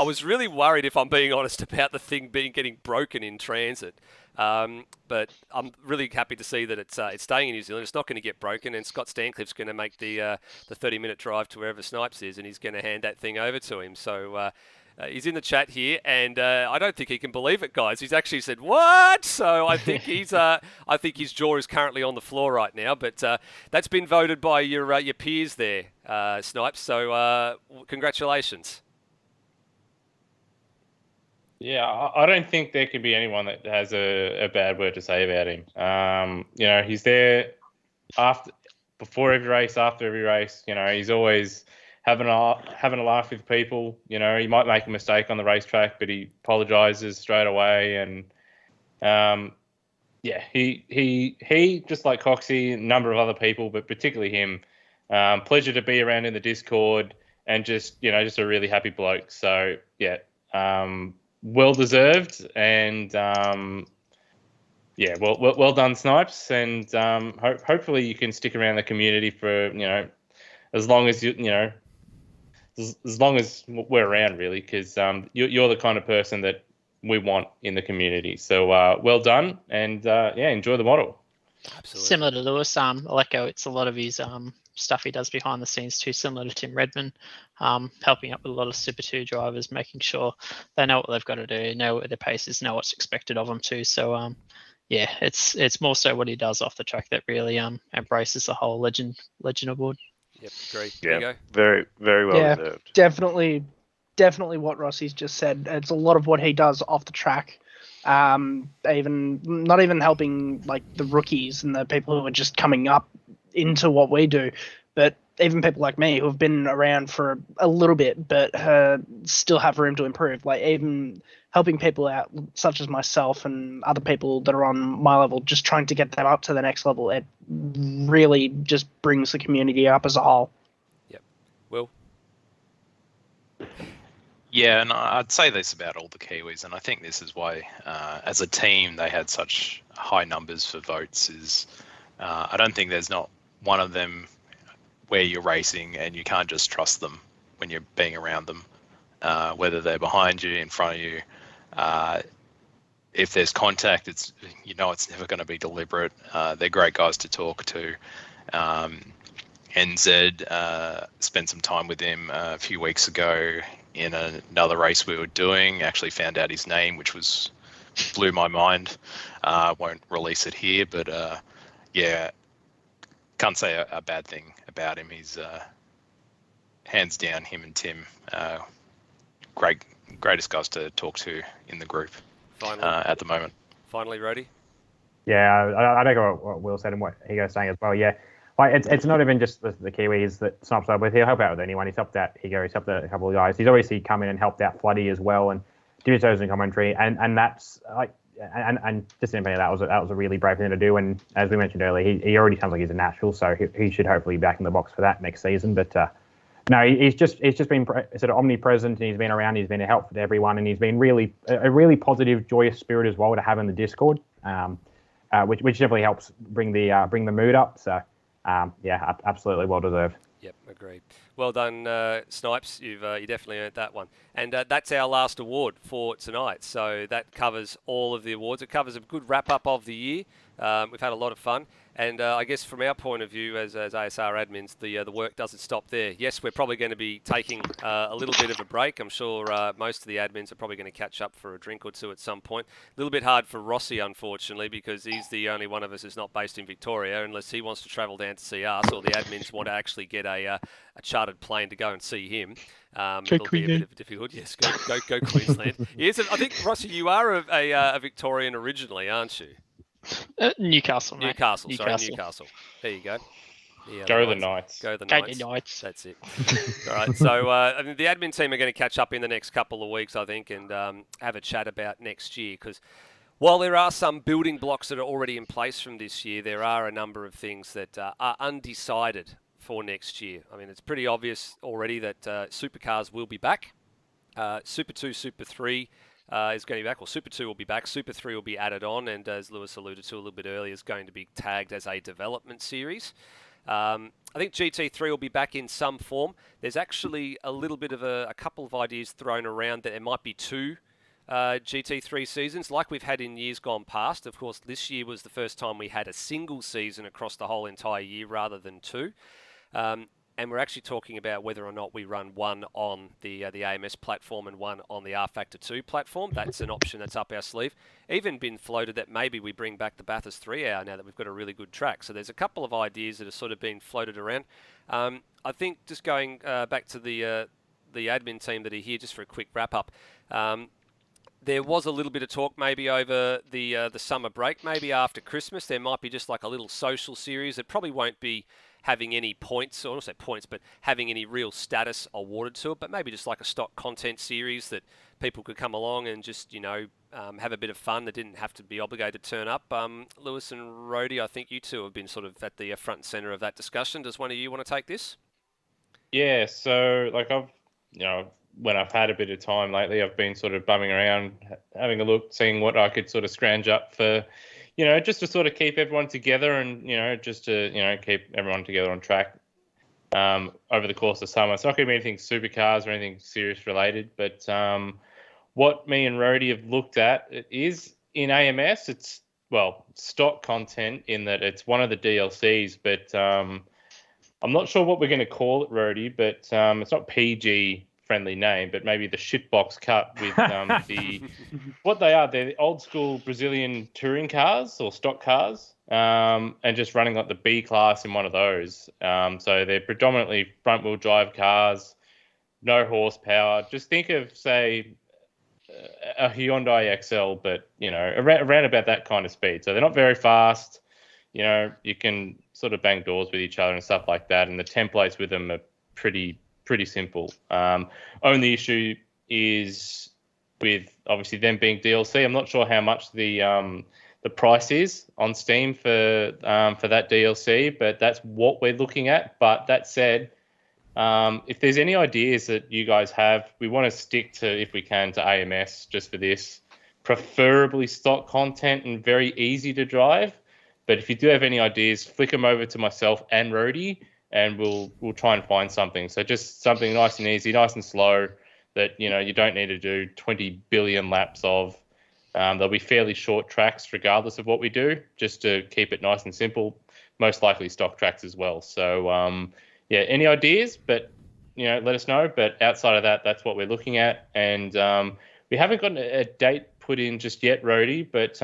was really worried, if I'm being honest, about the thing getting broken in transit. But I'm really happy to see that it's staying in New Zealand. It's not going to get broken, and Scott Stancliffe's going to make the 30-minute drive to wherever Snipes is, and he's going to hand that thing over to him. So he's in the chat here, and I don't think he can believe it, guys. He's actually said, "What?" So I think I think his jaw is currently on the floor right now. But that's been voted by your peers there, Snipes. So congratulations. Yeah, I don't think there could be anyone that has a bad word to say about him. He's there before every race, after every race. He's always having a laugh with people. He might make a mistake on the racetrack, but he apologises straight away. And he just like Coxie, a number of other people, but particularly him. Pleasure to be around in the Discord, and just a really happy bloke. So yeah. Well deserved, and well done, Snipes, and hopefully you can stick around the community for as long as as long as we're around, really, because you're the kind of person that we want in the community. So well done, and enjoy the model. Absolutely. Similar to Lewis, Echo, it's a lot of his stuff he does behind the scenes too, similar to Tim Redman, helping up with a lot of Super 2 drivers, making sure they know what they've got to do, know what their pace is, know what's expected of them too. So it's more so what he does off the track that really embraces the whole legend award. Yep, agree. There you Yeah, go. very, very well Yeah. deserved. Definitely what Rossi's just said. It's a lot of what he does off the track. Even not even helping like the rookies and the people who are just coming up into what we do, but even people like me who have been around for a little bit but still have room to improve. Like even helping people out, such as myself and other people that are on my level, just trying to get them up to the next level. It really just brings the community up as a whole. Yep. Will? Yeah, and I'd say this about all the Kiwis, and I think this is why, as a team, they had such high numbers for votes. Is I don't think there's not one of them where you're racing and you can't just trust them when you're being around them, whether they're behind you, in front of you. If there's contact, it's never going to be deliberate. They're great guys to talk to. NZ spent some time with him a few weeks ago in another race we were doing. Actually found out his name, which blew my mind. Won't release it here, but yeah, can't say a bad thing about him. He's hands down, him and Tim, greatest guys to talk to in the group at the moment. Finally, Rody? Yeah, I echo what Will said and what Higo's saying as well. Yeah, like it's not even just the Kiwis that Snipes up with. He'll help out with anyone. He's helped out Higo. He's helped out a couple of guys. He's obviously come in and helped out Floody as well and did his in commentary. And that's like and just in that was a really brave thing to do. And as we mentioned earlier, he already sounds like he's a natural, so he should hopefully be back in the box for that next season. But no, he's just been sort of omnipresent, and he's been around. He's been a help to everyone, and he's been a really positive, joyous spirit as well to have in the Discord, which definitely helps bring the mood up. So yeah, absolutely well deserved. Yep, agreed. Well done, Snipes. You definitely earned that one. And that's our last award for tonight. So that covers all of the awards. It covers a good wrap-up of the year. We've had a lot of fun. And I guess from our point of view as ASR admins, the work doesn't stop there. Yes, we're probably going to be taking a little bit of a break. I'm sure most of the admins are probably going to catch up for a drink or two at some point. A little bit hard for Rossi, unfortunately, because he's the only one of us who's not based in Victoria, unless he wants to travel down to see us, or the admins want to actually get a chartered plane to go and see him. It'll be a bit of a difficult. Yes, go Queensland. Yes, I think, Rossi, you are a Victorian originally, aren't you? Newcastle, mate. Newcastle. There you go. Yeah, Go the Knights. Go the Knights. That's it. All right. So I mean, the admin team are going to catch up in the next couple of weeks, I think, and have a chat about next year. Because while there are some building blocks that are already in place from this year, there are a number of things that are undecided for next year. I mean, it's pretty obvious already that supercars will be back. Super 2, Super 3 is going to be back. Well, Super 2 will be back. Super 3 will be added on, and as Lewis alluded to a little bit earlier, is going to be tagged as a development series. I think GT3 will be back in some form. There's actually a little bit of a couple of ideas thrown around that there might be two GT3 seasons, like we've had in years gone past. Of course, this year was the first time we had a single season across the whole entire year rather than two. And we're actually talking about whether or not we run one on the AMS platform and one on the R Factor 2 platform. That's an option that's up our sleeve. Even been floated that maybe we bring back the Bathurst 3-hour now that we've got a really good track. So there's a couple of ideas that have sort of been floated around. I think just going back to the admin team that are here, just for a quick wrap-up, there was a little bit of talk maybe over the summer break, maybe after Christmas. There might be just like a little social series. It probably won't be having any points, or not say points, but having any real status awarded to it, but maybe just like a stock content series that people could come along and just, have a bit of fun. They didn't have to be obligated to turn up. Lewis and Rhodey, I think you two have been sort of at the front and centre of that discussion. Does one of you want to take this? Yeah, so like when I've had a bit of time lately, I've been sort of bumming around, having a look, seeing what I could sort of scrounge up for, just to sort of keep everyone together and, just to, keep everyone together on track over the course of summer. It's not going to be anything supercars or anything serious related, but what me and Rhodey have looked at is in AMS, it's, stock content in that it's one of the DLCs, but I'm not sure what we're going to call it, Rhodey, but it's not PG friendly name, but maybe the Shitbox Cup with what they are. They're the old school Brazilian touring cars or stock cars, and just running like the B class in one of those. So they're predominantly front wheel drive cars, no horsepower. Just think of, say, a Hyundai XL, but around about that kind of speed. So they're not very fast. You can sort of bang doors with each other and stuff like that, and the templates with them are pretty simple. Only issue is with obviously them being DLC. I'm not sure how much the price is on Steam for that DLC, but that's what we're looking at. But that said, if there's any ideas that you guys have, we want to stick to, if we can, to AMS just for this, preferably stock content and very easy to drive. But if you do have any ideas, flick them over to myself and Rody, and we'll try and find something. So just something nice and easy, nice and slow, that you don't need to do 20 billion laps of. There'll be fairly short tracks regardless of what we do, just to keep it nice and simple. Most likely stock tracks as well. So yeah, any ideas? But let us know. But outside of that, that's what we're looking at. And we haven't got a date put in just yet, Rody. But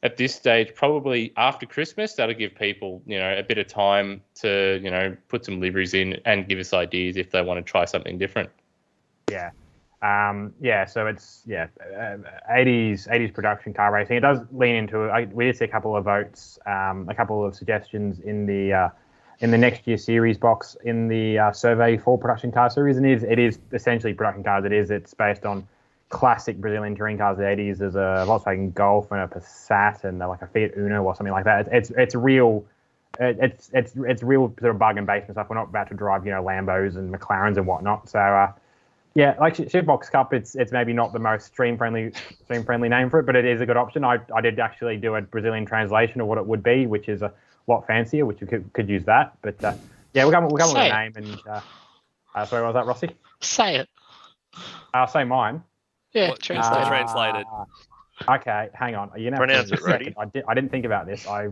at this stage, probably after Christmas, that'll give people, a bit of time to, put some liveries in and give us ideas if they want to try something different. Yeah. So it's 80s production car racing. It does lean into it. We did see a couple of votes, a couple of suggestions in the next year series box in the survey for production car series, and it is essentially production cars. It's based on classic Brazilian touring cars of the 80s. There's a Volkswagen Golf and a Passat and like a Fiat Uno or something like that. It's real. It's real sort of bargain basement stuff. We're not about to drive Lambos and McLarens and whatnot. So yeah, like Shitbox Cup, it's maybe not the most stream friendly name for it, but it is a good option. I did actually do a Brazilian translation of what it would be, which is a lot fancier, which you could use that. But yeah, we'll come with a name. And sorry, what was that, Rossi? Say it. Say mine. Yeah, translated. Okay, hang on. Pronounce it, Rody. I didn't think about this. I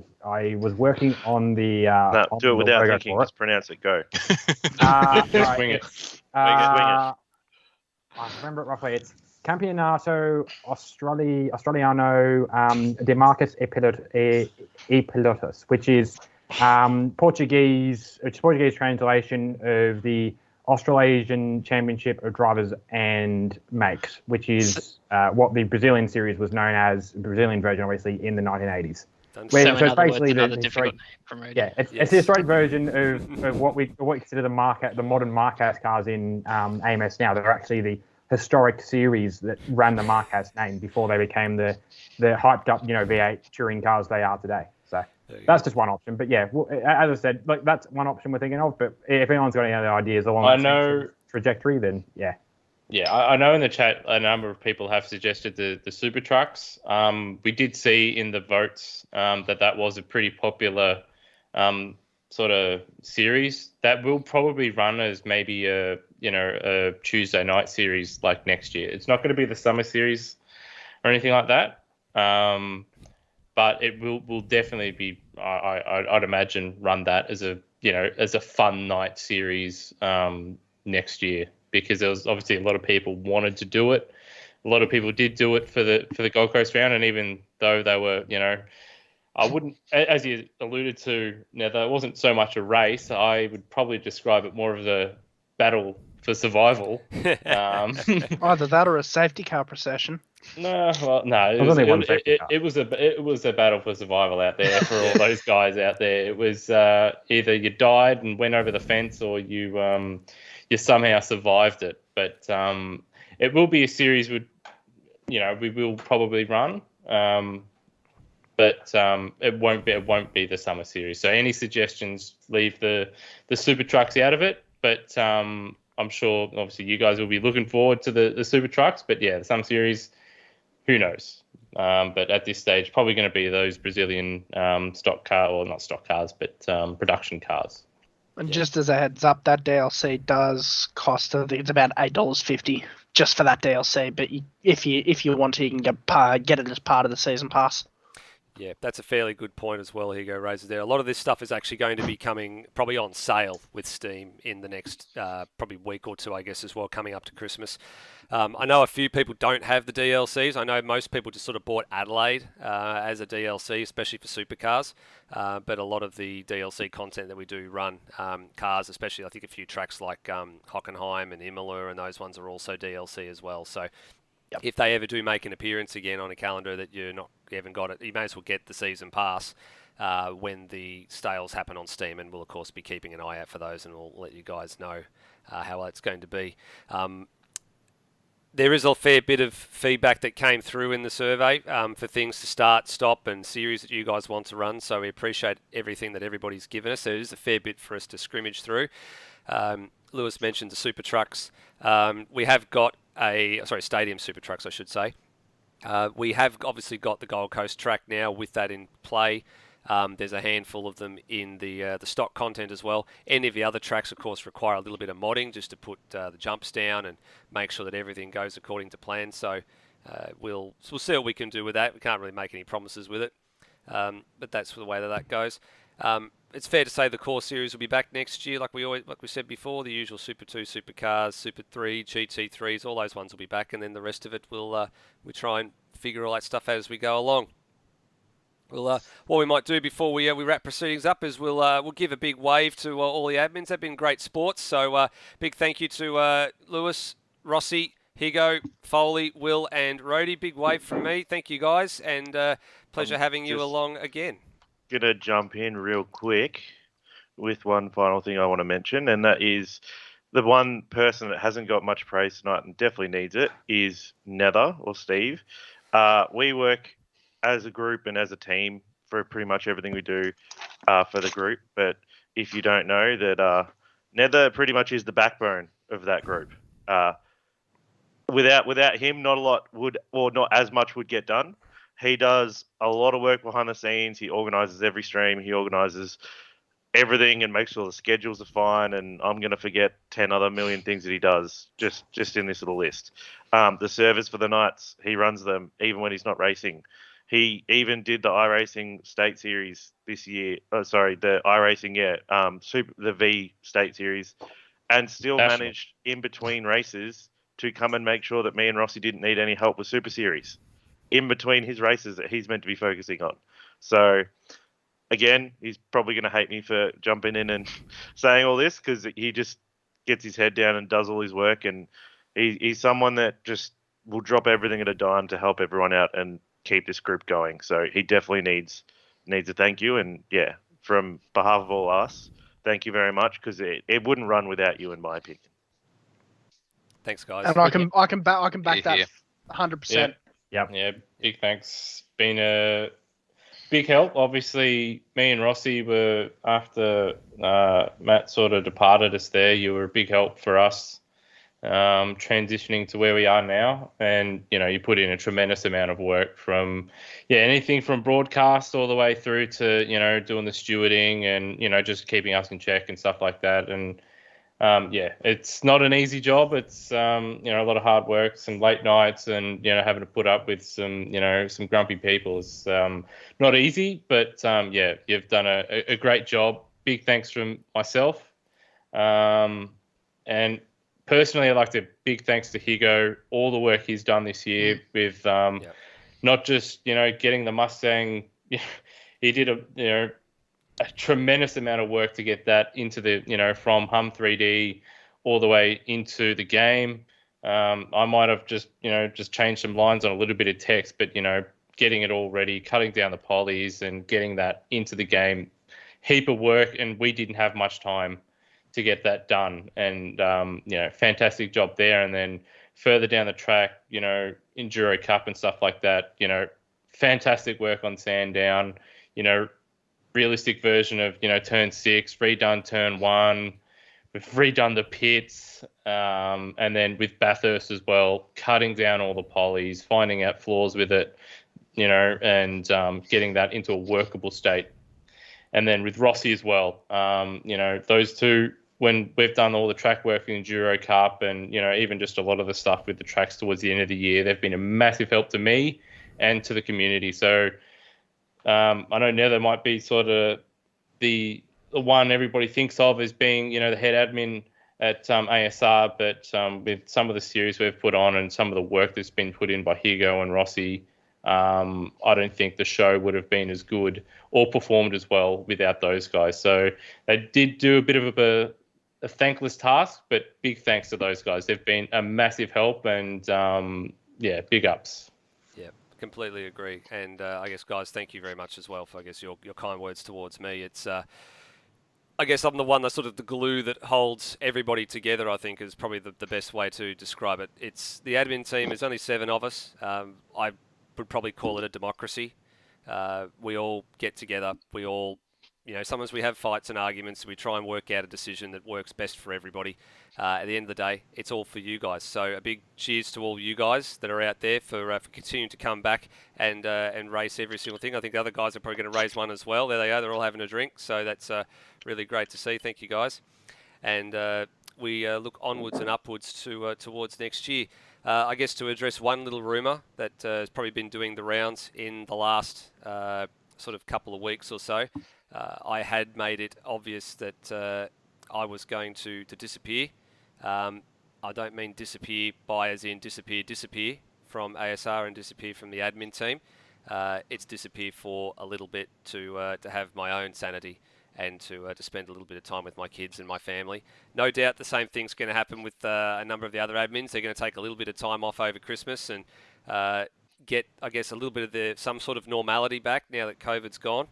was working on the. No, on do it without logo thinking. for it. Just pronounce it. Go. Just wing it. I remember it roughly. It's Campeonato Australiano de Marcas e Pilotos, which is Portuguese translation of the Australasian Championship of Drivers and Makes, which is what the Brazilian series was known as, the Brazilian version, obviously, in the 1980s. So it's basically it's the historic version of what we consider the modern Marquez cars in AMS now. They're actually the historic series that ran the Marquez name before they became the hyped up V8 touring cars they are today. So that's just one option. But yeah, as I said, that's one option we're thinking of. But if anyone's got any other ideas along the trajectory, then yeah. Yeah, I know in the chat a number of people have suggested the super trucks. We did see in the votes that was a pretty popular sort of series that will probably run as maybe a Tuesday night series like next year. It's not going to be the summer series or anything like that, but it will definitely be. I'd imagine run that as a fun night series next year. Because there was obviously a lot of people wanted to do it. A lot of people did do it for the Gold Coast round, and even though they were, I wouldn't, as you alluded to, that wasn't so much a race. I would probably describe it more of the battle for survival. Either that or a safety car procession. No, it was a battle for survival out there for all those guys out there. It was either you died and went over the fence, or you somehow survived it. But it will be a series we will probably run, but it won't be the summer series. So any suggestions, leave the super trucks out of it. But I'm sure obviously you guys will be looking forward to the super trucks. But yeah, the summer series, who knows? But at this stage, probably going to be those Brazilian stock car, or not stock cars, but production cars. And just as a heads up, that DLC does cost, I think it's about $8.50 just for that DLC. But if you want to, you can get it as part of the season pass. Yeah, that's a fairly good point as well. Hugo raises there. A lot of this stuff is actually going to be coming probably on sale with Steam in the next probably week or two, I guess, as well, coming up to Christmas. I know a few people don't have the DLCs. I know most people just sort of bought Adelaide as a DLC, especially for supercars. But a lot of the DLC content that we do run, cars, especially I think a few tracks like Hockenheim and Imola and those ones are also DLC as well. So if they ever do make an appearance again on a calendar that you haven't got it, you may as well get the season pass when the sales happen on Steam, and we'll of course be keeping an eye out for those, and we'll let you guys know how that's going to be. There is a fair bit of feedback that came through in the survey for things to start, stop, and series that you guys want to run. So we appreciate everything that everybody's given us. There is a fair bit for us to scrimmage through. Lewis mentioned the super trucks. We have got stadium super trucks, I should say. We have obviously got the Gold Coast track now with that in play. There's a handful of them in the stock content as well. Any of the other tracks, of course, require a little bit of modding just to put the jumps down and make sure that everything goes according to plan. So we'll see what we can do with that. We can't really make any promises with it, but that's the way that goes. It's fair to say the core series will be back next year, like we said before. The usual Super 2, Supercars, Super 3, GT3s, all those ones will be back, and then the rest of it we try and figure all that stuff out as we go along. Well, what we might do before we wrap proceedings up is we'll give a big wave to all the admins. They've been great sports, so big thank you to Lewis, Rossi, Higo, Foley, Will, and Rhodey. Big wave from me. Thank you guys, and pleasure having you along again. Gonna jump in real quick with one final thing I want to mention, and that is the one person that hasn't got much praise tonight and definitely needs it is Nether or Steve. We work as a group and as a team for pretty much everything we do for the group. But if you don't know that Nether pretty much is the backbone of that group. Without him, not a lot would, or not as much would get done. He does a lot of work behind the scenes. He organises every stream. He organises everything and makes sure the schedules are fine. And I'm going to forget 10 other million things that he does just in this little list. The servers for the nights, he runs them even when he's not racing. He even did the iRacing State Series this year. The iRacing, the V State Series, and still managed in between races to come and make sure that me and Rossi didn't need any help with Super Series in between his races that he's meant to be focusing on. So, again, he's probably going to hate me for jumping in and saying all this because he just gets his head down and does all his work, and he's someone that just will drop everything at a dime to help everyone out and keep this group going. So he definitely needs a thank you, and yeah, from behalf of all us, thank you very much, because it wouldn't run without you, in my opinion. Thanks, guys. And I can back that 100%. Yeah, big thanks. Been a big help. Obviously, me and Rossi were, after Matt sort of departed us there, you were a big help for us transitioning to where we are now. And, you put in a tremendous amount of work from, anything from broadcast all the way through to, doing the stewarding and, just keeping us in check and stuff like that. And, it's not an easy job. It's, a lot of hard work, some late nights, and, having to put up with some grumpy people is not easy. But, you've done a great job. Big thanks from myself. And personally, I'd like to big thanks to Higo, all the work he's done this year with not just, getting the Mustang. He did a tremendous amount of work to get that into the, from Hum 3D all the way into the game. I might have just changed some lines on a little bit of text, but, getting it all ready, cutting down the polys and getting that into the game, heap of work. And we didn't have much time to get that done. And, fantastic job there. And then further down the track, Enduro Cup and stuff like that, fantastic work on Sandown, realistic version of, turn 6, redone turn 1. We've redone the pits. And then with Bathurst as well, cutting down all the polys, finding out flaws with it, and getting that into a workable state. And then with Rossi as well, those two, when we've done all the track work in Enduro Cup and, even just a lot of the stuff with the tracks towards the end of the year, they've been a massive help to me and to the community. So I know Nether might be sort of the one everybody thinks of as being, the head admin at ASR, but with some of the series we've put on and some of the work that's been put in by Hugo and Rossi, I don't think the show would have been as good or performed as well without those guys. So they did do a bit of a thankless task, but big thanks to those guys. They've been a massive help, and big ups. Yeah, completely agree. And I guess, guys, thank you very much as well for, I guess, your kind words towards me. It's, I guess I'm the one that's sort of the glue that holds everybody together, I think, is probably the best way to describe it. It's the admin team. There's only 7 of us. I would probably call it a democracy. We all get together. We all, sometimes we have fights and arguments. We try and work out a decision that works best for everybody. At the end of the day, it's all for you guys. So a big cheers to all you guys that are out there for continuing to come back and race every single thing. I think the other guys are probably going to raise one as well. There they are. They're all having a drink. So that's really great to see. Thank you, guys. And we look onwards and upwards towards next year. I guess to address one little rumour that has probably been doing the rounds in the last sort of couple of weeks or so. I had made it obvious that I was going to disappear. I don't mean disappear as in disappear from ASR and disappear from the admin team. It's disappear for a little bit to have my own sanity and to spend a little bit of time with my kids and my family. No doubt the same thing's going to happen with a number of the other admins. They're going to take a little bit of time off over Christmas and get, I guess, a little bit of some sort of normality back now that COVID's gone.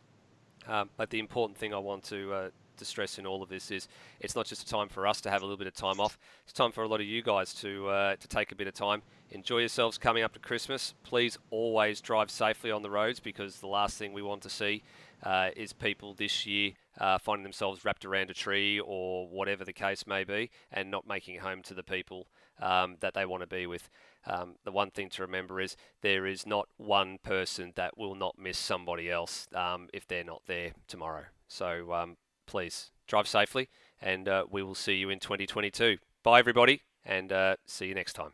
But the important thing I want to stress in all of this is it's not just a time for us to have a little bit of time off. It's time for a lot of you guys to take a bit of time. Enjoy yourselves coming up to Christmas. Please always drive safely on the roads, because the last thing we want to see is people this year finding themselves wrapped around a tree or whatever the case may be and not making it home to the people that they want to be with. The one thing to remember is there is not one person that will not miss somebody else if they're not there tomorrow. So please drive safely, and we will see you in 2022. Bye, everybody, and see you next time.